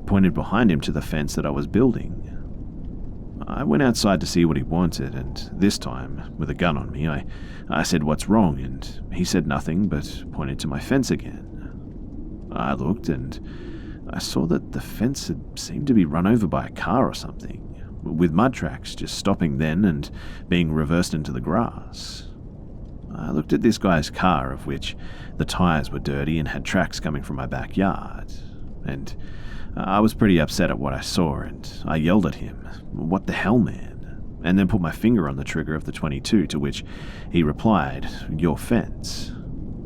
pointed behind him to the fence that I was building. I went outside to see what he wanted, and this time, with a gun on me, I said, "What's wrong?" and he said nothing but pointed to my fence again. I looked and I saw that the fence had seemed to be run over by a car or something, with mud tracks just stopping then and being reversed into the grass. I looked at this guy's car, of which the tires were dirty and had tracks coming from my backyard, and I was pretty upset at what I saw, and I yelled at him, "What the hell, man?" and then put my finger on the trigger of the 22, to which he replied, "Your fence."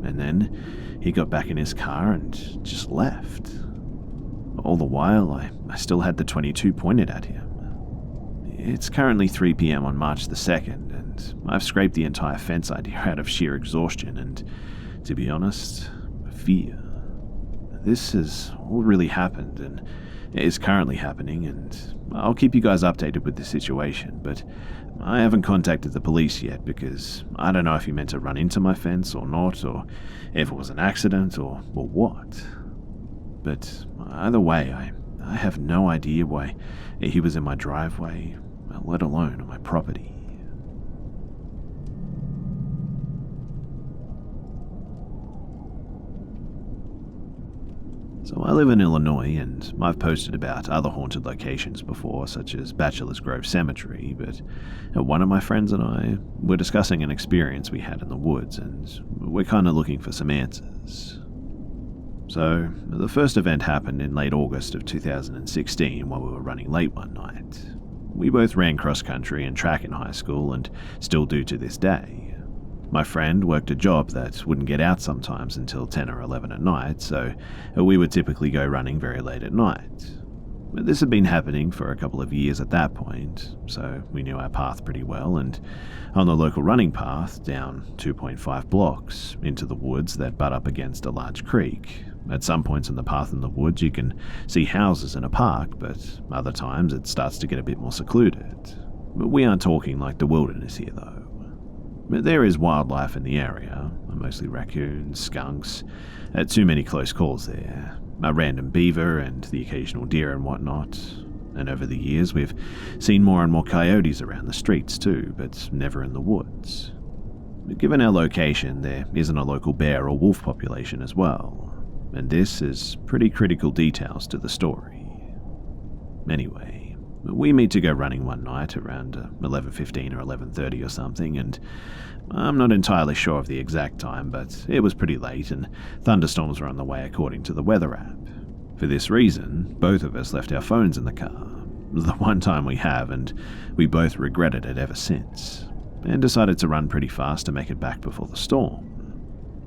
And then he got back in his car and just left. All the while, I still had the 22 pointed at him. It's currently 3 p.m. on March the 2nd, and I've scraped the entire fence idea out of sheer exhaustion and, to be honest, fear. This has all really happened and is currently happening, and I'll keep you guys updated with the situation, but I haven't contacted the police yet because I don't know if he meant to run into my fence or not, or if it was an accident or what. But either way, I have no idea why he was in my driveway, let alone on my property. So I live in Illinois, and I've posted about other haunted locations before, such as Bachelor's Grove Cemetery, but one of my friends and I were discussing an experience we had in the woods, and we're kind of looking for some answers. So, the first event happened in late August of 2016 while we were running late one night. We both ran cross-country and track in high school, and still do to this day. My friend worked a job that wouldn't get out sometimes until 10 or 11 at night, so we would typically go running very late at night. This had been happening for a couple of years at that point, so we knew our path pretty well, and on the local running path, down 2.5 blocks, into the woods that butt up against a large creek. At some points in the path in the woods you can see houses in a park, but other times it starts to get a bit more secluded. But we aren't talking like the wilderness here though. But there is wildlife in the area, mostly raccoons, skunks, too many close calls there, a random beaver and the occasional deer and whatnot. And over the years we've seen more and more coyotes around the streets too, but never in the woods. But given our location, there isn't a local bear or wolf population as well, and this is pretty critical details to the story. Anyway, we meet to go running one night around 11:15 or 11:30 or something, and I'm not entirely sure of the exact time, but it was pretty late and thunderstorms were on the way according to the weather app. For this reason, both of us left our phones in the car, the one time we have, and we both regretted it ever since, and decided to run pretty fast to make it back before the storm.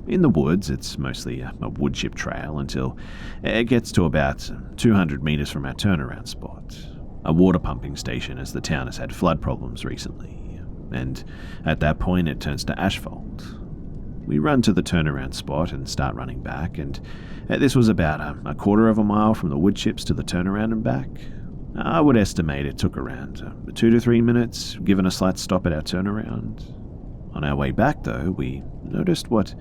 In the woods, it's mostly a wood chip trail until it gets to about 200 meters from our turnaround spot, a water pumping station as the town has had flood problems recently, and at that point it turns to asphalt. We run to the turnaround spot and start running back, and this was about a quarter of a mile from the wood chips to the turnaround and back. I would estimate it took around 2 to 3 minutes, given a slight stop at our turnaround. On our way back though, we noticed what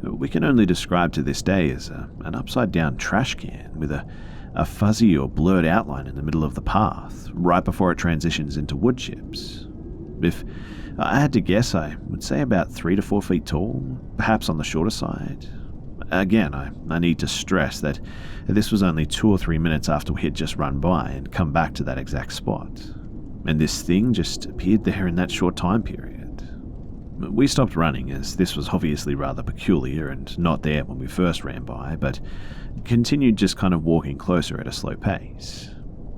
we can only describe to this day as an upside-down trash can with a fuzzy or blurred outline in the middle of the path, right before it transitions into wood chips. If I had to guess, I would say about 3 to 4 feet tall, perhaps on the shorter side. Again, I need to stress that this was only 2 or 3 minutes after we had just run by and come back to that exact spot. And this thing just appeared there in that short time period. We stopped running, as this was obviously rather peculiar and not there when we first ran by, but continued just kind of walking closer at a slow pace.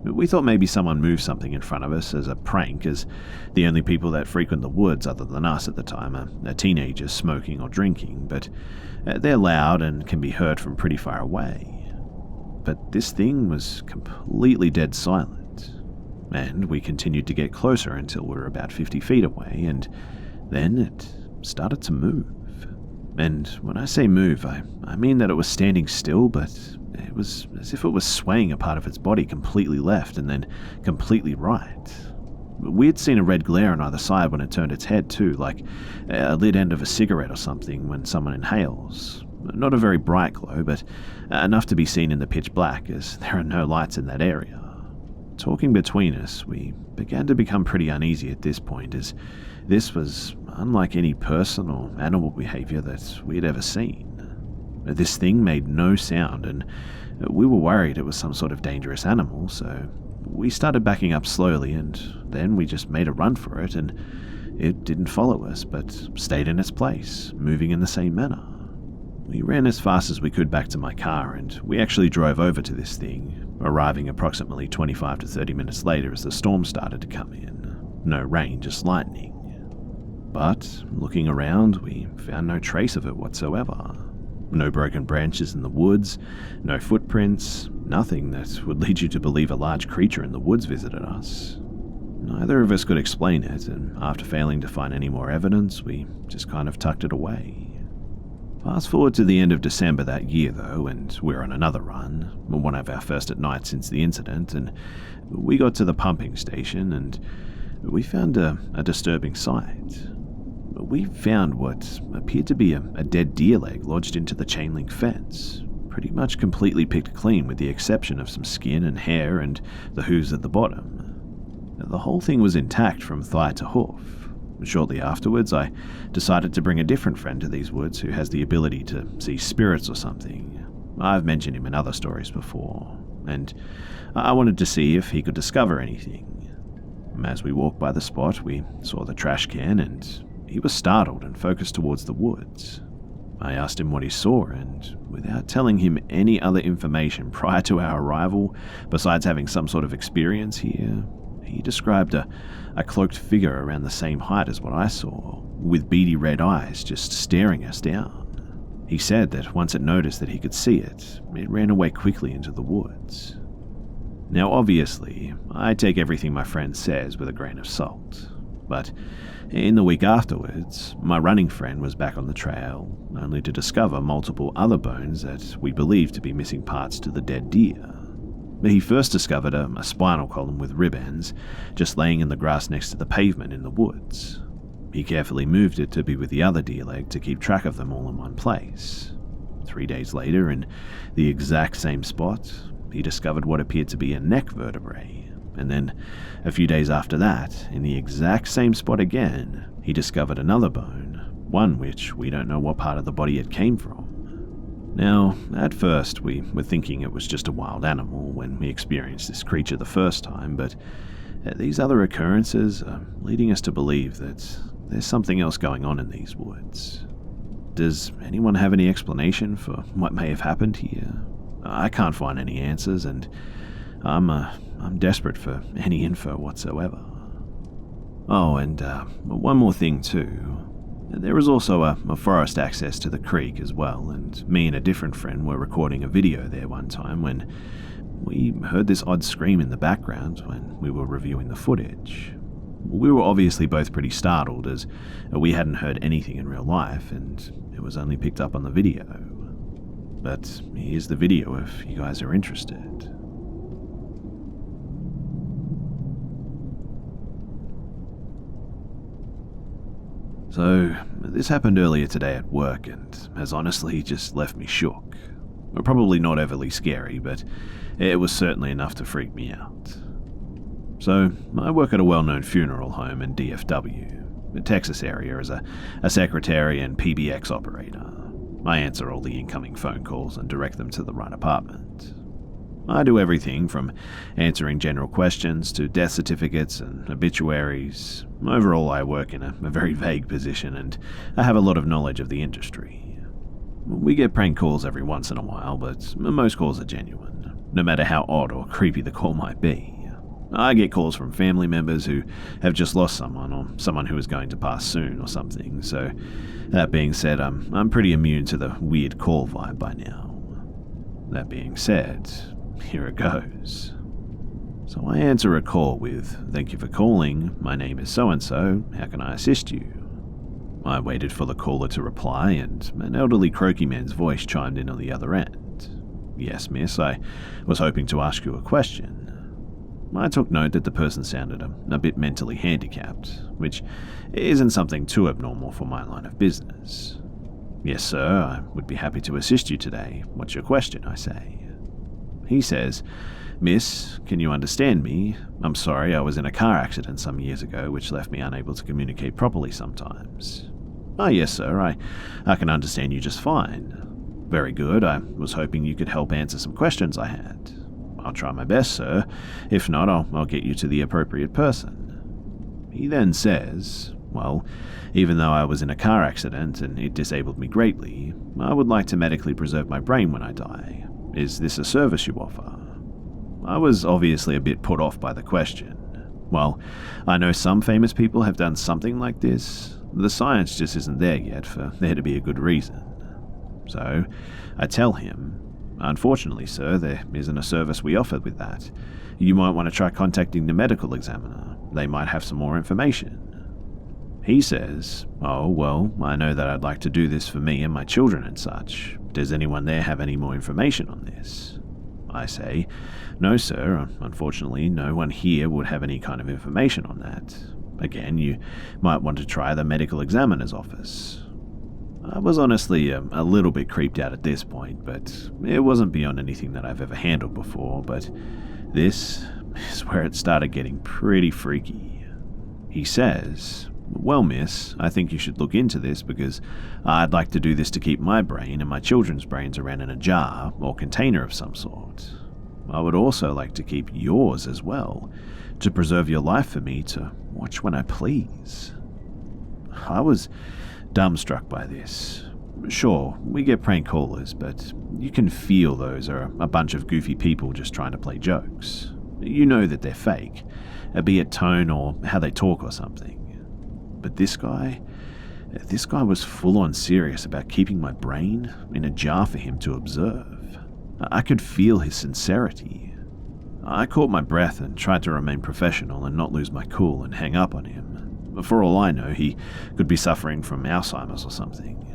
We thought maybe someone moved something in front of us as a prank, as the only people that frequent the woods other than us at the time are teenagers smoking or drinking, but they're loud and can be heard from pretty far away. But this thing was completely dead silent, and we continued to get closer until we were about 50 feet away, and then it started to move. And when I say move, I mean that it was standing still, but it was as if it was swaying a part of its body completely left and then completely right. We had seen a red glare on either side when it turned its head too, like a lit end of a cigarette or something when someone inhales. Not a very bright glow, but enough to be seen in the pitch black, as there are no lights in that area. Talking between us, we began to become pretty uneasy at this point, as this was unlike any person or animal behavior that we had ever seen. This thing made no sound, and we were worried it was some sort of dangerous animal, so we started backing up slowly, and then we just made a run for it, and it didn't follow us, but stayed in its place, moving in the same manner. We ran as fast as we could back to my car, and we actually drove over to this thing, arriving approximately 25 to 30 minutes later as the storm started to come in. No rain, just lightning. But, looking around, we found no trace of it whatsoever. No broken branches in the woods, no footprints, nothing that would lead you to believe a large creature in the woods visited us. Neither of us could explain it, and after failing to find any more evidence, we just kind of tucked it away. Fast forward to the end of December that year though, and we're on another run, one of our first at night since the incident, and we got to the pumping station and we found a disturbing sight. We found what appeared to be a dead deer leg lodged into the chain link fence, pretty much completely picked clean with the exception of some skin and hair and the hooves at the bottom. The whole thing was intact from thigh to hoof. Shortly afterwards, I decided to bring a different friend to these woods who has the ability to see spirits or something. I've mentioned him in other stories before, and I wanted to see if he could discover anything. As we walked by the spot, we saw the trash can, and he was startled and focused towards the woods. I asked him what he saw, and without telling him any other information prior to our arrival, besides having some sort of experience here, he described a cloaked figure around the same height as what I saw, with beady red eyes just staring us down. He said that once it noticed that he could see it, it ran away quickly into the woods. Now obviously, I take everything my friend says with a grain of salt, but in the week afterwards, my running friend was back on the trail, only to discover multiple other bones that we believed to be missing parts to the dead deer. He first discovered a spinal column with rib ends, just laying in the grass next to the pavement in the woods. He carefully moved it to be with the other deer leg to keep track of them all in one place. 3 days later, in the exact same spot, he discovered what appeared to be a neck vertebrae, and then a few days after that, in the exact same spot again, he discovered another bone, one which we don't know what part of the body it came from. Now, at first we were thinking it was just a wild animal when we experienced this creature the first time, but these other occurrences are leading us to believe that there's something else going on in these woods. Does anyone have any explanation for what may have happened here? I can't find any answers, and I'm desperate for any info whatsoever. Oh, and one more thing too. There was also a forest access to the creek as well, and me and a different friend were recording a video there one time when we heard this odd scream in the background when we were reviewing the footage. We were obviously both pretty startled, as we hadn't heard anything in real life, and it was only picked up on the video. But here's the video if you guys are interested. So, this happened earlier today at work and has honestly just left me shook. Probably not overly scary, but it was certainly enough to freak me out. So, I work at a well-known funeral home in DFW, the Texas area, as a secretary and PBX operator. I answer all the incoming phone calls and direct them to the right apartment. I do everything from answering general questions to death certificates and obituaries. Overall, I work in a very vague position and I have a lot of knowledge of the industry. We get prank calls every once in a while, but most calls are genuine, no matter how odd or creepy the call might be. I get calls from family members who have just lost someone or someone who is going to pass soon or something, so that being said, I'm pretty immune to the weird call vibe by now. That being said, here it goes. So I answer a call with, "Thank you for calling, my name is so-and-so, how can I assist you?" I waited for the caller to reply and an elderly croaky man's voice chimed in on the other end. "Yes, miss, I was hoping to ask you a question." I took note that the person sounded a bit mentally handicapped, which isn't something too abnormal for my line of business. "Yes, sir, I would be happy to assist you today. What's your question?" I say. He says, "Miss, can you understand me? I'm sorry, I was in a car accident some years ago which left me unable to communicate properly sometimes." "Oh, yes, sir, I can understand you just fine." "Very good, I was hoping you could help answer some questions I had." "I'll try my best, sir. If not, I'll get you to the appropriate person." He then says, "Well, even though I was in a car accident and it disabled me greatly, I would like to medically preserve my brain when I die. Is this a service you offer?" I was obviously a bit put off by the question. Well, I know some famous people have done something like this. The science just isn't there yet for there to be a good reason. So I tell him, "Unfortunately, sir, there isn't a service we offer with that. You might want to try contacting the medical examiner. They might have some more information." He says, "Oh, well, I know that I'd like to do this for me and my children and such. Does anyone there have any more information on this?" I say, "No, sir. Unfortunately, no one here would have any kind of information on that. Again, you might want to try the medical examiner's office." I was honestly a little bit creeped out at this point, but it wasn't beyond anything that I've ever handled before, but this is where it started getting pretty freaky. He says, "Well, miss, I think you should look into this because I'd like to do this to keep my brain and my children's brains around in a jar or container of some sort. I would also like to keep yours as well, to preserve your life for me to watch when I please." I was dumbstruck by this. Sure, we get prank callers, but you can feel those are a bunch of goofy people just trying to play jokes. You know that they're fake, be it tone or how they talk or something. But this guy was full on serious about keeping my brain in a jar for him to observe. I could feel his sincerity. I caught my breath and tried to remain professional and not lose my cool and hang up on him. For all I know, he could be suffering from Alzheimer's or something.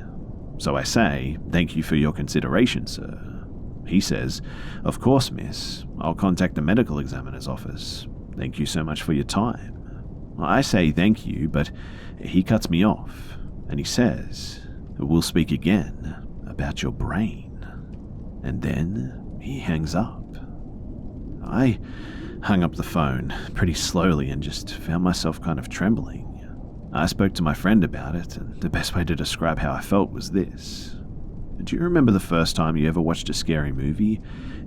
So I say, "Thank you for your consideration, sir." He says, "Of course, miss. I'll contact the medical examiner's office. Thank you so much for your time." I say thank you, but he cuts me off, and he says, "We'll speak again about your brain." And then he hangs up. I hung up the phone pretty slowly and just found myself kind of trembling. I spoke to my friend about it, and the best way to describe how I felt was this. Do you remember the first time you ever watched a scary movie?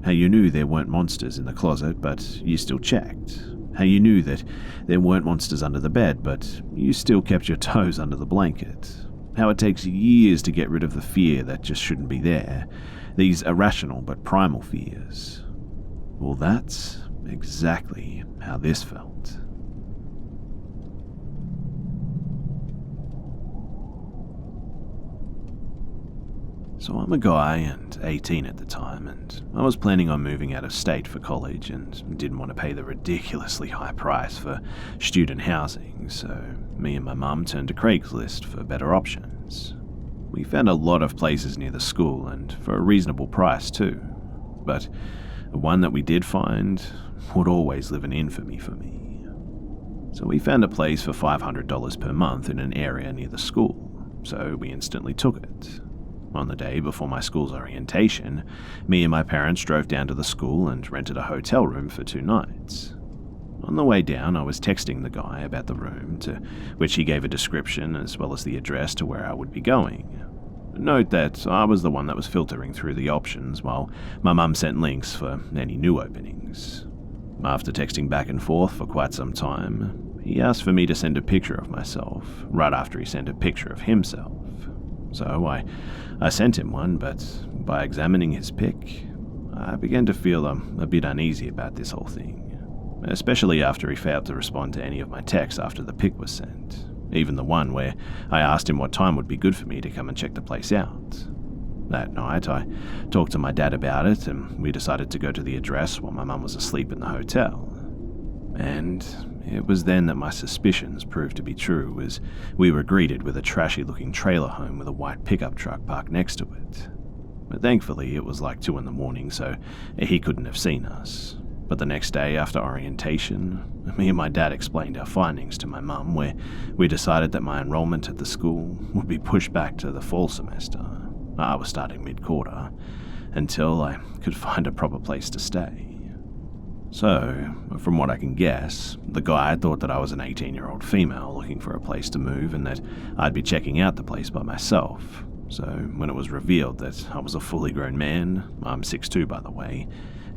How you knew there weren't monsters in the closet, but you still checked? How you knew that there weren't monsters under the bed, but you still kept your toes under the blanket? How it takes years to get rid of the fear that just shouldn't be there, these irrational but primal fears. Well, that's exactly how this felt. So I'm a guy and 18 at the time, and I was planning on moving out of state for college and didn't want to pay the ridiculously high price for student housing, so me and my mum turned to Craigslist for better options. We found a lot of places near the school and for a reasonable price too, but the one that we did find would always live in infamy for me. So we found a place for $500 per month in an area near the school, so we instantly took it. On the day before my school's orientation, me and my parents drove down to the school and rented a hotel room for 2 nights. On the way down, I was texting the guy about the room, to which he gave a description as well as the address to where I would be going. Note that I was the one that was filtering through the options while my mum sent links for any new openings. After texting back and forth for quite some time, he asked for me to send a picture of myself right after he sent a picture of himself. So I sent him one, but by examining his pic, I began to feel a bit uneasy about this whole thing, especially after he failed to respond to any of my texts after the pic was sent, even the one where I asked him what time would be good for me to come and check the place out. That night, I talked to my dad about it, and we decided to go to the address while my mum was asleep in the hotel. And it was then that my suspicions proved to be true, as we were greeted with a trashy-looking trailer home with a white pickup truck parked next to it. But thankfully, it was like 2 a.m, so he couldn't have seen us. But the next day, after orientation, me and my dad explained our findings to my mum, where we decided that my enrollment at the school would be pushed back to the fall semester. I was starting mid-quarter, until I could find a proper place to stay. So, from what I can guess, the guy thought that I was an 18-year-old female looking for a place to move and that I'd be checking out the place by myself. So, when it was revealed that I was a fully grown man, I'm 6'2" by the way,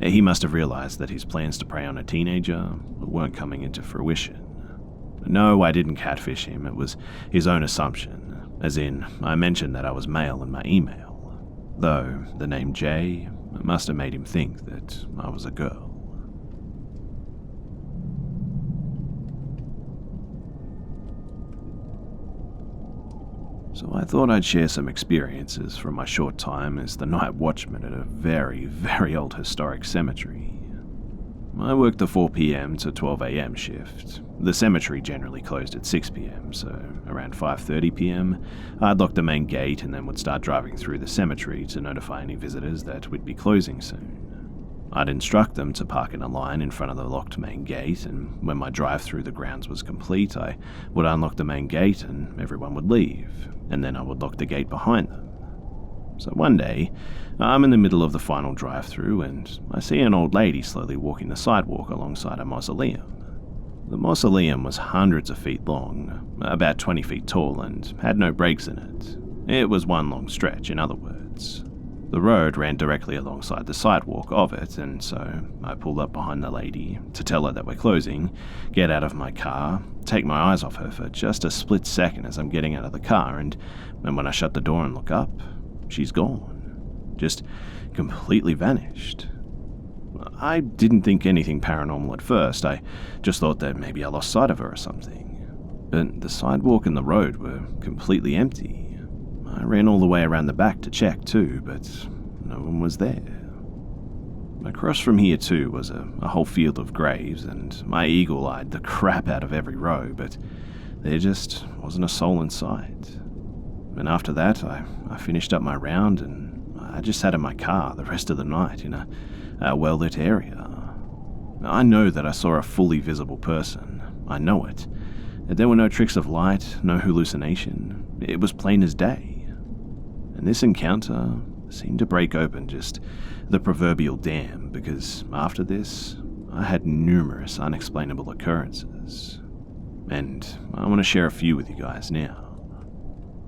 he must have realized that his plans to prey on a teenager weren't coming into fruition. No, I didn't catfish him, it was his own assumption. As in, I mentioned that I was male in my email, though the name Jay must have made him think that I was a girl. So I thought I'd share some experiences from my short time as the night watchman at a very, very old historic cemetery. I worked the 4 p.m. to 12 a.m. shift. The cemetery generally closed at 6 p.m, so around 5:30 p.m, I'd lock the main gate and then would start driving through the cemetery to notify any visitors that we'd be closing soon. I'd instruct them to park in a line in front of the locked main gate, and when my drive through the grounds was complete, I would unlock the main gate and everyone would leave, and then I would lock the gate behind them. So one day, I'm in the middle of the final drive-through and I see an old lady slowly walking the sidewalk alongside a mausoleum. The mausoleum was hundreds of feet long, about 20 feet tall, and had no breaks in it. It was one long stretch, in other words. The road ran directly alongside the sidewalk of it, and so I pulled up behind the lady to tell her that we're closing, get out of my car, take my eyes off her for just a split second as I'm getting out of the car, and when I shut the door and look up, she's gone. Just completely vanished. I didn't think anything paranormal at first. I just thought that maybe I lost sight of her or something. But the sidewalk and the road were completely empty. I ran all the way around the back to check too, but no one was there. Across from here too was a whole field of graves, and I eagle-eyed the crap out of every row, but there just wasn't a soul in sight. And after that, I finished up my round and I just sat in my car the rest of the night in a well-lit area. I know that I saw a fully visible person. I know it. There were no tricks of light, no hallucination. It was plain as day. And this encounter seemed to break open just the proverbial dam, because after this, I had numerous unexplainable occurrences. And I want to share a few with you guys now.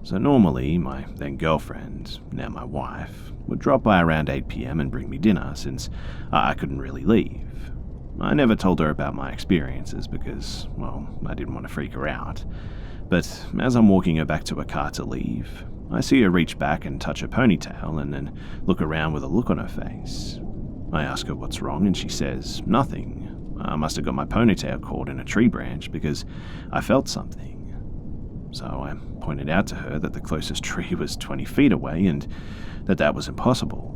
So normally, my then girlfriend, now my wife, would drop by around 8 p.m. and bring me dinner since I couldn't really leave. I never told her about my experiences because, well, I didn't want to freak her out. But as I'm walking her back to her car to leave, I see her reach back and touch her ponytail and then look around with a look on her face. I ask her what's wrong and she says, nothing. I must have got my ponytail caught in a tree branch because I felt something. So I pointed out to her that the closest tree was 20 feet away and that was impossible.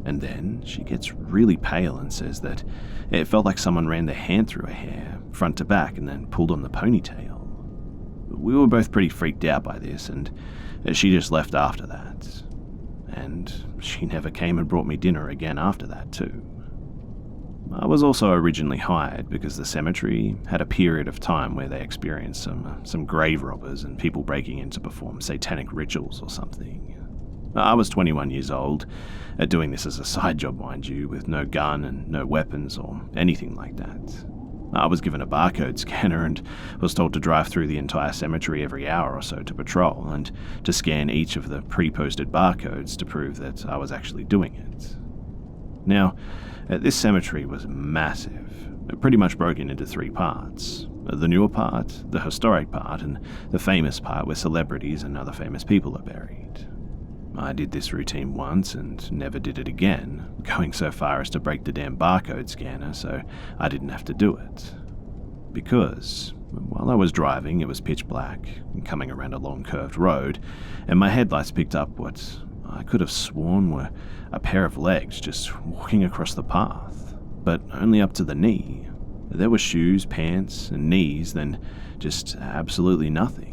And then she gets really pale and says that it felt like someone ran their hand through her hair, front to back, and then pulled on the ponytail. We were both pretty freaked out by this, and she just left after that. And she never came and brought me dinner again after that too. I was also originally hired because the cemetery had a period of time where they experienced some grave robbers and people breaking in to perform satanic rituals or something. I was 21 years old, doing this as a side job, mind you, with no gun and no weapons or anything like that. I was given a barcode scanner and was told to drive through the entire cemetery every hour or so to patrol and to scan each of the pre-posted barcodes to prove that I was actually doing it. Now, this cemetery was massive. It pretty much broken into 3 parts. The newer part, the historic part, and the famous part where celebrities and other famous people are buried. I did this routine once and never did it again, going so far as to break the damn barcode scanner so I didn't have to do it. Because while I was driving, it was pitch black, coming around a long curved road, and my headlights picked up what I could have sworn were a pair of legs just walking across the path, but only up to the knee. There were shoes, pants, and knees, then just absolutely nothing.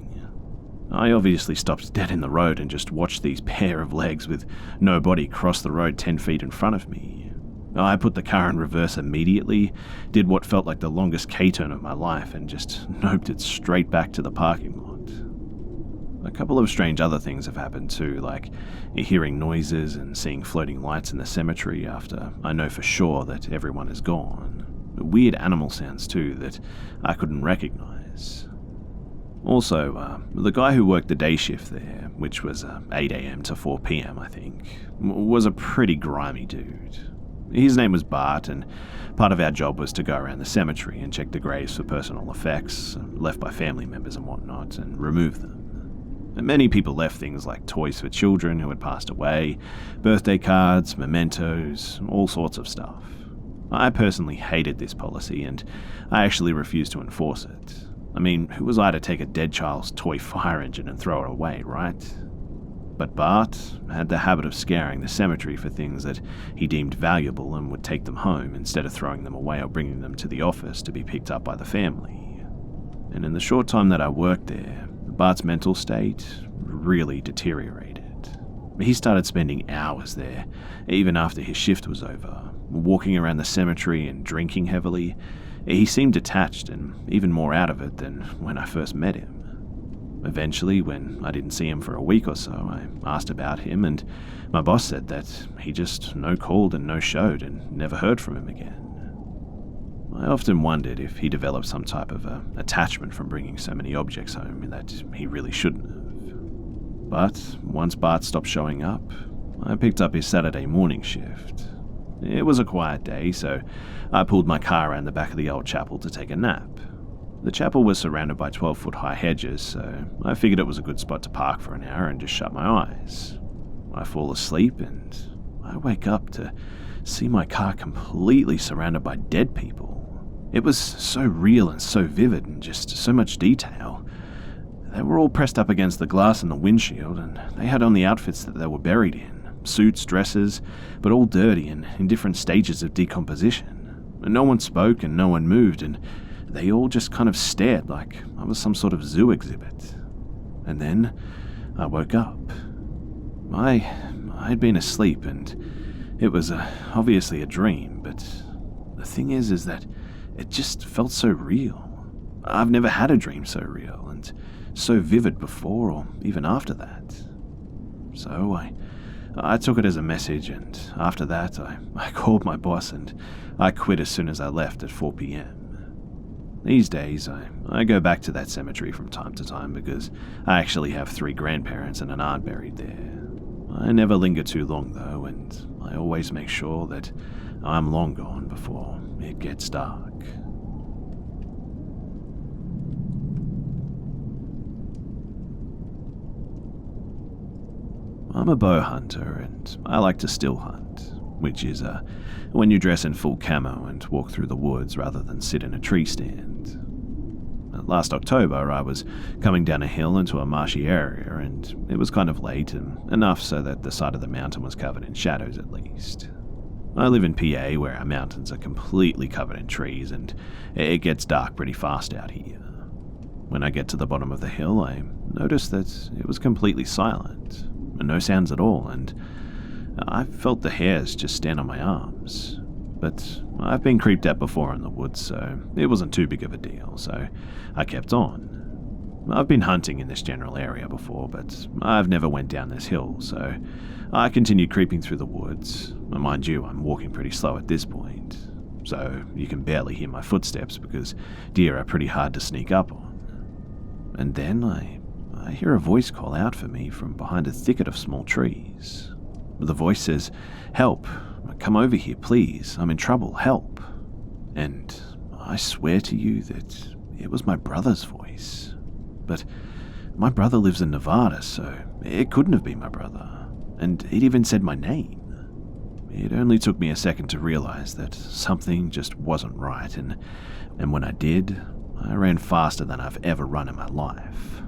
I obviously stopped dead in the road and just watched these pair of legs with no body cross the road 10 feet in front of me. I put the car in reverse immediately, did what felt like the longest K-turn of my life, and just noped it straight back to the parking lot. A couple of strange other things have happened too, like hearing noises and seeing floating lights in the cemetery after I know for sure that everyone is gone. Weird animal sounds too that I couldn't recognize. Also, the guy who worked the day shift there, which was 8 AM to 4 PM I think, was a pretty grimy dude. His name was Bart, and part of our job was to go around the cemetery and check the graves for personal effects left by family members and whatnot, and remove them. And many people left things like toys for children who had passed away, birthday cards, mementos, all sorts of stuff. I personally hated this policy, and I actually refused to enforce it. I mean, who was I to take a dead child's toy fire engine and throw it away, right? But Bart had the habit of scouring the cemetery for things that he deemed valuable and would take them home instead of throwing them away or bringing them to the office to be picked up by the family. And in the short time that I worked there, Bart's mental state really deteriorated. He started spending hours there, even after his shift was over, walking around the cemetery and drinking heavily. He seemed detached and even more out of it than when I first met him. Eventually, when I didn't see him for a week or so, I asked about him, and my boss said that he just no called and no showed and never heard from him again. I often wondered if he developed some type of attachment from bringing so many objects home that he really shouldn't have. But once Bart stopped showing up, I picked up his Saturday morning shift. It was a quiet day, so I pulled my car around the back of the old chapel to take a nap. The chapel was surrounded by 12-foot-high hedges, so I figured it was a good spot to park for an hour and just shut my eyes. I fall asleep and I wake up to see my car completely surrounded by dead people. It was so real and so vivid and just so much detail. They were all pressed up against the glass in the windshield, and they had on the outfits that they were buried in. Suits, dresses, but all dirty and in different stages of decomposition. No one spoke and no one moved, and they all just kind of stared like I was some sort of zoo exhibit. And then I woke up. I'd been asleep, and it was obviously a dream, but the thing is that it just felt so real. I've never had a dream so real and so vivid before or even after that. So I took it as a message, and after that I called my boss and I quit as soon as I left at 4 PM. These days I go back to that cemetery from time to time because I actually have 3 grandparents and an aunt buried there. I never linger too long though, and I always make sure that I'm long gone before it gets dark. I'm a bow hunter, and I like to still hunt, which is when you dress in full camo and walk through the woods rather than sit in a tree stand. Last October, I was coming down a hill into a marshy area, and it was kind of late, and enough so that the side of the mountain was covered in shadows at least. I live in PA, where our mountains are completely covered in trees, and it gets dark pretty fast out here. When I get to the bottom of the hill, I notice that it was completely silent. No sounds at all, and I felt the hairs just stand on my arms. But I've been creeped at before in the woods, so it wasn't too big of a deal, so I kept on. I've been hunting in this general area before, but I've never went down this hill, so I continued creeping through the woods. Mind you, I'm walking pretty slow at this point. so you can barely hear my footsteps because deer are pretty hard to sneak up on. And then I hear a voice call out for me from behind a thicket of small trees. The voice says, "Help! Come over here, please. I'm in trouble. Help!" And I swear to you that it was my brother's voice. But my brother lives in Nevada, so it couldn't have been my brother. And it even said my name. It only took me a second to realize that something just wasn't right, and when I did, I ran faster than I've ever run in my life.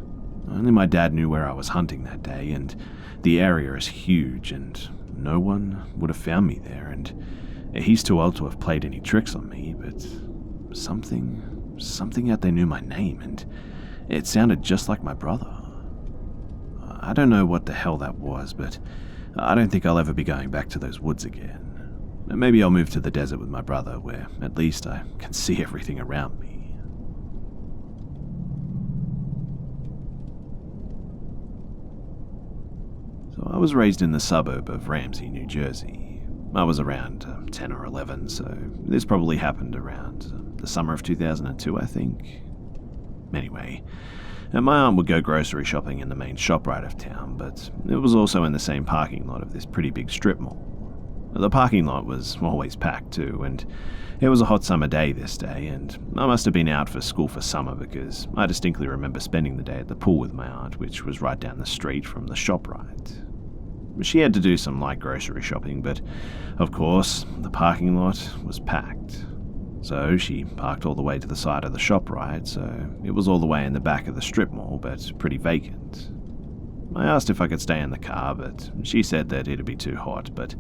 Only my dad knew where I was hunting that day, and the area is huge, and no one would have found me there, and he's too old to have played any tricks on me, but something out there knew my name, and it sounded just like my brother. I don't know what the hell that was, but I don't think I'll ever be going back to those woods again. Maybe I'll move to the desert with my brother, where at least I can see everything around me. So I was raised in the suburb of Ramsey, New Jersey. I was around 10 or 11, so this probably happened around the summer of 2002, I think. Anyway, my aunt would go grocery shopping in the main shop right of town, but it was also in the same parking lot of this pretty big strip mall. The parking lot was always packed too, and it was a hot summer day this day, and I must have been out for school for summer because I distinctly remember spending the day at the pool with my aunt, which was right down the street from the shop right. She had to do some light grocery shopping, but of course, the parking lot was packed. So she parked all the way to the side of the shop right, so it was all the way in the back of the strip mall, but pretty vacant. I asked if I could stay in the car, but she said that it'd be too hot, but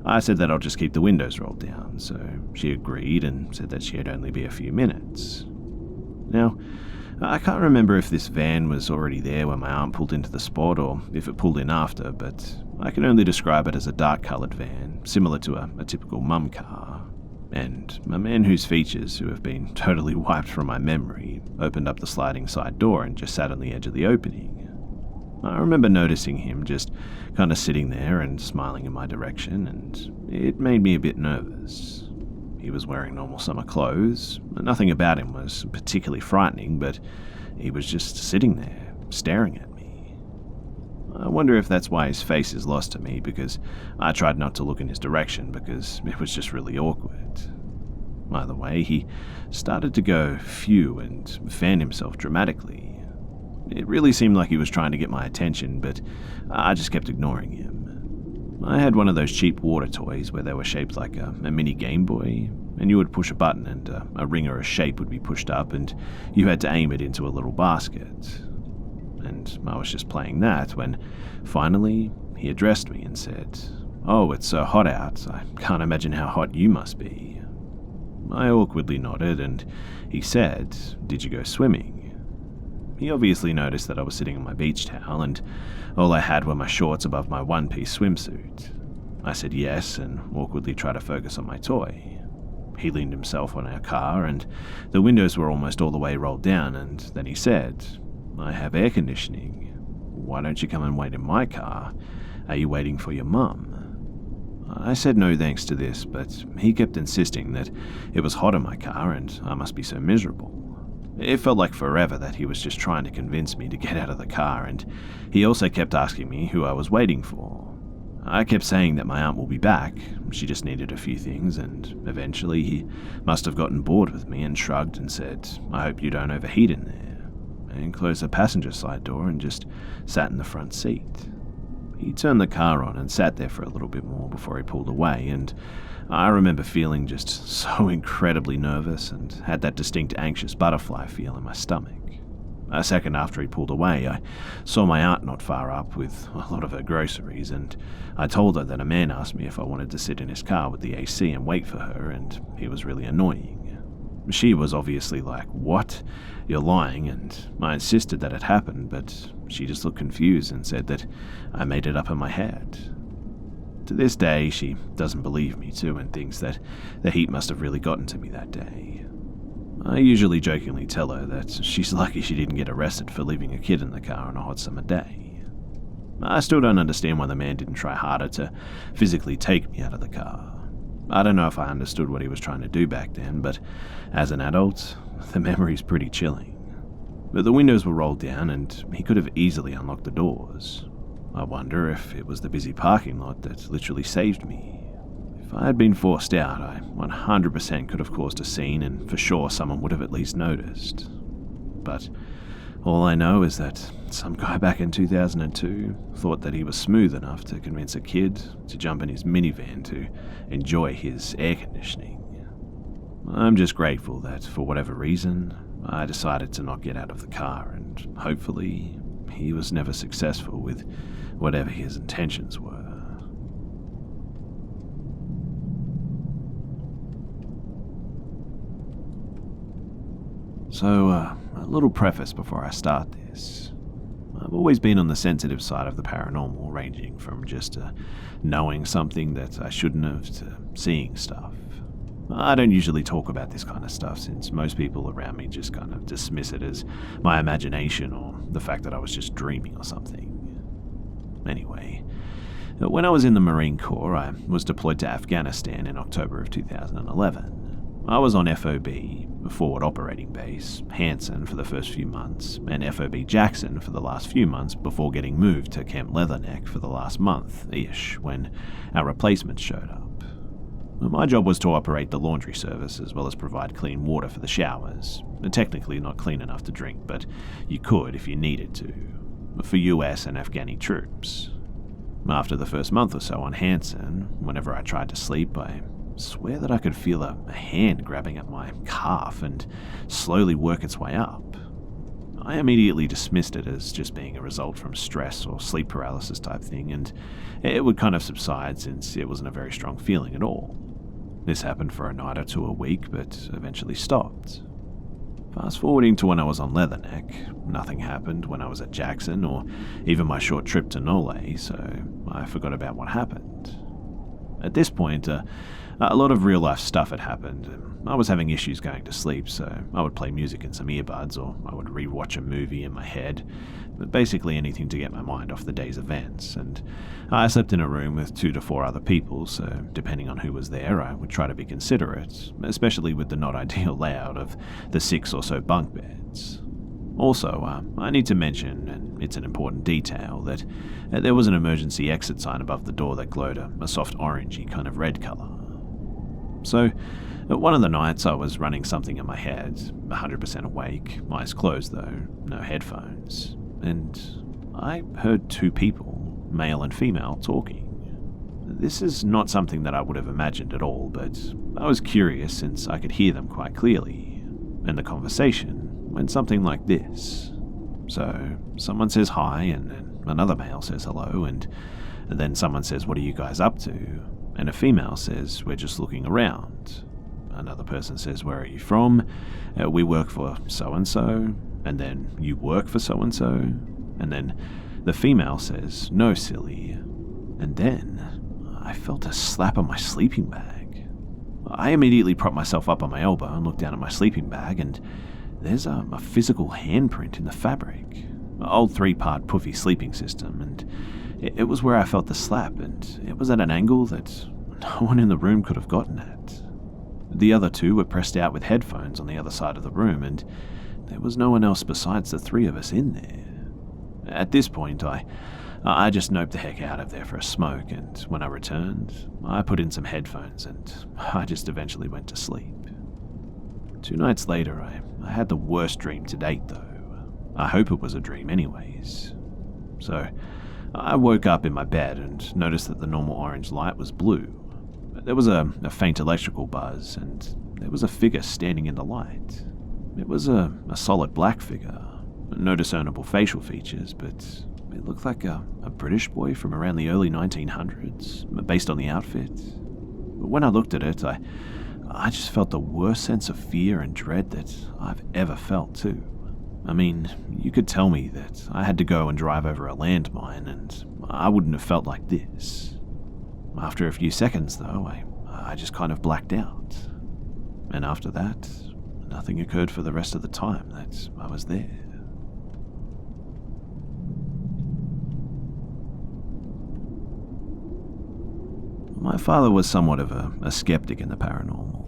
I said that I'll just keep the windows rolled down, so she agreed and said that she'd only be a few minutes. Now, I can't remember if this van was already there when my aunt pulled into the spot or if it pulled in after, but I can only describe it as a dark-coloured van, similar to a typical mum car. And a man whose features, who have been totally wiped from my memory, opened up the sliding side door and just sat on the edge of the opening. I remember noticing him just kind of sitting there and smiling in my direction, and it made me a bit nervous. He was wearing normal summer clothes. Nothing about him was particularly frightening, but he was just sitting there, staring at me. I wonder if that's why his face is lost to me, because I tried not to look in his direction because it was just really awkward. Either way, he started to go phew and fan himself dramatically. It really seemed like he was trying to get my attention, but I just kept ignoring him. I had one of those cheap water toys where they were shaped like a mini Game Boy, and you would push a button and a ring or a shape would be pushed up, and you had to aim it into a little basket. And I was just playing that when, finally, he addressed me and said, "Oh, it's so hot out. I can't imagine how hot you must be." I awkwardly nodded, and he said, "Did you go swimming?" He obviously noticed that I was sitting on my beach towel, and all I had were my shorts above my one-piece swimsuit. I said yes, and awkwardly tried to focus on my toy. He leaned himself on our car, and the windows were almost all the way rolled down, and then he said, "I have air conditioning. Why don't you come and wait in my car? Are you waiting for your mum?" I said no thanks to this, but he kept insisting that it was hot in my car and I must be so miserable. It felt like forever that he was just trying to convince me to get out of the car, and he also kept asking me who I was waiting for. I kept saying that my aunt will be back, she just needed a few things, and eventually he must have gotten bored with me and shrugged and said, "I hope you don't overheat in there," and closed the passenger side door and just sat in the front seat. He turned the car on and sat there for a little bit more before he pulled away, and I remember feeling just so incredibly nervous and had that distinct anxious butterfly feel in my stomach. A second after he pulled away, I saw my aunt not far up with a lot of her groceries, and I told her that a man asked me if I wanted to sit in his car with the AC and wait for her, and he was really annoying. She was obviously like, "What? You're lying," and I insisted that it happened, but she just looked confused and said that I made it up in my head. To this day, she doesn't believe me too and thinks that the heat must have really gotten to me that day. I usually jokingly tell her that she's lucky she didn't get arrested for leaving a kid in the car on a hot summer day. I still don't understand why the man didn't try harder to physically take me out of the car. I don't know if I understood what he was trying to do back then, but as an adult, the memory's pretty chilling. But the windows were rolled down and he could have easily unlocked the doors. I wonder if it was the busy parking lot that literally saved me. If I had been forced out, I 100% could have caused a scene and for sure someone would have at least noticed. But all I know is that some guy back in 2002 thought that he was smooth enough to convince a kid to jump in his minivan to enjoy his air conditioning. I'm just grateful that, for whatever reason, I decided to not get out of the car, and hopefully he was never successful with whatever his intentions were. So, a little preface before I start this. I've always been on the sensitive side of the paranormal, ranging from just knowing something that I shouldn't have to seeing stuff. I don't usually talk about this kind of stuff since most people around me just kind of dismiss it as my imagination or the fact that I was just dreaming or something. Anyway, when I was in the Marine Corps, I was deployed to Afghanistan in October of 2011. I was on FOB, Forward Operating Base, Hanson for the first few months, and FOB Jackson for the last few months before getting moved to Camp Leatherneck for the last month-ish when our replacements showed up. My job was to operate the laundry service as well as provide clean water for the showers. Technically not clean enough to drink, but you could if you needed to, for US and Afghani troops. After the first month or so on Hanson, whenever I tried to sleep, I swear that I could feel a hand grabbing at my calf and slowly work its way up. I immediately dismissed it as just being a result from stress or sleep paralysis type thing, and it would kind of subside since it wasn't a very strong feeling at all. This happened for a night or two a week, but eventually stopped. Fast forwarding to when I was on Leatherneck, nothing happened when I was at Jackson or even my short trip to Nole, so I forgot about what happened. At this point, a lot of real life stuff had happened, and I was having issues going to sleep, so I would play music in some earbuds or I would rewatch a movie in my head, but basically anything to get my mind off the day's events, and I slept in a room with 2 to 4 other people, so depending on who was there, I would try to be considerate, especially with the not ideal layout of the 6 or so bunk beds. Also, I need to mention, and it's an important detail, that there was an emergency exit sign above the door that glowed a soft orangey kind of red colour. So, one of the nights I was running something in my head, 100% awake, eyes closed though, no headphones, and I heard 2 people, male and female, talking. This is not something that I would have imagined at all, but I was curious since I could hear them quite clearly, and the conversation went something like this. So, someone says hi, and then another male says hello, and then someone says, "What are you guys up to?" And a female says, "We're just looking around." Another person says, "Where are you from?" "We work for so-and-so." And then, "You work for so-and-so?" And then the female says, "No, silly." And then I felt a slap on my sleeping bag. I immediately propped myself up on my elbow and looked down at my sleeping bag, and there's a physical handprint in the fabric. Old 3-part puffy sleeping system, and it was where I felt the slap, and it was at an angle that no one in the room could have gotten at. The other 2 were pressed out with headphones on the other side of the room, and there was no one else besides the 3 of us in there. At this point, I just noped the heck out of there for a smoke, and when I returned, I put in some headphones, and I just eventually went to sleep. 2 nights later, I had the worst dream to date, though. I hope it was a dream anyways. So, I woke up in my bed and noticed that the normal orange light was blue. There was a faint electrical buzz, and there was a figure standing in the light. It was a solid black figure, no discernible facial features, but it looked like a British boy from around the early 1900s, based on the outfit. But when I looked at it, I just felt the worst sense of fear and dread that I've ever felt, too. I mean, you could tell me that I had to go and drive over a landmine, and I wouldn't have felt like this. After a few seconds, though, I just kind of blacked out. And after that, nothing occurred for the rest of the time that I was there. My father was somewhat of a skeptic in the paranormal.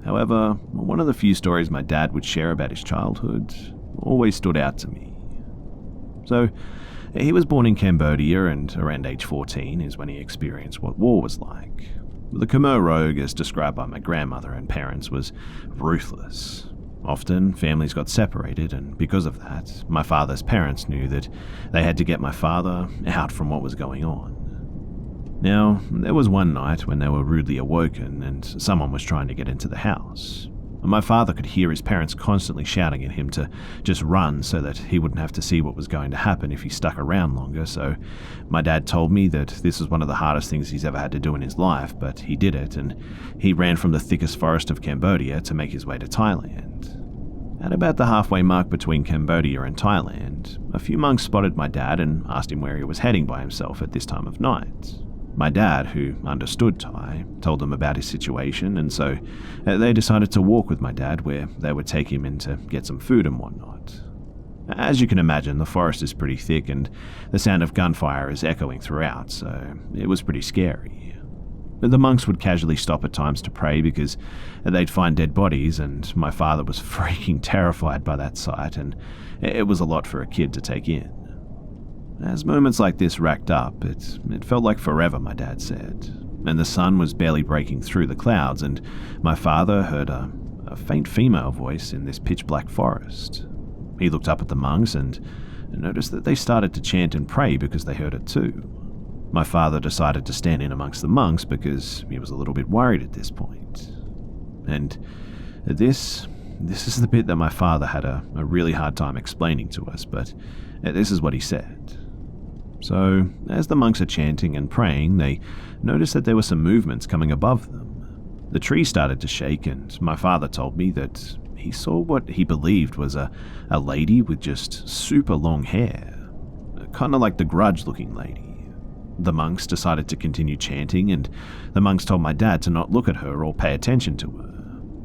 However, one of the few stories my dad would share about his childhood always stood out to me. So, he was born in Cambodia, and around age 14 is when he experienced what war was like. The Khmer Rouge, as described by my grandmother and parents, was ruthless. Often, families got separated, and because of that, my father's parents knew that they had to get my father out from what was going on. Now, there was one night when they were rudely awoken and someone was trying to get into the house. My father could hear his parents constantly shouting at him to just run so that he wouldn't have to see what was going to happen if he stuck around longer, so my dad told me that this was one of the hardest things he's ever had to do in his life, but he did it, and he ran from the thickest forest of Cambodia to make his way to Thailand. At about the halfway mark between Cambodia and Thailand, a few monks spotted my dad and asked him where he was heading by himself at this time of night. My dad, who understood Thai, told them about his situation, and so they decided to walk with my dad where they would take him in to get some food and whatnot. As you can imagine, the forest is pretty thick and the sound of gunfire is echoing throughout, so it was pretty scary. The monks would casually stop at times to pray because they'd find dead bodies, and my father was freaking terrified by that sight, and it was a lot for a kid to take in. As moments like this racked up, it felt like forever, my dad said, and the sun was barely breaking through the clouds, and my father heard a faint female voice in this pitch-black forest. He looked up at the monks and noticed that they started to chant and pray because they heard it too. My father decided to stand in amongst the monks because he was a little bit worried at this point. And this is the bit that my father had a really hard time explaining to us, but this is what he said. So, as the monks are chanting and praying, they noticed that there were some movements coming above them. The tree started to shake, and my father told me that he saw what he believed was a lady with just super long hair, kind of like the Grudge-looking lady. The monks decided to continue chanting, and the monks told my dad to not look at her or pay attention to her.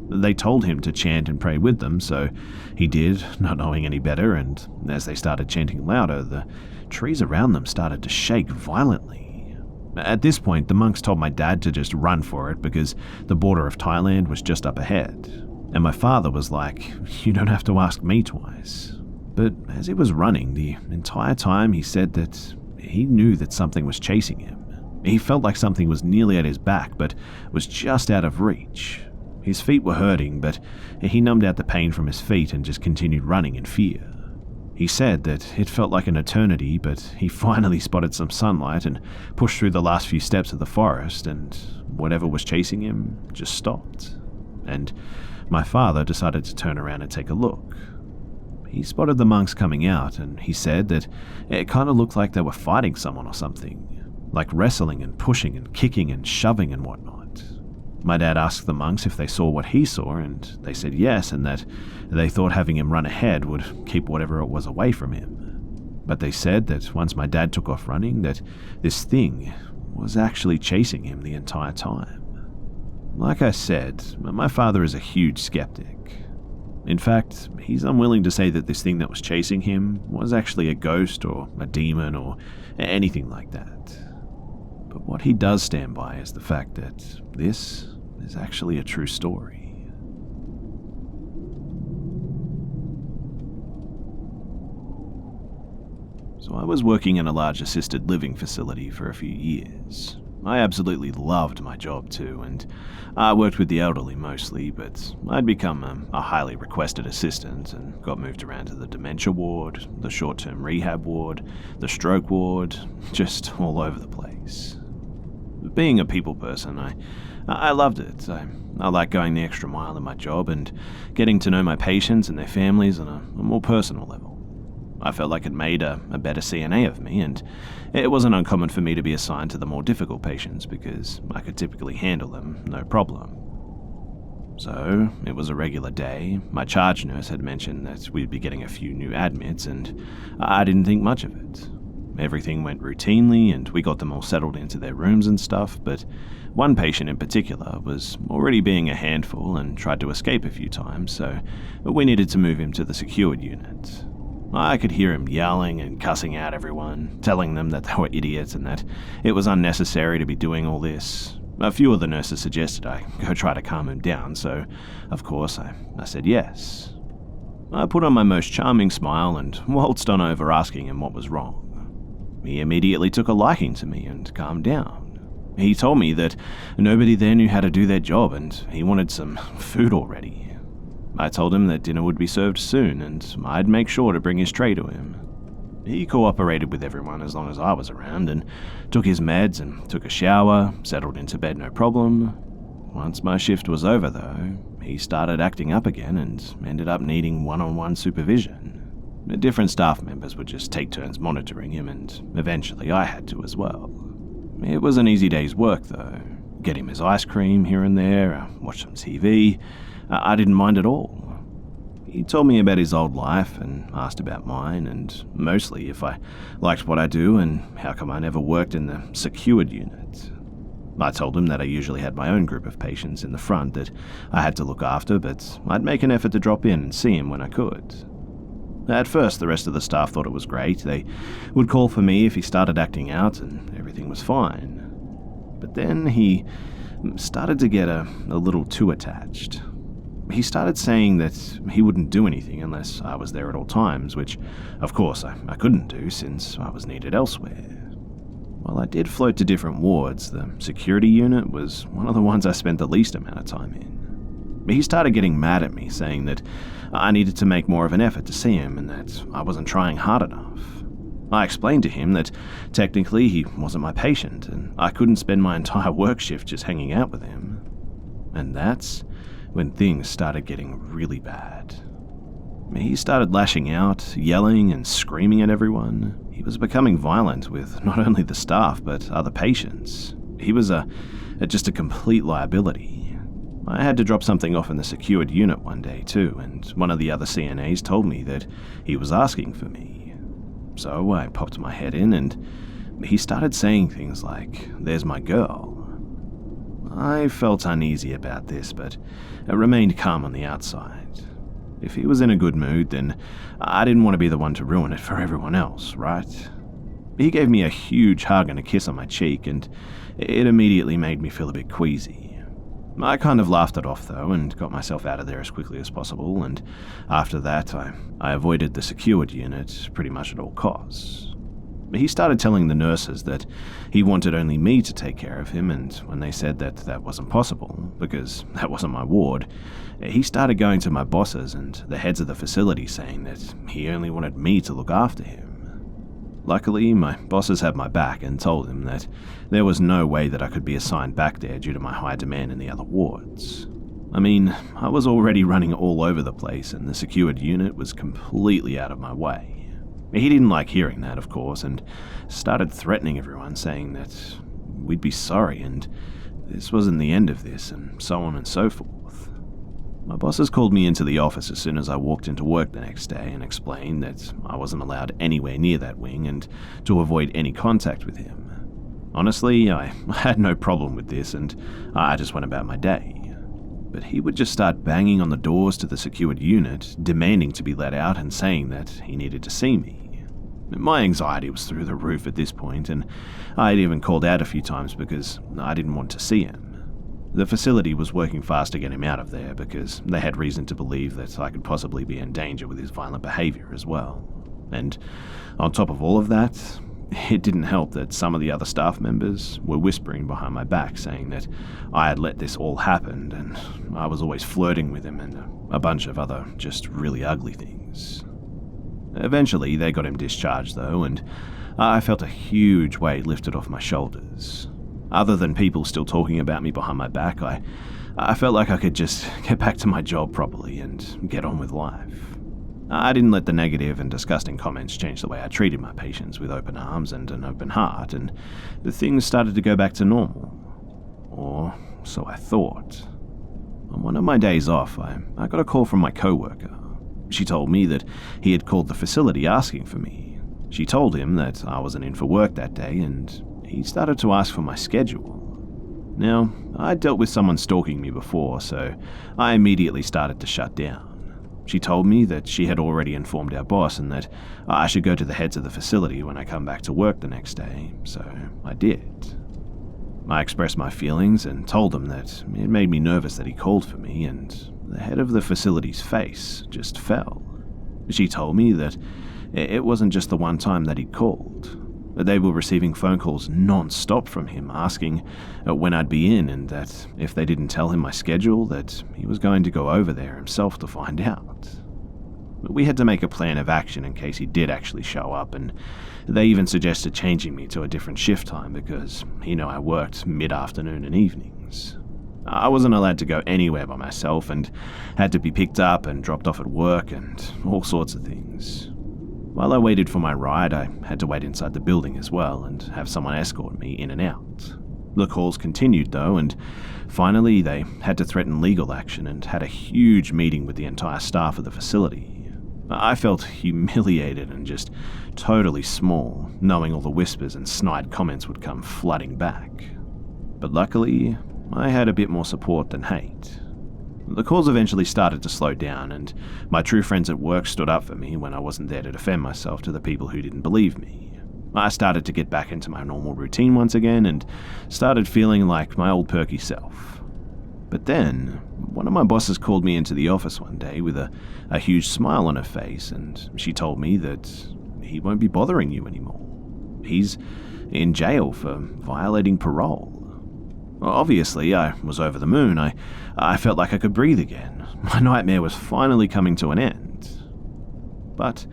They told him to chant and pray with them, so he did, not knowing any better, and as they started chanting louder, the trees around them started to shake violently. At this point, the monks told my dad to just run for it because the border of Thailand was just up ahead, and my father was like, "You don't have to ask me twice." But as he was running, the entire time he said that he knew that something was chasing him. He felt like something was nearly at his back, but was just out of reach. His feet were hurting, but he numbed out the pain from his feet and just continued running in fear. He said that it felt like an eternity, but he finally spotted some sunlight and pushed through the last few steps of the forest, and whatever was chasing him just stopped. And my father decided to turn around and take a look. He spotted the monks coming out, and he said that it kind of looked like they were fighting someone or something, like wrestling and pushing and kicking and shoving and whatnot. My dad asked the monks if they saw what he saw, and they said yes, and that they thought having him run ahead would keep whatever it was away from him. But they said that once my dad took off running, that this thing was actually chasing him the entire time. Like I said, my father is a huge skeptic. In fact, he's unwilling to say that this thing that was chasing him was actually a ghost or a demon or anything like that. But what he does stand by is the fact that this is actually a true story. So I was working in a large assisted living facility for a few years. I absolutely loved my job too, and I worked with the elderly mostly, but I'd become a highly requested assistant and got moved around to the dementia ward, the short-term rehab ward, the stroke ward, just all over the place. Being a people person, I loved it. I like going the extra mile in my job and getting to know my patients and their families on a more personal level. I felt like it made a better CNA of me, and it wasn't uncommon for me to be assigned to the more difficult patients because I could typically handle them, no problem. So, it was a regular day. My charge nurse had mentioned that we'd be getting a few new admits, and I didn't think much of it. Everything went routinely, and we got them all settled into their rooms and stuff, but one patient in particular was already being a handful and tried to escape a few times, so we needed to move him to the secured unit. I could hear him yelling and cussing out everyone, telling them that they were idiots and that it was unnecessary to be doing all this. A few of the nurses suggested I go try to calm him down, so of course I said yes. I put on my most charming smile and waltzed on over asking him what was wrong. He immediately took a liking to me and calmed down. He told me that nobody there knew how to do their job and he wanted some food already. I told him that dinner would be served soon and I'd make sure to bring his tray to him. He cooperated with everyone as long as I was around and took his meds and took a shower, settled into bed no problem. Once my shift was over though, he started acting up again and ended up needing one-on-one supervision. Different staff members would just take turns monitoring him and eventually I had to as well. It was an easy day's work though. Get him his ice cream here and there, watch some TV. I didn't mind at all. He told me about his old life and asked about mine, and mostly if I liked what I do and how come I never worked in the secured unit. I told him that I usually had my own group of patients in the front that I had to look after, but I'd make an effort to drop in and see him when I could. At first, the rest of the staff thought it was great. They would call for me if he started acting out and everything was fine. But then he started to get a little too attached. He started saying that he wouldn't do anything unless I was there at all times, which, of course, I couldn't do since I was needed elsewhere. While I did float to different wards, the security unit was one of the ones I spent the least amount of time in. He started getting mad at me, saying that I needed to make more of an effort to see him and that I wasn't trying hard enough. I explained to him that technically he wasn't my patient and I couldn't spend my entire work shift just hanging out with him. And that's when things started getting really bad. He started lashing out, yelling and screaming at everyone. He was becoming violent with not only the staff but other patients. He was just a complete liability. I had to drop something off in the secured unit one day too, and one of the other CNAs told me that he was asking for me. So I popped my head in and he started saying things like, "There's my girl." I felt uneasy about this, but I remained calm on the outside. If he was in a good mood, then I didn't want to be the one to ruin it for everyone else, right? He gave me a huge hug and a kiss on my cheek, and it immediately made me feel a bit queasy. I kind of laughed it off though, and got myself out of there as quickly as possible, and after that I avoided the secured unit pretty much at all costs. He started telling the nurses that he wanted only me to take care of him, and when they said that that wasn't possible, because that wasn't my ward, he started going to my bosses and the heads of the facility saying that he only wanted me to look after him. Luckily, my bosses had my back and told him that there was no way that I could be assigned back there due to my high demand in the other wards. I mean, I was already running all over the place and the secured unit was completely out of my way. He didn't like hearing that, of course, and started threatening everyone, saying that we'd be sorry and this wasn't the end of this, and so on and so forth. My bosses called me into the office as soon as I walked into work the next day and explained that I wasn't allowed anywhere near that wing and to avoid any contact with him. Honestly, I had no problem with this and I just went about my day. But he would just start banging on the doors to the secured unit, demanding to be let out and saying that he needed to see me. My anxiety was through the roof at this point, and I had even called out a few times because I didn't want to see him. The facility was working fast to get him out of there because they had reason to believe that I could possibly be in danger with his violent behavior as well. And on top of all of that, it didn't help that some of the other staff members were whispering behind my back saying that I had let this all happen and I was always flirting with him and a bunch of other just really ugly things. Eventually, they got him discharged though, and I felt a huge weight lifted off my shoulders. Other than people still talking about me behind my back, I felt like I could just get back to my job properly and get on with life. I didn't let the negative and disgusting comments change the way I treated my patients with open arms and an open heart, and the things started to go back to normal. Or so I thought. On one of my days off, I got a call from my coworker. She told me that he had called the facility asking for me. She told him that I wasn't in for work that day, and he started to ask for my schedule. Now, I'd dealt with someone stalking me before, so I immediately started to shut down. She told me that she had already informed our boss and that I should go to the heads of the facility when I come back to work the next day, so I did. I expressed my feelings and told him that it made me nervous that he called for me, and the head of the facility's face just fell. She told me that it wasn't just the one time that he'd called. They were receiving phone calls non-stop from him asking when I'd be in, and that if they didn't tell him my schedule, that he was going to go over there himself to find out. We had to make a plan of action in case he did actually show up, and they even suggested changing me to a different shift time because, I worked mid-afternoon and evenings. I wasn't allowed to go anywhere by myself and had to be picked up and dropped off at work and all sorts of things. While I waited for my ride, I had to wait inside the building as well and have someone escort me in and out. The calls continued though, and finally they had to threaten legal action and had a huge meeting with the entire staff of the facility. I felt humiliated and just totally small, knowing all the whispers and snide comments would come flooding back. But luckily, I had a bit more support than hate. The calls eventually started to slow down, and my true friends at work stood up for me when I wasn't there to defend myself to the people who didn't believe me. I started to get back into my normal routine once again and started feeling like my old perky self. But then, one of my bosses called me into the office one day with a huge smile on her face, and she told me that he won't be bothering you anymore. He's in jail for violating parole. Obviously, I was over the moon. I felt like I could breathe again. My nightmare was finally coming to an end. But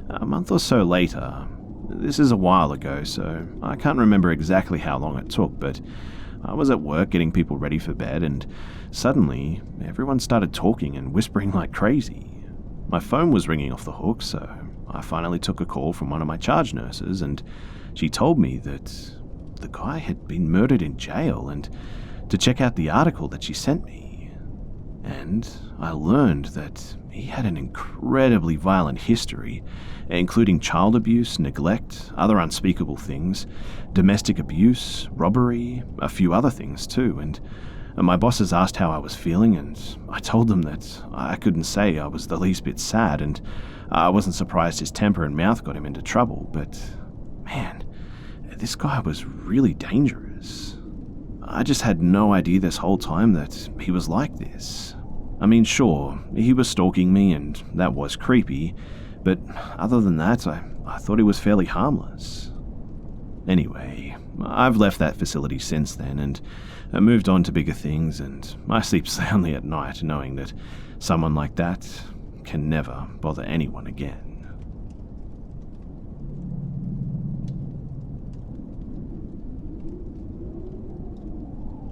a month or so later, this is a while ago, so I can't remember exactly how long it took, but I was at work getting people ready for bed, and suddenly everyone started talking and whispering like crazy. My phone was ringing off the hook, so I finally took a call from one of my charge nurses, and she told me that the guy had been murdered in jail and to check out the article that she sent me. And I learned that he had an incredibly violent history, including child abuse, neglect, other unspeakable things, domestic abuse, robbery, a few other things too, and my bosses asked how I was feeling, and I told them that I couldn't say I was the least bit sad, and I wasn't surprised his temper and mouth got him into trouble, but man, this guy was really dangerous. I just had no idea this whole time that he was like this. I mean, sure, he was stalking me, and that was creepy, but other than that, I thought he was fairly harmless. Anyway, I've left that facility since then, and moved on to bigger things, and I sleep soundly at night knowing that someone like that can never bother anyone again.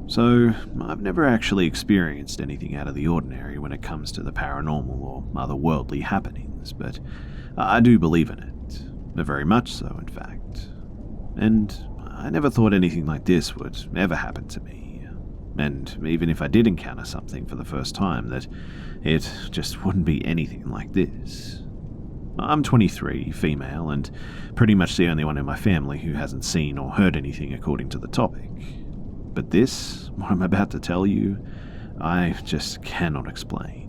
So, I've never actually experienced anything out of the ordinary when it comes to the paranormal or otherworldly happenings, but I do believe in it. Very much so, in fact. And I never thought anything like this would ever happen to me. And even if I did encounter something for the first time, that it just wouldn't be anything like this. I'm 23, female, and pretty much the only one in my family who hasn't seen or heard anything according to the topic. But this, what I'm about to tell you, I just cannot explain.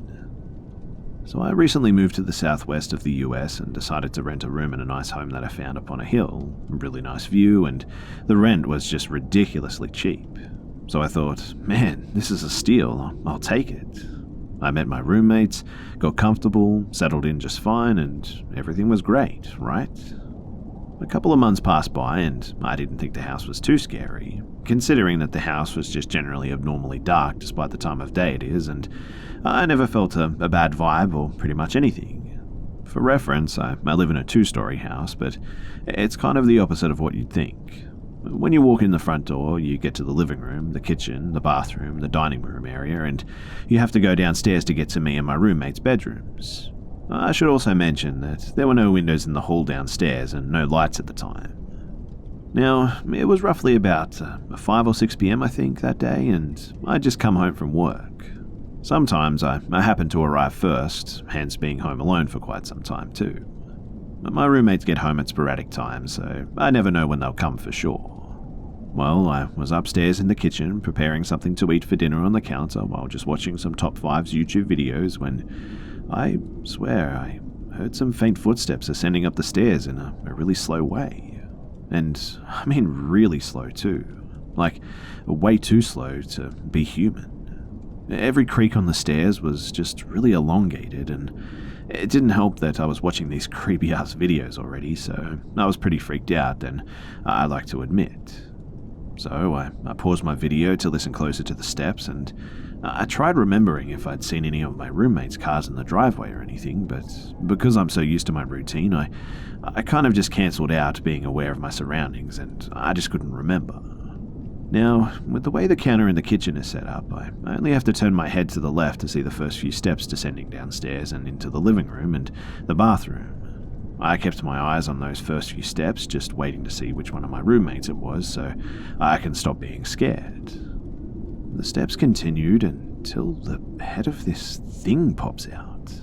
So I recently moved to the southwest of the US and decided to rent a room in a nice home that I found up on a hill, a really nice view, and the rent was just ridiculously cheap. So I thought, man, this is a steal, I'll take it. I met my roommates, got comfortable, settled in just fine, and everything was great, right? A couple of months passed by and I didn't think the house was too scary, considering that the house was just generally abnormally dark despite the time of day it is, and I never felt a bad vibe or pretty much anything. For reference, I live in a 2-story house, but it's kind of the opposite of what you'd think. When you walk in the front door, you get to the living room, the kitchen, the bathroom, the dining room area, and you have to go downstairs to get to me and my roommate's bedrooms. I should also mention that there were no windows in the hall downstairs and no lights at the time. Now, it was roughly about 5 or 6 p.m. I think that day, and I'd just come home from work. Sometimes I happened to arrive first, hence being home alone for quite some time too. My roommates get home at sporadic times, so I never know when they'll come for sure. Well, I was upstairs in the kitchen preparing something to eat for dinner on the counter while just watching some Top 5's YouTube videos when I swear I heard some faint footsteps ascending up the stairs in a really slow way. And I mean really slow too. Like, way too slow to be human. Every creak on the stairs was just really elongated, and it didn't help that I was watching these creepy-ass videos already, so I was pretty freaked out, and I like to admit. So I paused my video to listen closer to the steps, and I tried remembering if I'd seen any of my roommates' cars in the driveway or anything, but because I'm so used to my routine, I kind of just cancelled out being aware of my surroundings, and I just couldn't remember. Now, with the way the counter in the kitchen is set up, I only have to turn my head to the left to see the first few steps descending downstairs and into the living room and the bathroom. I kept my eyes on those first few steps, just waiting to see which one of my roommates it was so I can stop being scared. The steps continued until the head of this thing pops out.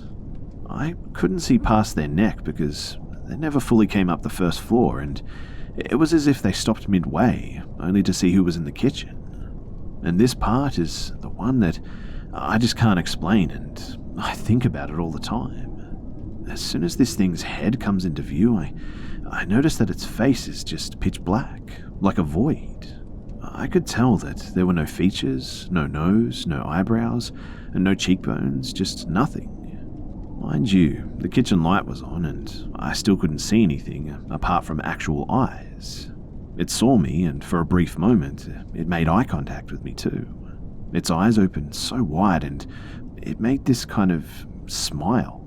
I couldn't see past their neck because they never fully came up the first floor, and it was as if they stopped midway, only to see who was in the kitchen. And this part is the one that I just can't explain, and I think about it all the time. As soon as this thing's head comes into view, I notice that its face is just pitch black, like a void. I could tell that there were no features, no nose, no eyebrows, and no cheekbones, just nothing. Mind you, the kitchen light was on, and I still couldn't see anything apart from actual eyes. It saw me, and for a brief moment, it made eye contact with me too. Its eyes opened so wide, and it made this kind of smile.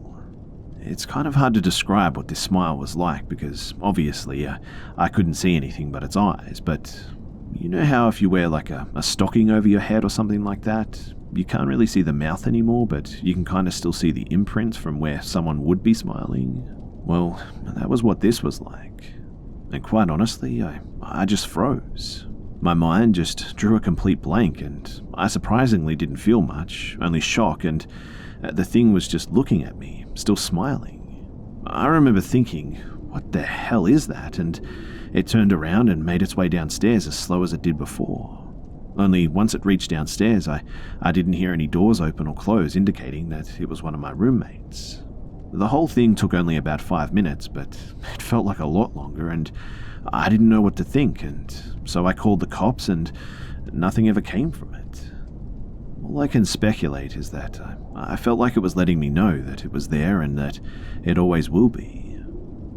It's kind of hard to describe what this smile was like, because obviously I couldn't see anything but its eyes, but you know how if you wear like a stocking over your head or something like that, you can't really see the mouth anymore, but you can kind of still see the imprint from where someone would be smiling? Well, that was what this was like. And quite honestly, I just froze. My mind just drew a complete blank, and I surprisingly didn't feel much, only shock, and the thing was just looking at me, still smiling. I remember thinking, what the hell is that? And it turned around and made its way downstairs as slow as it did before. Only once it reached downstairs, I didn't hear any doors open or close, indicating that it was one of my roommates. The whole thing took only about 5 minutes, but it felt like a lot longer, and I didn't know what to think, and so I called the cops, and nothing ever came from it. All I can speculate is that I felt like it was letting me know that it was there and that it always will be.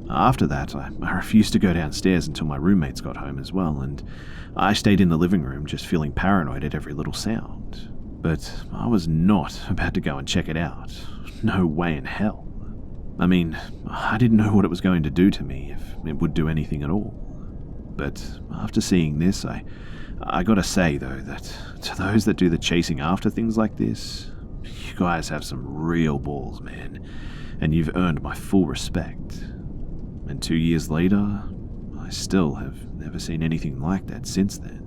After that, I refused to go downstairs until my roommates got home as well, and I stayed in the living room just feeling paranoid at every little sound. But I was not about to go and check it out. No way in hell. I mean, I didn't know what it was going to do to me, if it would do anything at all. But after seeing this, I gotta say though that to those that do the chasing after things like this, you guys have some real balls, man, and you've earned my full respect. And 2 years later, I still have never seen anything like that since then.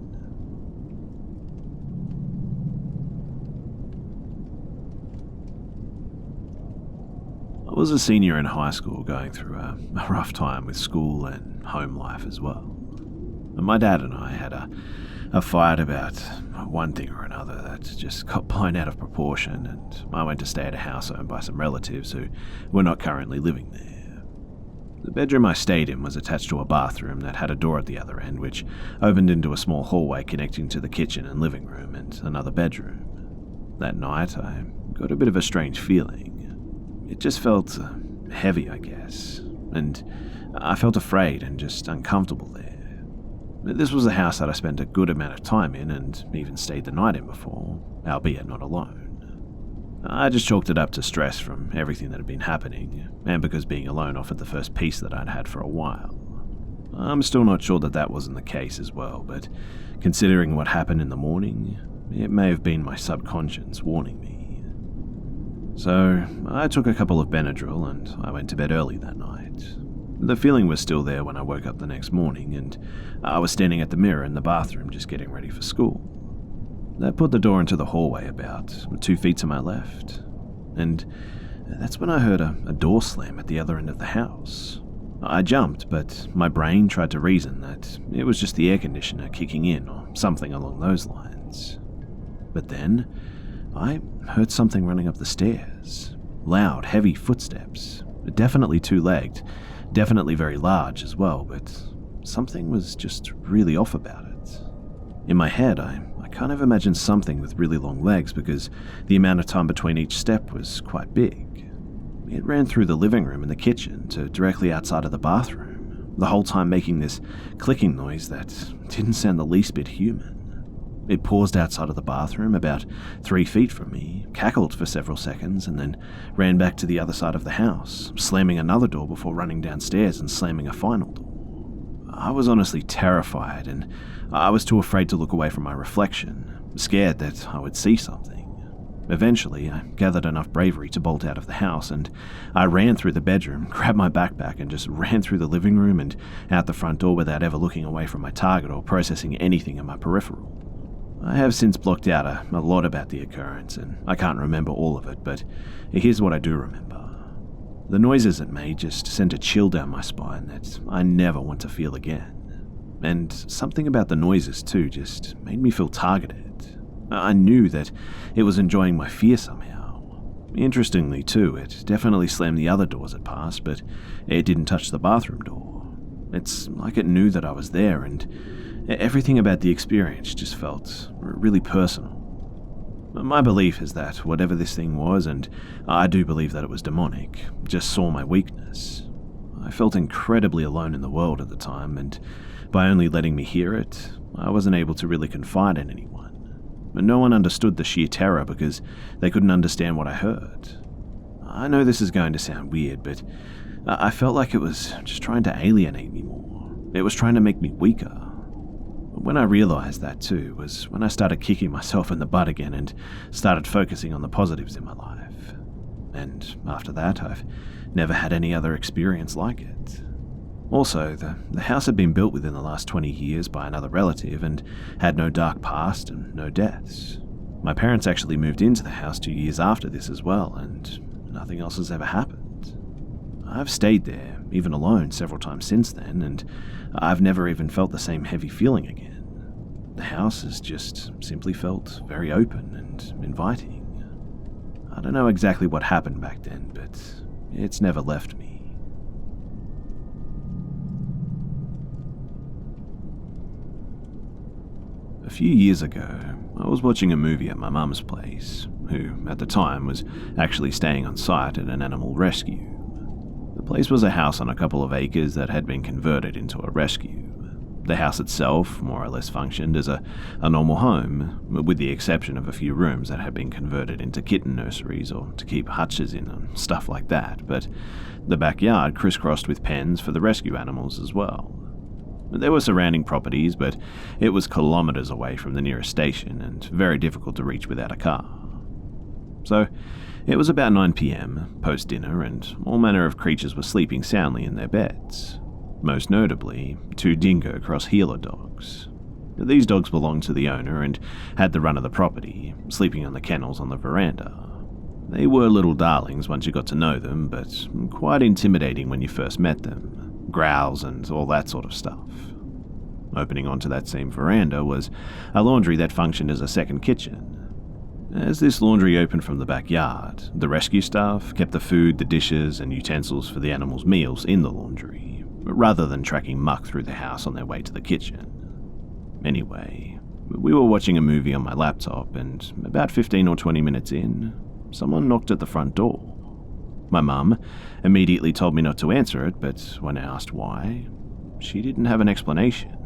I was a senior in high school going through a rough time with school and home life as well. And my dad and I had a fight about one thing or another that just got blown out of proportion, and I went to stay at a house owned by some relatives who were not currently living there. The bedroom I stayed in was attached to a bathroom that had a door at the other end, which opened into a small hallway connecting to the kitchen and living room and another bedroom. That night, I got a bit of a strange feeling. It just felt heavy, I guess, and I felt afraid and just uncomfortable there. This was a house that I spent a good amount of time in and even stayed the night in before, albeit not alone. I just chalked it up to stress from everything that had been happening, and because being alone offered the first peace that I'd had for a while. I'm still not sure that wasn't the case as well, but considering what happened in the morning, it may have been my subconscious warning me. So, I took a couple of Benadryl and I went to bed early that night. The feeling was still there when I woke up the next morning, and I was standing at the mirror in the bathroom just getting ready for school. That put the door into the hallway about 2 feet to my left, and that's when I heard a door slam at the other end of the house. I jumped, but my brain tried to reason that it was just the air conditioner kicking in or something along those lines. But then, I heard something running up the stairs. loud, heavy footsteps, definitely two-legged, definitely very large as well, but something was just really off about it. In my head, I kind of imagined something with really long legs because the amount of time between each step was quite big. It ran through the living room and the kitchen to directly outside of the bathroom, the whole time making this clicking noise that didn't sound the least bit human. It paused outside of the bathroom about 3 feet from me, cackled for several seconds, and then ran back to the other side of the house, slamming another door before running downstairs and slamming a final door. I was honestly terrified, and I was too afraid to look away from my reflection, scared that I would see something. Eventually, I gathered enough bravery to bolt out of the house, and I ran through the bedroom, grabbed my backpack, and just ran through the living room and out the front door without ever looking away from my target or processing anything in my peripheral. I have since blocked out a lot about the occurrence, and I can't remember all of it, but here's what I do remember. The noises it made just sent a chill down my spine that I never want to feel again. And something about the noises too just made me feel targeted. I knew that it was enjoying my fear somehow. Interestingly too, it definitely slammed the other doors it passed, but it didn't touch the bathroom door. It's like it knew that I was there, and everything about the experience just felt really personal. My belief is that whatever this thing was, and I do believe that it was demonic, just saw my weakness. I felt incredibly alone in the world at the time, and by only letting me hear it, I wasn't able to really confide in anyone. But no one understood the sheer terror because they couldn't understand what I heard. I know this is going to sound weird, but I felt like it was just trying to alienate me more. It was trying to make me weaker. When I realized that too was when I started kicking myself in the butt again and started focusing on the positives in my life. And after that, I've never had any other experience like it. Also, the house had been built within the last 20 years by another relative and had no dark past and no deaths. My parents actually moved into the house 2 years after this as well, and nothing else has ever happened. I've stayed there, even alone, several times since then, and I've never even felt the same heavy feeling again. The house has just simply felt very open and inviting. I don't know exactly what happened back then, but it's never left me. A few years ago, I was watching a movie at my mum's place, who, at the time, was actually staying on site at an animal rescue. The place was a house on a couple of acres that had been converted into a rescue. The house itself more or less functioned as a normal home, with the exception of a few rooms that had been converted into kitten nurseries or to keep hutches in and stuff like that, but the backyard crisscrossed with pens for the rescue animals as well. There were surrounding properties, but it was kilometers away from the nearest station and very difficult to reach without a car. So, it was about 9 p.m, post-dinner, and all manner of creatures were sleeping soundly in their beds. Most notably, 2 dingo cross-heeler dogs. These dogs belonged to the owner and had the run of the property, sleeping on the kennels on the veranda. They were little darlings once you got to know them, but quite intimidating when you first met them. Growls and all that sort of stuff. Opening onto that same veranda was a laundry that functioned as a second kitchen. As this laundry opened from the backyard, the rescue staff kept the food, the dishes, and utensils for the animals' meals in the laundry, rather than tracking muck through the house on their way to the kitchen. Anyway, we were watching a movie on my laptop, and about 15 or 20 minutes in, someone knocked at the front door. My mum immediately told me not to answer it, but when I asked why, she didn't have an explanation.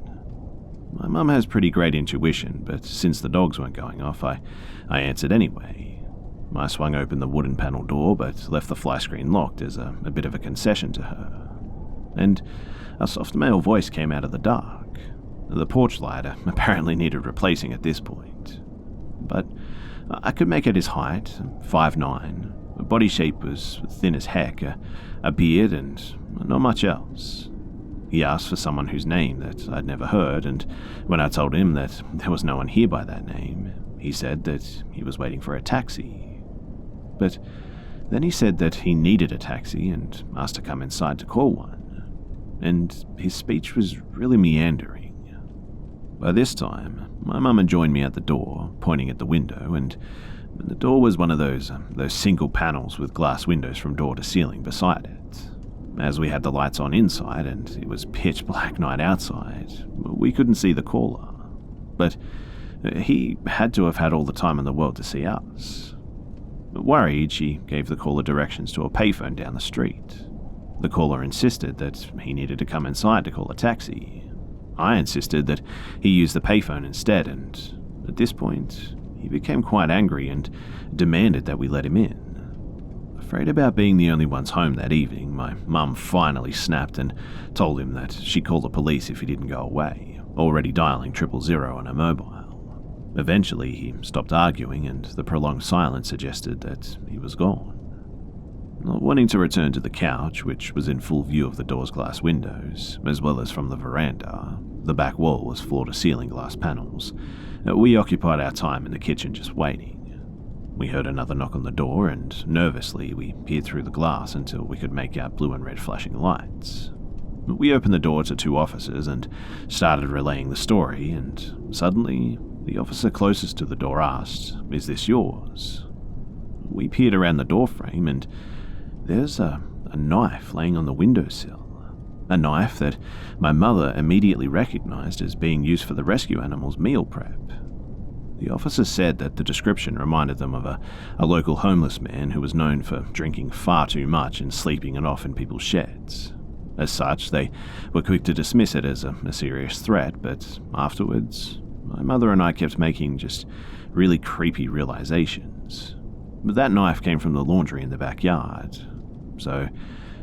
My mum has pretty great intuition, but since the dogs weren't going off, I answered anyway. I swung open the wooden panel door, but left the fly screen locked as a bit of a concession to her. And a soft male voice came out of the dark. The porch light apparently needed replacing at this point. But I could make out his height, 5'9". Body shape was thin as heck, a beard and not much else. He asked for someone whose name that I'd never heard, and when I told him that there was no one here by that name, he said that he was waiting for a taxi. But then he said that he needed a taxi and asked to come inside to call one, and his speech was really meandering. By this time, my mum had joined me at the door, pointing at the window, and And the door was one of those single panels with glass windows from door to ceiling beside it. As we had the lights on inside and it was pitch black night outside, we couldn't see the caller. But he had to have had all the time in the world to see us. Worried, she gave the caller directions to a payphone down the street. The caller insisted that he needed to come inside to call a taxi. I insisted that he use the payphone instead, and at this point, he became quite angry and demanded that we let him in. Afraid about being the only ones home that evening, my mum finally snapped and told him that she'd call the police if he didn't go away, already dialing 000 on her mobile. Eventually, he stopped arguing, and the prolonged silence suggested that he was gone. Not wanting to return to the couch, which was in full view of the door's glass windows, as well as from the veranda, the back wall was floor-to-ceiling glass panels, we occupied our time in the kitchen just waiting. We heard another knock on the door, and nervously we peered through the glass until we could make out blue and red flashing lights. We opened the door to two officers and started relaying the story, and suddenly the officer closest to the door asked, "Is this yours?" We peered around the doorframe, and there's a knife laying on the windowsill. A knife that my mother immediately recognized as being used for the rescue animal's meal prep. The officer said that the description reminded them of a local homeless man who was known for drinking far too much and sleeping it off in people's sheds. As such, they were quick to dismiss it as a serious threat, but afterwards, my mother and I kept making just really creepy realizations. But that knife came from the laundry in the backyard. So,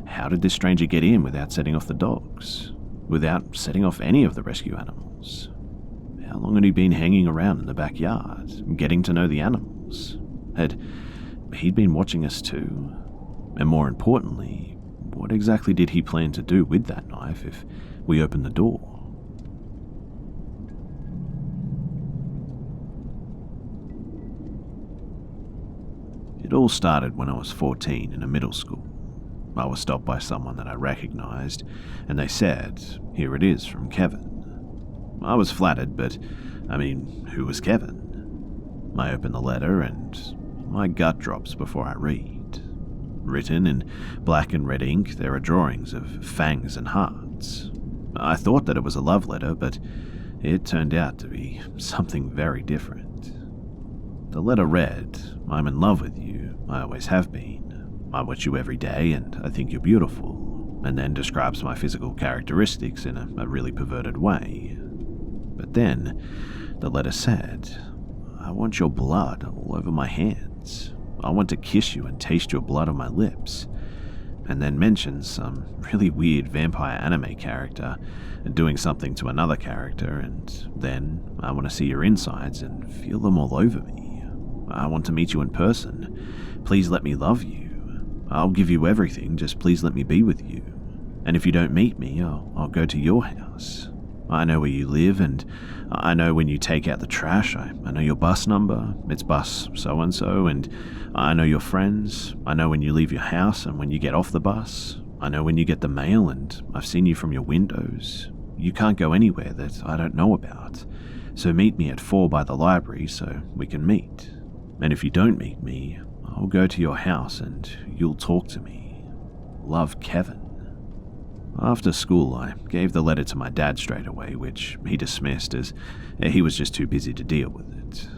how did this stranger get in without setting off the dogs? Without setting off any of the rescue animals? How long had he been hanging around in the backyard, getting to know the animals? Had he been watching us too? And more importantly, what exactly did he plan to do with that knife if we opened the door? It all started when I was 14 in a middle school. I was stopped by someone that I recognized, and they said, "Here it is from Kevin." I was flattered, but, who was Kevin? I open the letter, and my gut drops before I read. Written in black and red ink, there are drawings of fangs and hearts. I thought that it was a love letter, but it turned out to be something very different. The letter read, "I'm in love with you, I always have been. I watch you every day and I think you're beautiful," and then describes my physical characteristics in a really perverted way. But then, the letter said, "I want your blood all over my hands. I want to kiss you and taste your blood on my lips," and then mentions some really weird vampire anime character doing something to another character, and then I want to see your insides and feel them all over me. I want to meet you in person. Please let me love you. I'll give you everything, just please let me be with you. And if you don't meet me, I'll go to your house. I know where you live, and I know when you take out the trash. I know your bus number. It's bus so-and-so, and I know your friends. I know when you leave your house and when you get off the bus. I know when you get the mail, and I've seen you from your windows. You can't go anywhere that I don't know about. So meet me at 4 by the library so we can meet. And if you don't meet me, I'll go to your house and you'll talk to me. Love, Kevin." After school, I gave the letter to my dad straight away, which he dismissed as he was just too busy to deal with it.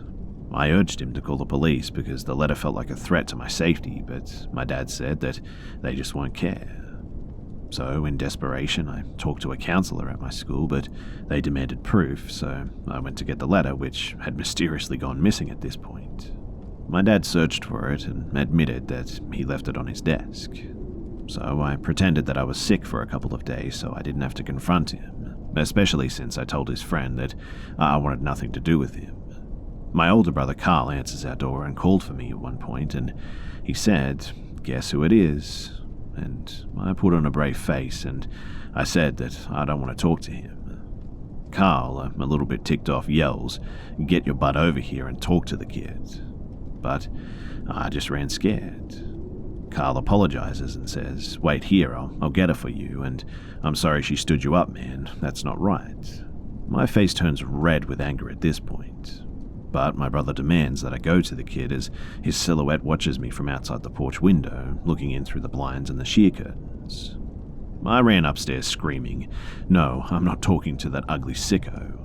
I urged him to call the police because the letter felt like a threat to my safety, but my dad said that they just won't care. So, in desperation, I talked to a counselor at my school, but they demanded proof, so I went to get the letter, which had mysteriously gone missing at this point. My dad searched for it and admitted that he left it on his desk. So I pretended that I was sick for a couple of days so I didn't have to confront him, especially since I told his friend that I wanted nothing to do with him. My older brother Carl answers our door and called for me at one point, and he said, "Guess who it is?" And I put on a brave face and I said that I don't want to talk to him. Carl, a little bit ticked off, yells, "Get your butt over here and talk to the kid." But I just ran scared. Carl apologizes and says, "Wait here, I'll get her for you, and I'm sorry she stood you up, man. That's not right." My face turns red with anger at this point. but my brother demands that I go to the kid as his silhouette watches me from outside the porch window, looking in through the blinds and the sheer curtains. I ran upstairs screaming, "No, I'm not talking to that ugly sicko."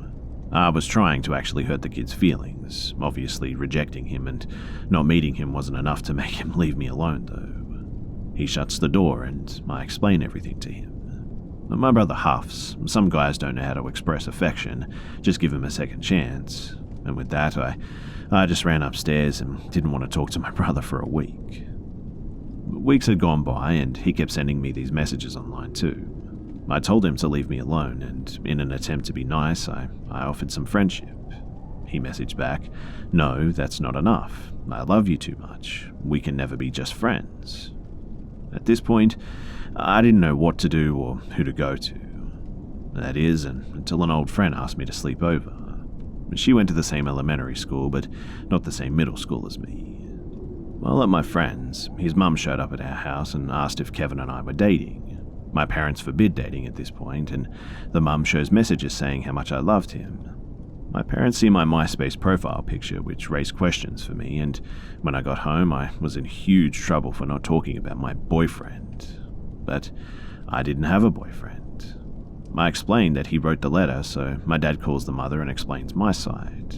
I was trying to actually hurt the kid's feelings. Obviously, rejecting him and not meeting him wasn't enough to make him leave me alone, though. He shuts the door and I explain everything to him. My brother huffs. Some guys don't know how to express affection. Just give him a second chance. And with that, I just ran upstairs and didn't want to talk to my brother for a week. Weeks had gone by and he kept sending me these messages online too. I told him to leave me alone, and in an attempt to be nice, I offered some friendship. He messaged back, "No, that's not enough. I love you too much. We can never be just friends." At this point, I didn't know what to do or who to go to. That is, until an old friend asked me to sleep over. She went to the same elementary school, but not the same middle school as me. While at my friend's, his mum showed up at our house and asked if Kevin and I were dating. My parents forbid dating at this point, and the mum shows messages saying how much I loved him. My parents see my MySpace profile picture, which raised questions for me, and when I got home, I was in huge trouble for not talking about my boyfriend. But I didn't have a boyfriend. I explained that he wrote the letter, so my dad calls the mother and explains my side.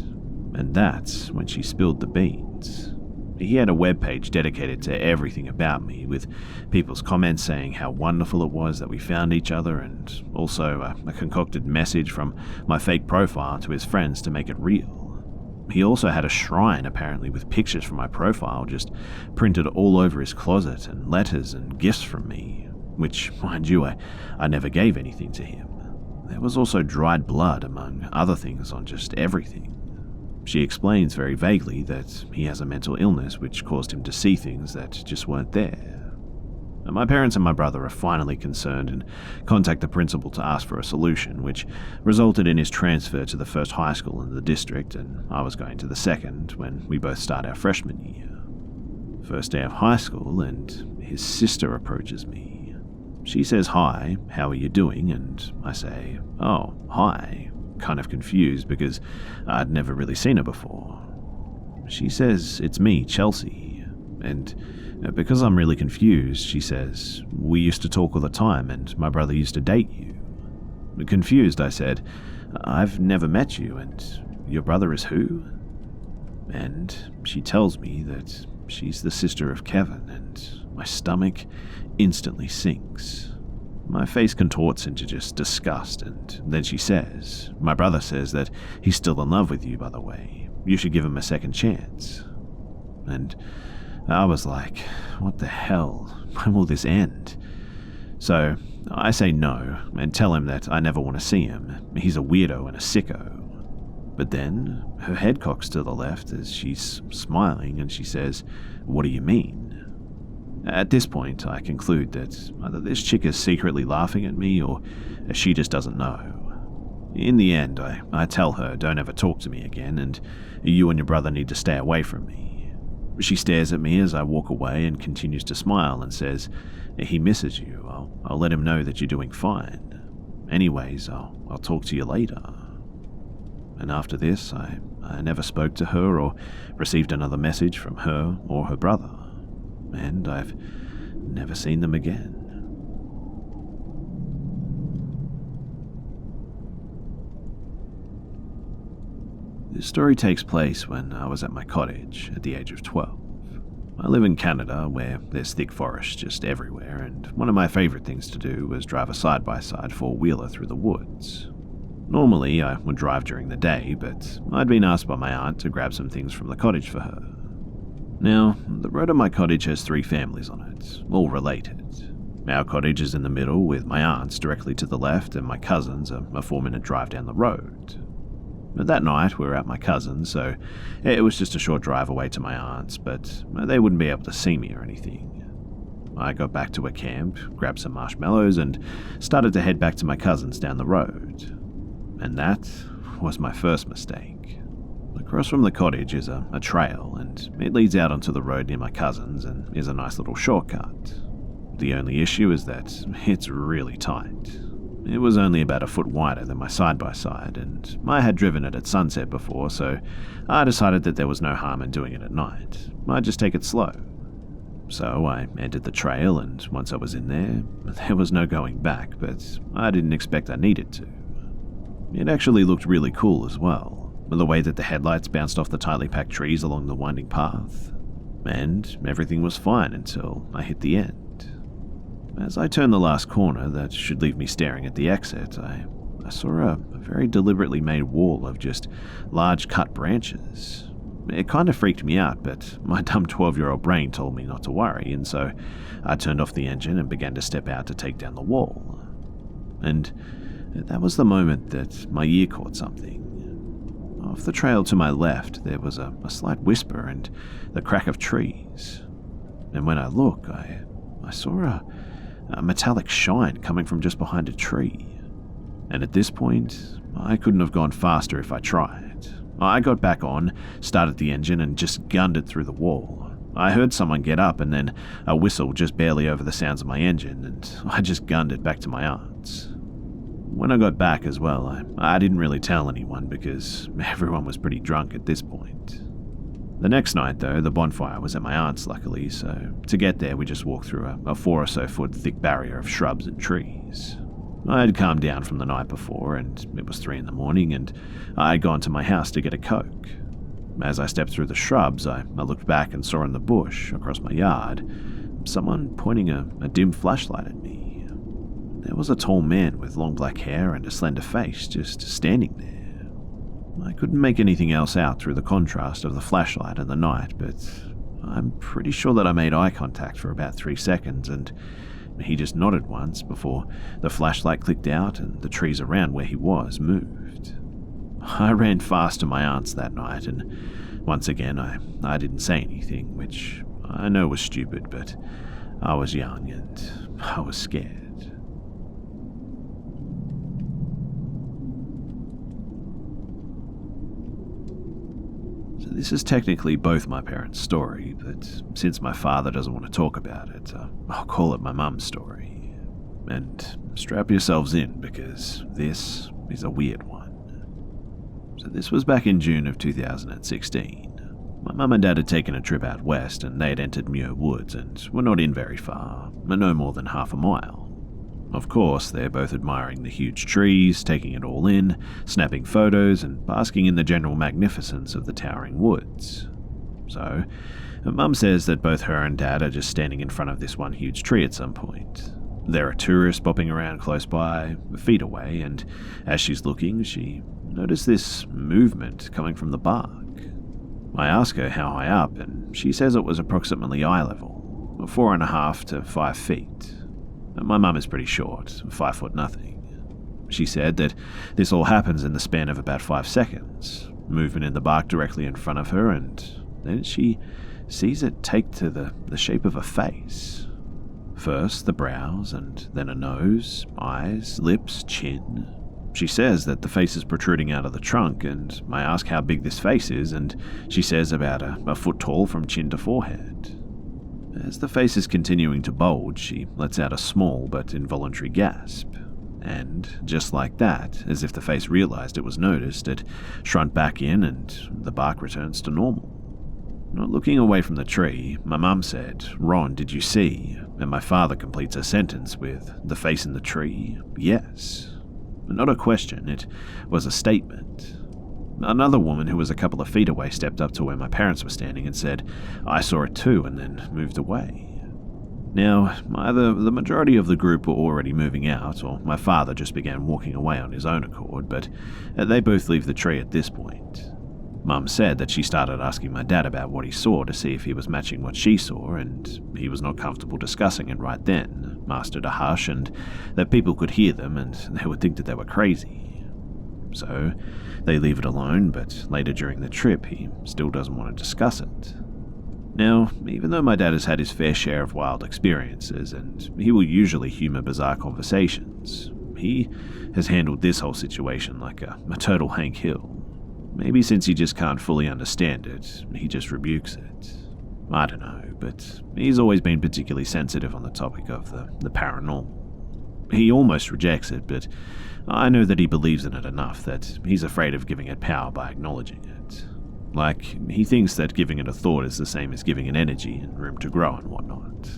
And that's when she spilled the beans. He had a webpage dedicated to everything about me, with people's comments saying how wonderful it was that we found each other, and also a concocted message from my fake profile to his friends to make it real. He also had a shrine, apparently, with pictures from my profile just printed all over his closet, and letters and gifts from me, which, mind you, I never gave anything to him. There was also dried blood, among other things, on just everything. She explains very vaguely that he has a mental illness which caused him to see things that just weren't there. And my parents and my brother are finally concerned and contact the principal to ask for a solution, which resulted in his transfer to the first high school in the district, and I was going to the second when we both start our freshman year. First day of high school, and his sister approaches me. She says, "Hi, how are you doing?" And I say, "Oh, hi," kind of confused because I'd never really seen her before. She says, "It's me, Chelsea," and because I'm really confused, she says, "We used to talk all the time and my brother used to date you." Confused, I said, "I've never met you, and your brother is who?" And she tells me that she's the sister of Kevin, and my stomach instantly sinks. My face contorts into just disgust, and then she says, "My brother says that he's still in love with you, by the way. You should give him a second chance." And I was like, what the hell? When will this end? So I say no, and tell him that I never want to see him. He's a weirdo and a sicko. But then her head cocks to the left as she's smiling, and she says, "What do you mean?" At this point, I conclude that either this chick is secretly laughing at me or she just doesn't know. In the end, I tell her, "Don't ever talk to me again, and you and your brother need to stay away from me." She stares at me as I walk away and continues to smile and says, "He misses you. I'll let him know that you're doing fine. Anyways, I'll talk to you later." And after this, I never spoke to her or received another message from her or her brother. And I've never seen them again. This story takes place when I was at my cottage at the age of 12. I live in Canada, where there's thick forest just everywhere, and one of my favourite things to do was drive a side-by-side four-wheeler through the woods. Normally, I would drive during the day, but I'd been asked by my aunt to grab some things from the cottage for her. Now, the road at my cottage has 3 families on it, all related. Our cottage is in the middle, with my aunt's directly to the left and my cousin's a 4-minute drive down the road. But that night we were at my cousin's, so it was just a short drive away to my aunt's, but they wouldn't be able to see me or anything. I got back to a camp, grabbed some marshmallows, and started to head back to my cousin's down the road. And that was my first mistake. Across from the cottage is a trail, and it leads out onto the road near my cousin's and is a nice little shortcut. The only issue is that it's really tight. It was only about a foot wider than my side-by-side, and I had driven it at sunset before, so I decided that there was no harm in doing it at night. I'd just take it slow. So I entered the trail, and once I was in there was no going back, but I didn't expect I needed to. It actually looked really cool as well, the way that the headlights bounced off the tightly packed trees along the winding path. And everything was fine until I hit the end. As I turned the last corner that should leave me staring at the exit, I saw a very deliberately made wall of just large cut branches. It kind of freaked me out, but my dumb 12-year-old brain told me not to worry, and so I turned off the engine and began to step out to take down the wall. And that was the moment that my ear caught something. Off the trail to my left, there was a slight whisper and the crack of trees. And when I look, I saw a metallic shine coming from just behind a tree. And at this point, I couldn't have gone faster if I tried. I got back on, started the engine, and just gunned it through the wall. I heard someone get up and then a whistle just barely over the sounds of my engine, and I just gunned it back to my aunt's. When I got back as well, I didn't really tell anyone because everyone was pretty drunk at this point. The next night, though, the bonfire was at my aunt's, luckily, so to get there we just walked through a 4 or so foot thick barrier of shrubs and trees. I had calmed down from the night before, and it was 3 a.m, and I had gone to my house to get a Coke. As I stepped through the shrubs, I looked back and saw in the bush, across my yard, someone pointing a dim flashlight at me. There was a tall man with long black hair and a slender face just standing there. I couldn't make anything else out through the contrast of the flashlight and the night, but I'm pretty sure that I made eye contact for about 3 seconds, and he just nodded once before the flashlight clicked out and the trees around where he was moved. I ran fast to my aunt's that night, and once again I didn't say anything, which I know was stupid, but I was young and I was scared. This is technically both my parents' story, but since my father doesn't want to talk about it, I'll call it my mum's story. And strap yourselves in, because this is a weird one. So this was back in June of 2016. My mum and dad had taken a trip out west, and they had entered Muir Woods and were not in very far, no more than half a mile. Of course, they're both admiring the huge trees, taking it all in, snapping photos, and basking in the general magnificence of the towering woods. So, Mum says that both her and Dad are just standing in front of this one huge tree at some point. There are tourists bopping around close by, feet away, and as she's looking, she noticed this movement coming from the bark. I ask her how high up, and she says it was approximately eye level, 4.5 to 5 feet. My mum is pretty short, 5 foot nothing. She said that this all happens in the span of about 5 seconds, movement in the bark directly in front of her, and then she sees it take to the shape of a face. First the brows, and then a nose, eyes, lips, chin. She says that the face is protruding out of the trunk, and I ask how big this face is, and she says about a foot tall from chin to forehead. As the face is continuing to bulge, she lets out a small but involuntary gasp. And just like that, as if the face realized it was noticed, it shrunk back in and the bark returns to normal. Not looking away from the tree, my mum said, "Ron, did you see?" And my father completes a sentence with, "The face in the tree? Yes." Not a question, it was a statement. Another woman who was a couple of feet away stepped up to where my parents were standing and said, "I saw it too," and then moved away. Now, either the majority of the group were already moving out, or my father just began walking away on his own accord, but they both leave the tree at this point. Mum said that she started asking my dad about what he saw to see if he was matching what she saw, and he was not comfortable discussing it right then, mastered a hush, and that people could hear them and they would think that they were crazy. So they leave it alone, but later during the trip he still doesn't want to discuss it. Now, even though my dad has had his fair share of wild experiences, and he will usually humour bizarre conversations, he has handled this whole situation like a total Hank Hill. Maybe since he just can't fully understand it, he just rebukes it. I don't know, but he's always been particularly sensitive on the topic of the paranormal. He almost rejects it, but I know that he believes in it enough that he's afraid of giving it power by acknowledging it. Like, he thinks that giving it a thought is the same as giving it energy and room to grow and whatnot.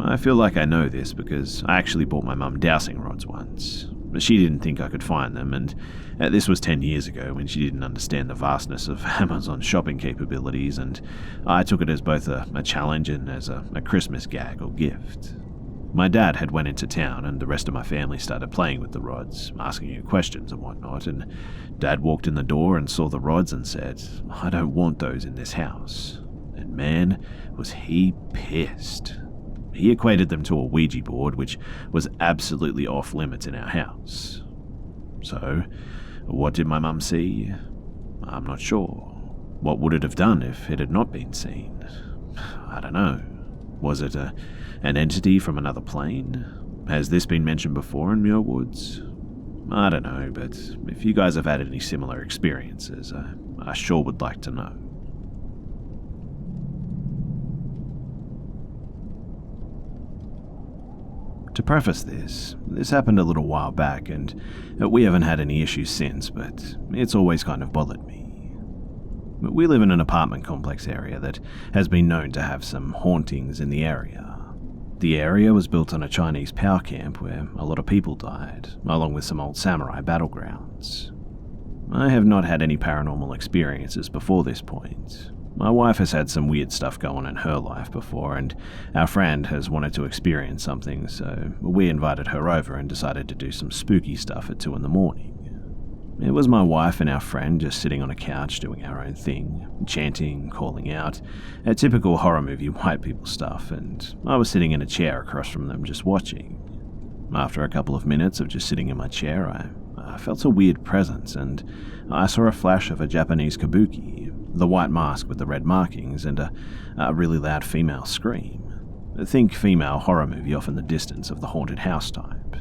I feel like I know this because I actually bought my mum dowsing rods once. She didn't think I could find them, and this was 10 years ago when she didn't understand the vastness of Amazon's shopping capabilities, and I took it as both a challenge and as a Christmas gag or gift. My dad had went into town and the rest of my family started playing with the rods, asking you questions and whatnot, and Dad walked in the door and saw the rods and said, "I don't want those in this house." And man, was he pissed. He equated them to a Ouija board, which was absolutely off limits in our house. So, what did my mum see? I'm not sure. What would it have done if it had not been seen? I don't know. Was it an entity from another plane? Has this been mentioned before in Muir Woods? I don't know, but if you guys have had any similar experiences, I sure would like to know. To preface this happened a little while back, and we haven't had any issues since, but it's always kind of bothered me. We live in an apartment complex area that has been known to have some hauntings in the area. The area was built on a Chinese power camp where a lot of people died, along with some old samurai battlegrounds. I have not had any paranormal experiences before this point. My wife has had some weird stuff go on in her life before, and our friend has wanted to experience something, so we invited her over and decided to do some spooky stuff at 2 a.m. It was my wife and our friend just sitting on a couch doing our own thing, chanting, calling out, a typical horror movie white people stuff, and I was sitting in a chair across from them just watching. After a couple of minutes of just sitting in my chair, I felt a weird presence, and I saw a flash of a Japanese kabuki, the white mask with the red markings, and a really loud female scream. Think female horror movie off in the distance of the haunted house type.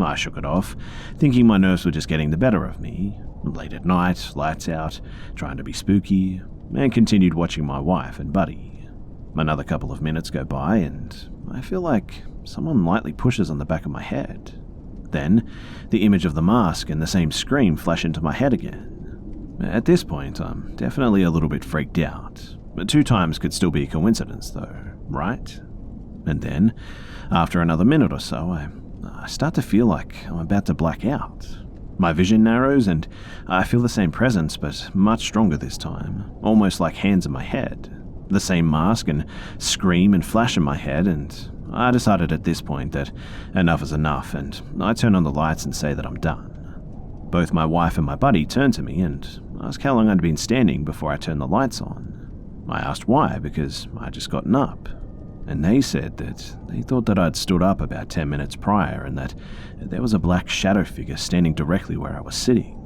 I shook it off, thinking my nerves were just getting the better of me. Late at night, lights out, trying to be spooky, and continued watching my wife and buddy. Another couple of minutes go by, and I feel like someone lightly pushes on the back of my head. Then, the image of the mask and the same scream flash into my head again. At this point, I'm definitely a little bit freaked out. 2 times could still be a coincidence though, right? And then, after another minute or so, I start to feel like I'm about to black out. My vision narrows and I feel the same presence, but much stronger this time, almost like hands in my head. The same mask and scream and flash in my head, and I decided at this point that enough is enough, and I turn on the lights and say that I'm done. Both my wife and my buddy turned to me and asked how long I'd been standing before I turned the lights on. I asked why, because I'd just gotten up. And they said that they thought that I'd stood up about 10 minutes prior and that there was a black shadow figure standing directly where I was sitting.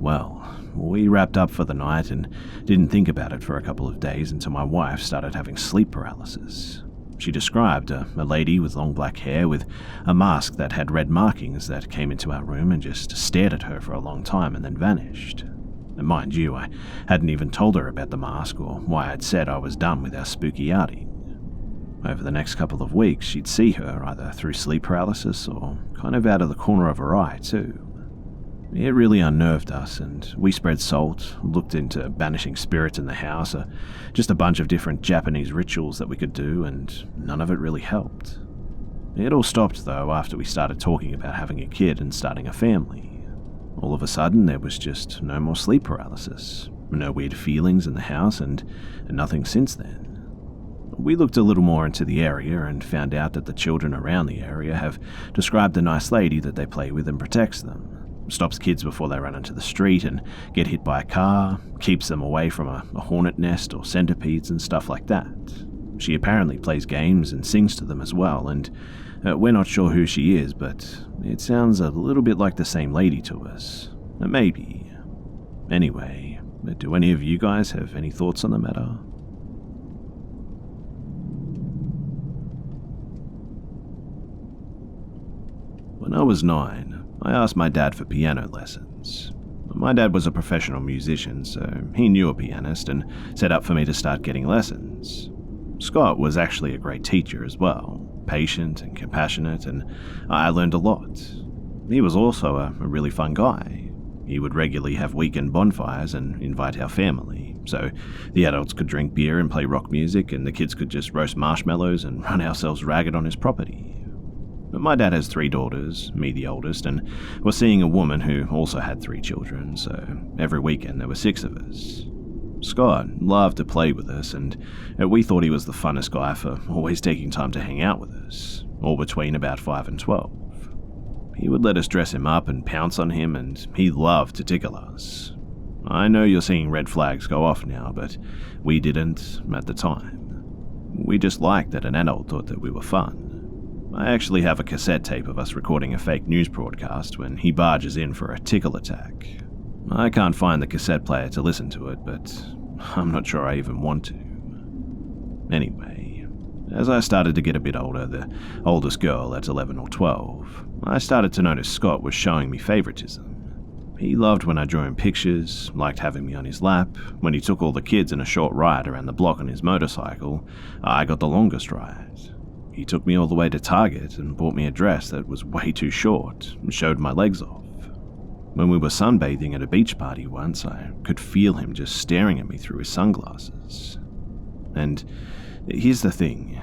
Well, we wrapped up for the night and didn't think about it for a couple of days until my wife started having sleep paralysis. She described a lady with long black hair with a mask that had red markings that came into our room and just stared at her for a long time and then vanished. And mind you, I hadn't even told her about the mask or why I'd said I was done with our spooky outing. Over the next couple of weeks, she'd see her either through sleep paralysis or kind of out of the corner of her eye too. It really unnerved us, and we spread salt, looked into banishing spirits in the house, just a bunch of different Japanese rituals that we could do, and none of it really helped. It all stopped though after we started talking about having a kid and starting a family. All of a sudden there was just no more sleep paralysis, no weird feelings in the house, and nothing since then. We looked a little more into the area and found out that the children around the area have described the nice lady that they play with and protects them. Stops kids before they run into the street and get hit by a car, keeps them away from a hornet nest or centipedes and stuff like that. She apparently plays games and sings to them as well, and we're not sure who she is, but it sounds a little bit like the same lady to us. Maybe. Anyway, do any of you guys have any thoughts on the matter? When I was 9, I asked my dad for piano lessons. My dad was a professional musician, so he knew a pianist and set up for me to start getting lessons. Scott was actually a great teacher as well. patient and compassionate, and I learned a lot. He was also a really fun guy. He would regularly have weekend bonfires and invite our family, so the adults could drink beer and play rock music, and the kids could just roast marshmallows and run ourselves ragged on his property. But my dad has 3 daughters, me the oldest, and was seeing a woman who also had 3 children, so every weekend there were 6 of us. Scott loved to play with us, and we thought he was the funnest guy for always taking time to hang out with us, all between about 5 and 12. He would let us dress him up and pounce on him, and he loved to tickle us. I know you're seeing red flags go off now, but we didn't at the time. We just liked that an adult thought that we were fun. I actually have a cassette tape of us recording a fake news broadcast when he barges in for a tickle attack. I can't find the cassette player to listen to it, but I'm not sure I even want to. Anyway, as I started to get a bit older, the oldest girl at 11 or 12, I started to notice Scott was showing me favoritism. He loved when I drew him pictures, liked having me on his lap. When he took all the kids in a short ride around the block on his motorcycle, I got the longest ride. He took me all the way to Target and bought me a dress that was way too short and showed my legs off. When we were sunbathing at a beach party once, I could feel him just staring at me through his sunglasses. And here's the thing.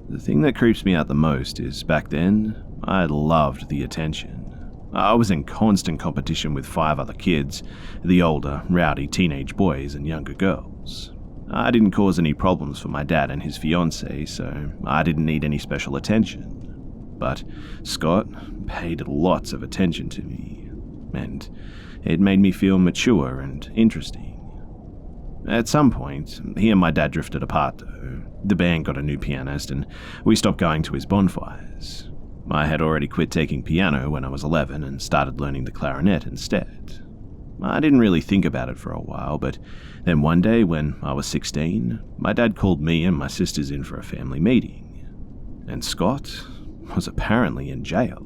The thing that creeps me out the most is back then, I loved the attention. I was in constant competition with 5 other kids, the older, rowdy teenage boys and younger girls. I didn't cause any problems for my dad and his fiancée, so I didn't need any special attention. But Scott paid lots of attention to me, and it made me feel mature and interesting. At some point, he and my dad drifted apart though. The band got a new pianist and we stopped going to his bonfires. I had already quit taking piano when I was 11 and started learning the clarinet instead. I didn't really think about it for a while, but then one day when I was 16, my dad called me and my sisters in for a family meeting. And Scott was apparently in jail,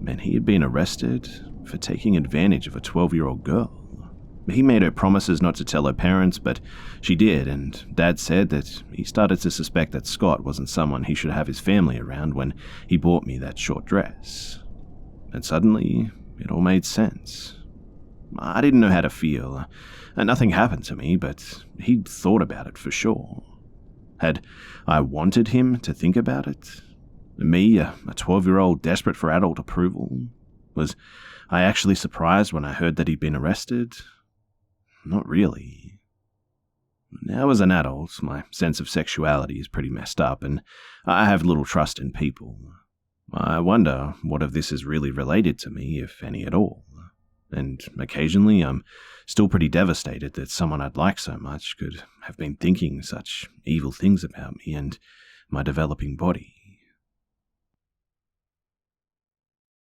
and he had been arrested for taking advantage of a 12-year-old girl. He made her promises not to tell her parents, but she did, and Dad said that he started to suspect that Scott wasn't someone he should have his family around when he bought me that short dress. And suddenly, it all made sense. I didn't know how to feel. Nothing happened to me, but he'd thought about it for sure. Had I wanted him to think about it? Me, a 12-year-old desperate for adult approval? Was I actually surprised when I heard that he'd been arrested? Not really. Now as an adult, my sense of sexuality is pretty messed up, and I have little trust in people. I wonder what if this is really related to me, if any at all. And occasionally I'm still pretty devastated that someone I'd like so much could have been thinking such evil things about me and my developing body.